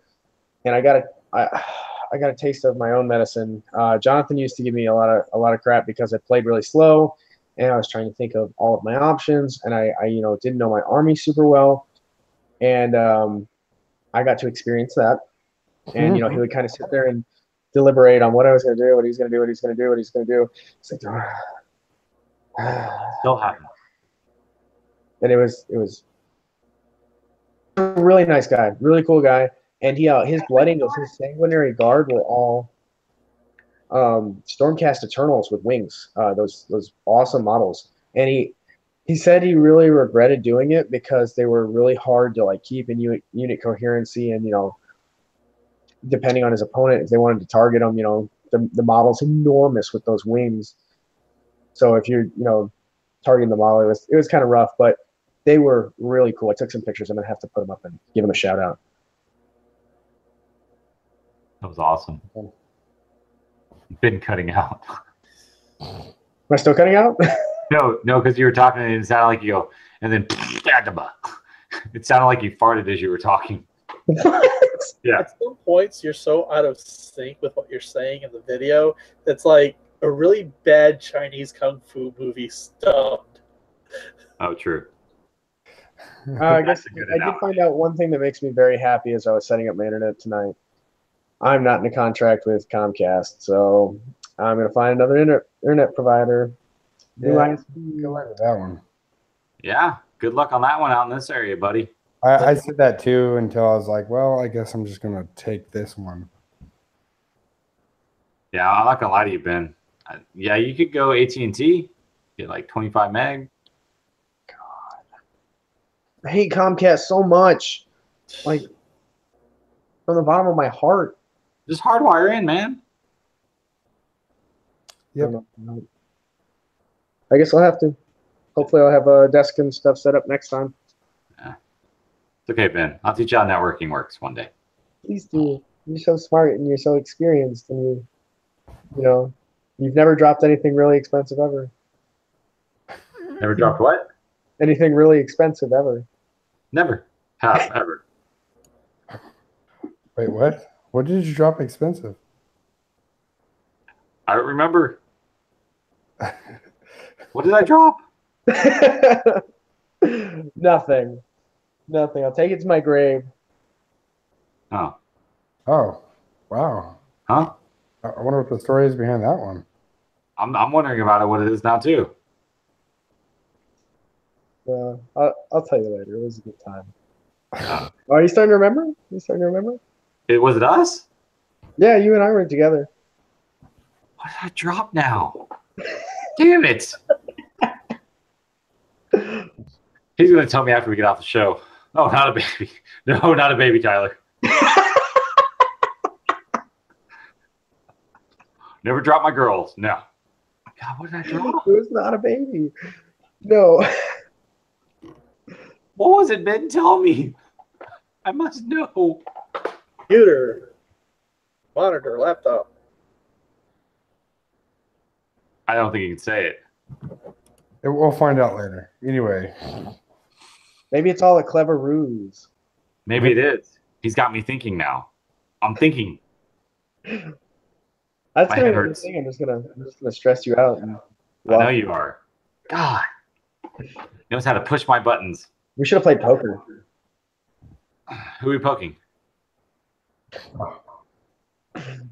and I got a taste of my own medicine. Jonathan used to give me a lot of crap because I played really slow, and I was trying to think of all of my options, and I didn't know my army super well, and I got to experience that. And, he would kind of sit there and deliberate on what I was going to do, what he's going to do, what he's going to do, what he's going to do. It's like, Still happens. and it was a really nice guy, really cool guy. And his Blood Angels, his Sanguinary Guard were all Stormcast Eternals with wings, those awesome models. And he said he really regretted doing it because they were really hard to keep in unit coherency, and depending on his opponent, if they wanted to target him, the model's enormous with those wings. So if you're targeting the model. It was kind of rough, but they were really cool. I took some pictures. I'm gonna have to put them up and give them a shout out. That was awesome. You've been cutting out. Am I still cutting out? No, because you were talking and it sounded like you go, and then it sounded like you farted as you were talking. Yeah. At some points, you're so out of sync with what you're saying in the video. It's like a really bad Chinese kung fu movie stubbed. Oh, true. I guess I did find out one thing that makes me very happy as I was setting up my internet tonight. I'm not in a contract with Comcast, so I'm going to find another internet provider. Yeah, good luck with that one. Yeah, good luck on that one out in this area, buddy. I said that too until I was like, well, I guess I'm just going to take this one. Yeah, I'm not going to lie to you, Ben. Yeah, you could go AT&T, get like 25 meg. I hate Comcast so much. Like, from the bottom of my heart. Just hardwire in, man. Yep. I guess I'll have to. Hopefully I'll have a desk and stuff set up next time. Yeah. It's okay, Ben. I'll teach you how networking works one day. Please do. You're so smart and you're so experienced, and you've never dropped anything really expensive ever. Never dropped what? Anything really expensive ever. Never have ever. Wait, what? What did you drop expensive? I don't remember. What did I drop? Nothing. I'll take it to my grave. Oh. Oh, wow. Huh? I wonder what the story is behind that one. I'm wondering about it, what it is now too. I'll tell you later. It was a good time. Are you starting to remember? Was it us? Yeah, you and I were together. What did I drop now? Damn it. He's going to tell me after we get off the show. Oh, not a baby. No, not a baby, Tyler. Never drop my girls. No. God, what did I drop? It was not a baby. No. What was it, Ben? Tell me. I must know. Computer, monitor, laptop. I don't think you can say it. We'll find out later. Anyway. Maybe it's all a clever ruse. Maybe it is. He's got me thinking now. I'm thinking. That's My gonna head be the hurts. thing. I'm just gonna stress you out. I know you are. God. He knows how to push my buttons. We should have played poker. Who are we poking?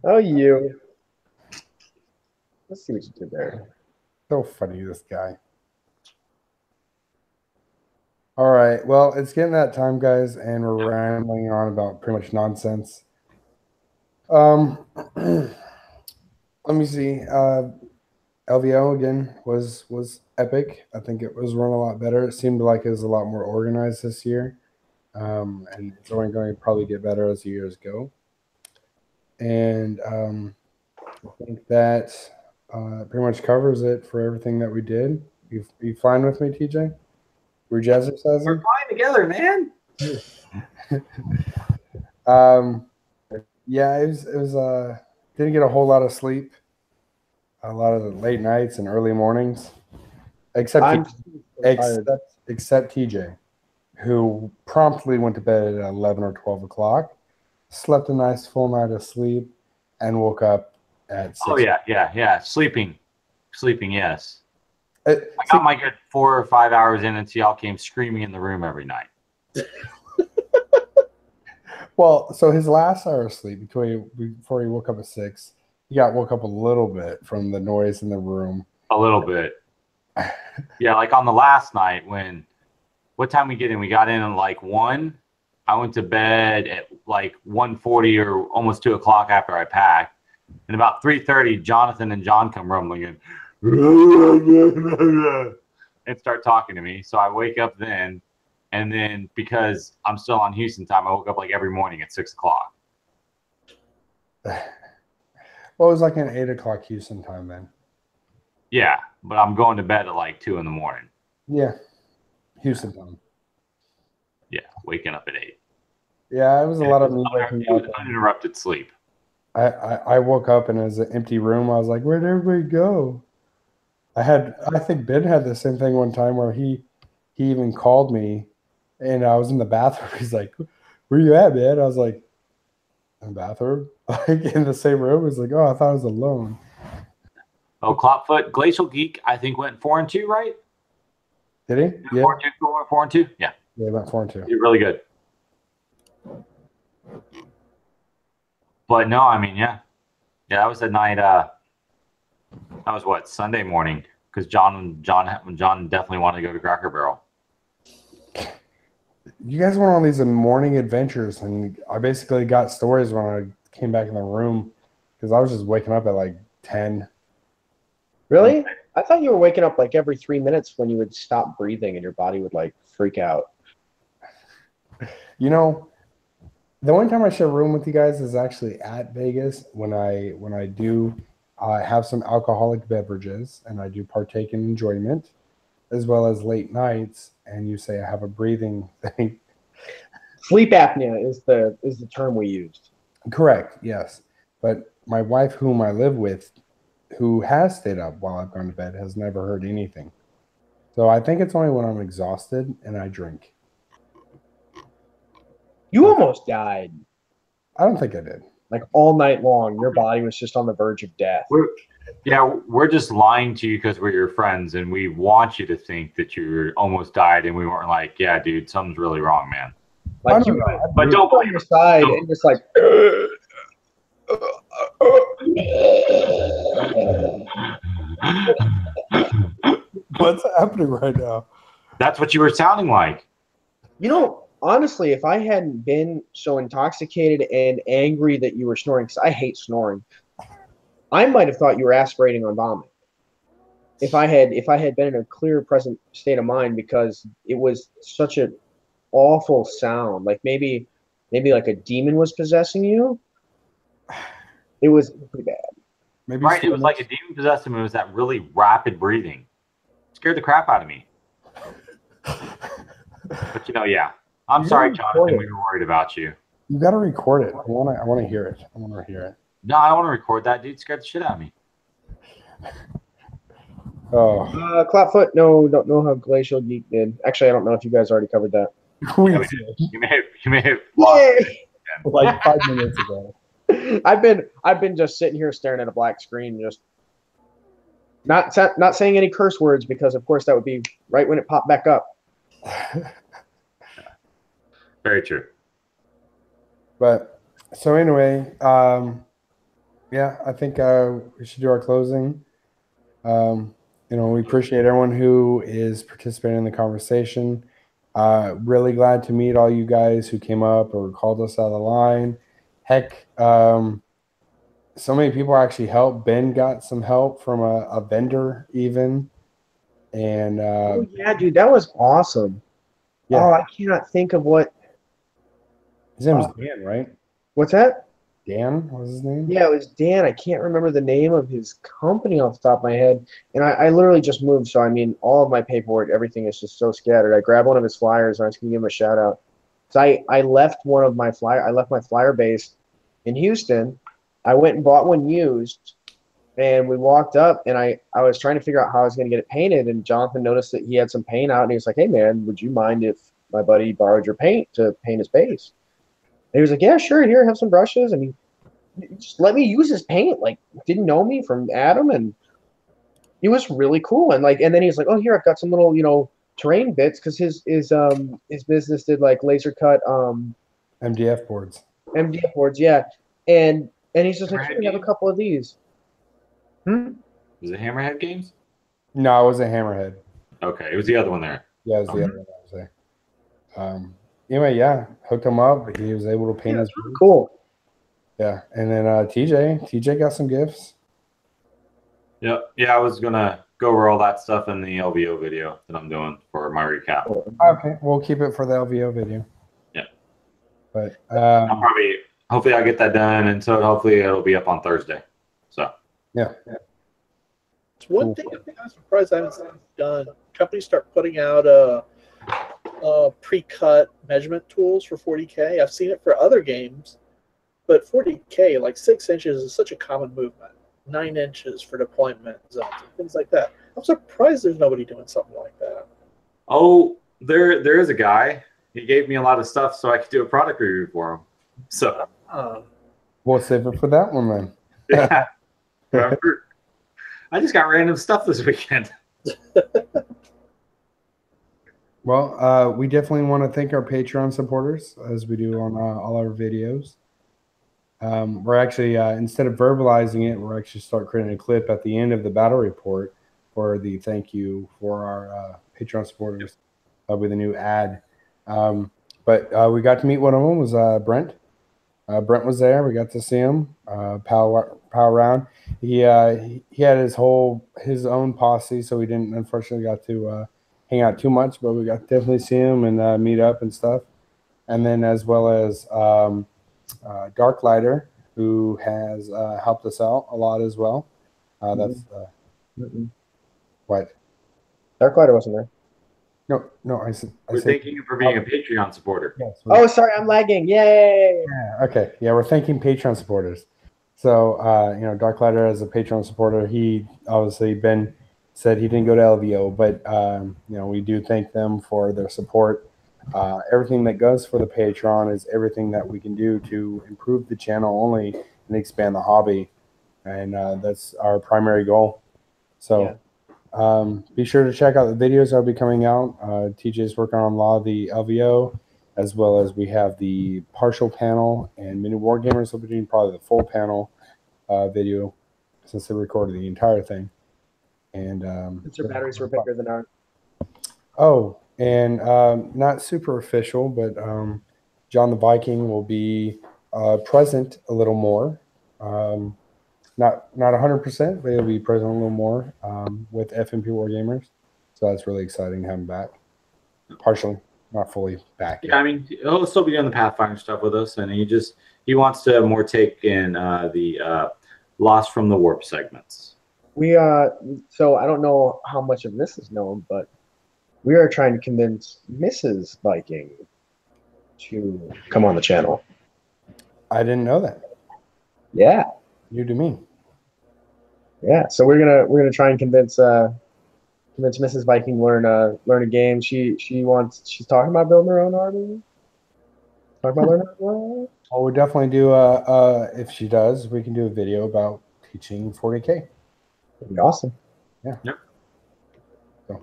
Oh, you. Let's see what you did there. So funny, this guy. All right. Well, it's getting that time, guys, and we're rambling on about pretty much nonsense. Let me see. LVO again was epic. I think it was run a lot better. It seemed like it was a lot more organized this year, and it's only going to probably get better as the years go. And I think that pretty much covers it for everything that we did. You fine with me, TJ? We're jazzercising? We're flying together, man. Yeah, it was didn't get a whole lot of sleep. A lot of the late nights and early mornings, except TJ, who promptly went to bed at 11 or 12 o'clock, slept a nice full night of sleep, and woke up at 6. Oh, yeah. Sleeping, yes. I got my good 4 or 5 hours in until y'all came screaming in the room every night. Well, so his last hour of sleep before he woke up at 6, he woke up a little bit from the noise in the room. A little bit. Yeah, like on the last night what time we get in? We got in at like 1. I went to bed at like 1:40 or almost 2 o'clock after I packed. And about 3:30, Jonathan and John come rumbling in and start talking to me. So I wake up then. And then because I'm still on Houston time, I woke up like every morning at 6 o'clock. Well, it was like an 8 o'clock Houston time then. Yeah. but I'm going to bed at like 2 in the morning. Yeah. Houston time. Yeah, waking up at 8. Yeah, it was a lot of me waking It was up. uninterrupted sleep. I woke up and it was an empty room. I was like, where'd everybody go? I think Ben had the same thing one time where he even called me and I was in the bathroom. He's like, where you at, man? I was like, in the bathroom? Like in the same room? He's like, oh, I thought I was alone. Oh, Clapfoot, Glacial Geek, I think went 4-2, right? Did he? Yeah. 4-2? Yeah. Yeah, about 4-2. You're really good. But no, I mean, yeah. Yeah, that was the night. That was what, Sunday morning? Because John definitely wanted to go to Cracker Barrel. You guys went on these morning adventures, and I basically got stories when I came back in the room because I was just waking up at like 10. Really? I thought you were waking up like every 3 minutes when you would stop breathing and your body would like freak out. You know, the only time I share a room with you guys is actually at Vegas when I do have some alcoholic beverages and I do partake in enjoyment, as well as late nights. And you say I have a breathing thing. Sleep apnea is the term we used. Correct. Yes, but my wife, whom I live with, who has stayed up while I've gone to bed, has never heard anything. So I think it's only when I'm exhausted and I drink. You almost died. I don't think I did. Like all night long, your body was just on the verge of death. We're just lying to you because we're your friends, and we want you to think that you almost died, and we weren't like, yeah, dude, something's really wrong, man. Like you, but don't on your side and just like. What's happening right now? That's what you were sounding like. You know, honestly, if I hadn't been so intoxicated and angry that you were snoring, because I hate snoring, I might have thought you were aspirating on vomit. If I had been in a clear, present state of mind, because it was such an awful sound, like maybe like a demon was possessing you. It was pretty bad. Maybe right, it was like a demon possessed him. It was that really rapid breathing. It scared the crap out of me. But yeah. I'm sorry, Jonathan. We were worried about you. You got to record it. I want to hear it. I want to hear it. No, I don't want to record that. Dude scared the shit out of me. Oh. Clapfoot, no, don't know how Glacial Geek did. Actually, I don't know if you guys already covered that. You may have lost it. Like 5 minutes ago. I've been just sitting here staring at a black screen, just not saying any curse words because, of course, that would be right when it popped back up. Very true. But so anyway, yeah, I think we should do our closing. We appreciate everyone who is participating in the conversation. Really glad to meet all you guys who came up or called us out of the line. Heck, so many people actually helped. Ben got some help from a vendor even. And oh yeah, dude, that was awesome. Yeah. Oh, I cannot think of what his name was Dan, right? What's that? Dan was his name? Yeah, it was Dan. I can't remember the name of his company off the top of my head. And I literally just moved, so I mean all of my paperwork, everything is just so scattered. I grabbed one of his flyers and I was gonna give him a shout out. So I left my flyer base in Houston. I went and bought one used, and we walked up, and I was trying to figure out how I was going to get it painted, and Jonathan noticed that he had some paint out, and he was like, hey, man, would you mind if my buddy borrowed your paint to paint his base? And he was like, yeah, sure, here, have some brushes, and he just let me use his paint, like, didn't know me from Adam, and it was really cool. And then he was like, oh, here, I've got some little, terrain bits, because his business did like laser cut MDF boards. MDF boards, yeah. And he's just like, we have a couple of these. Was it Hammerhead Games? No, it wasn't Hammerhead. Okay, it was the other one there. Yeah, it was the other one I was there. Anyway, yeah, hooked him up. He was able to paint his boots. Cool. Yeah, and then TJ got some gifts. Yep. Yeah, I was gonna go over all that stuff in the LVO video that I'm doing for my recap. Okay, we'll keep it for the LVO video. Yeah. But hopefully I'll get that done, and so hopefully it'll be up on Thursday. So yeah. It's one thing I'm surprised I haven't seen done. Companies start putting out pre-cut measurement tools for 40K. I've seen it for other games, but 40K, like 6 inches is such a common movement. 9 inches for deployment zones and things like that. I'm surprised there's nobody doing something like that. Oh, there is a guy. He gave me a lot of stuff so I could do a product review for him. So we'll save it for that one then. Yeah. Remember, I just got random stuff this weekend. Well, we definitely want to thank our Patreon supporters, as we do on all our videos. We're actually, instead of verbalizing it, we're actually start creating a clip at the end of the battle report for the thank you for our Patreon supporters with a new ad. But we got to meet one of them, was Brent. Brent was there. We got to see him, pal around. He had his own posse, so we didn't unfortunately got to hang out too much, but we got to definitely see him and meet up and stuff. And then as well as Darklighter, who has helped us out a lot as well. That's what? Darklighter wasn't there. No, I said. We're thanking you for being a Patreon supporter. Yes, Oh, sorry, I'm lagging. Yay! Yeah, okay. Yeah, we're thanking Patreon supporters. So, Darklighter as a Patreon supporter, he obviously said he didn't go to LVO, but we do thank them for their support. Everything that goes for the Patreon is everything that we can do to improve the channel only and expand the hobby, and that's our primary goal. So be sure to check out the videos that will be coming out. TJ's working on a lot of the LVO, as well as we have the partial panel, and Mini Wargamers will be doing probably the full panel video, since they recorded the entire thing. And Since their batteries were bigger than ours. Oh, and not super official, but John the Viking will be present a little more. Not 100%, but he'll be present a little more with FNP Wargamers. So that's really exciting to have him back. Partially, not fully back yet. Yeah, I mean, he'll still be doing the Pathfinder stuff with us, and he wants to more take in the Lost from the Warp segments. So I don't know how much of this is known, but we are trying to convince Mrs. Viking to come on the channel. I didn't know that. Yeah. You do me. Yeah. So we're gonna try and convince Mrs. Viking learn a game. She's talking about building her own army. Talking about learning her own. Well, we'll definitely do if she does, we can do a video about teaching 40K. That'd be awesome. Yeah. Yep. So,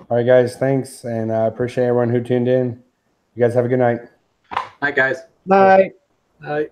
all right, guys. Thanks, and I appreciate everyone who tuned in. You guys have a good night. Night, guys. Night. Night.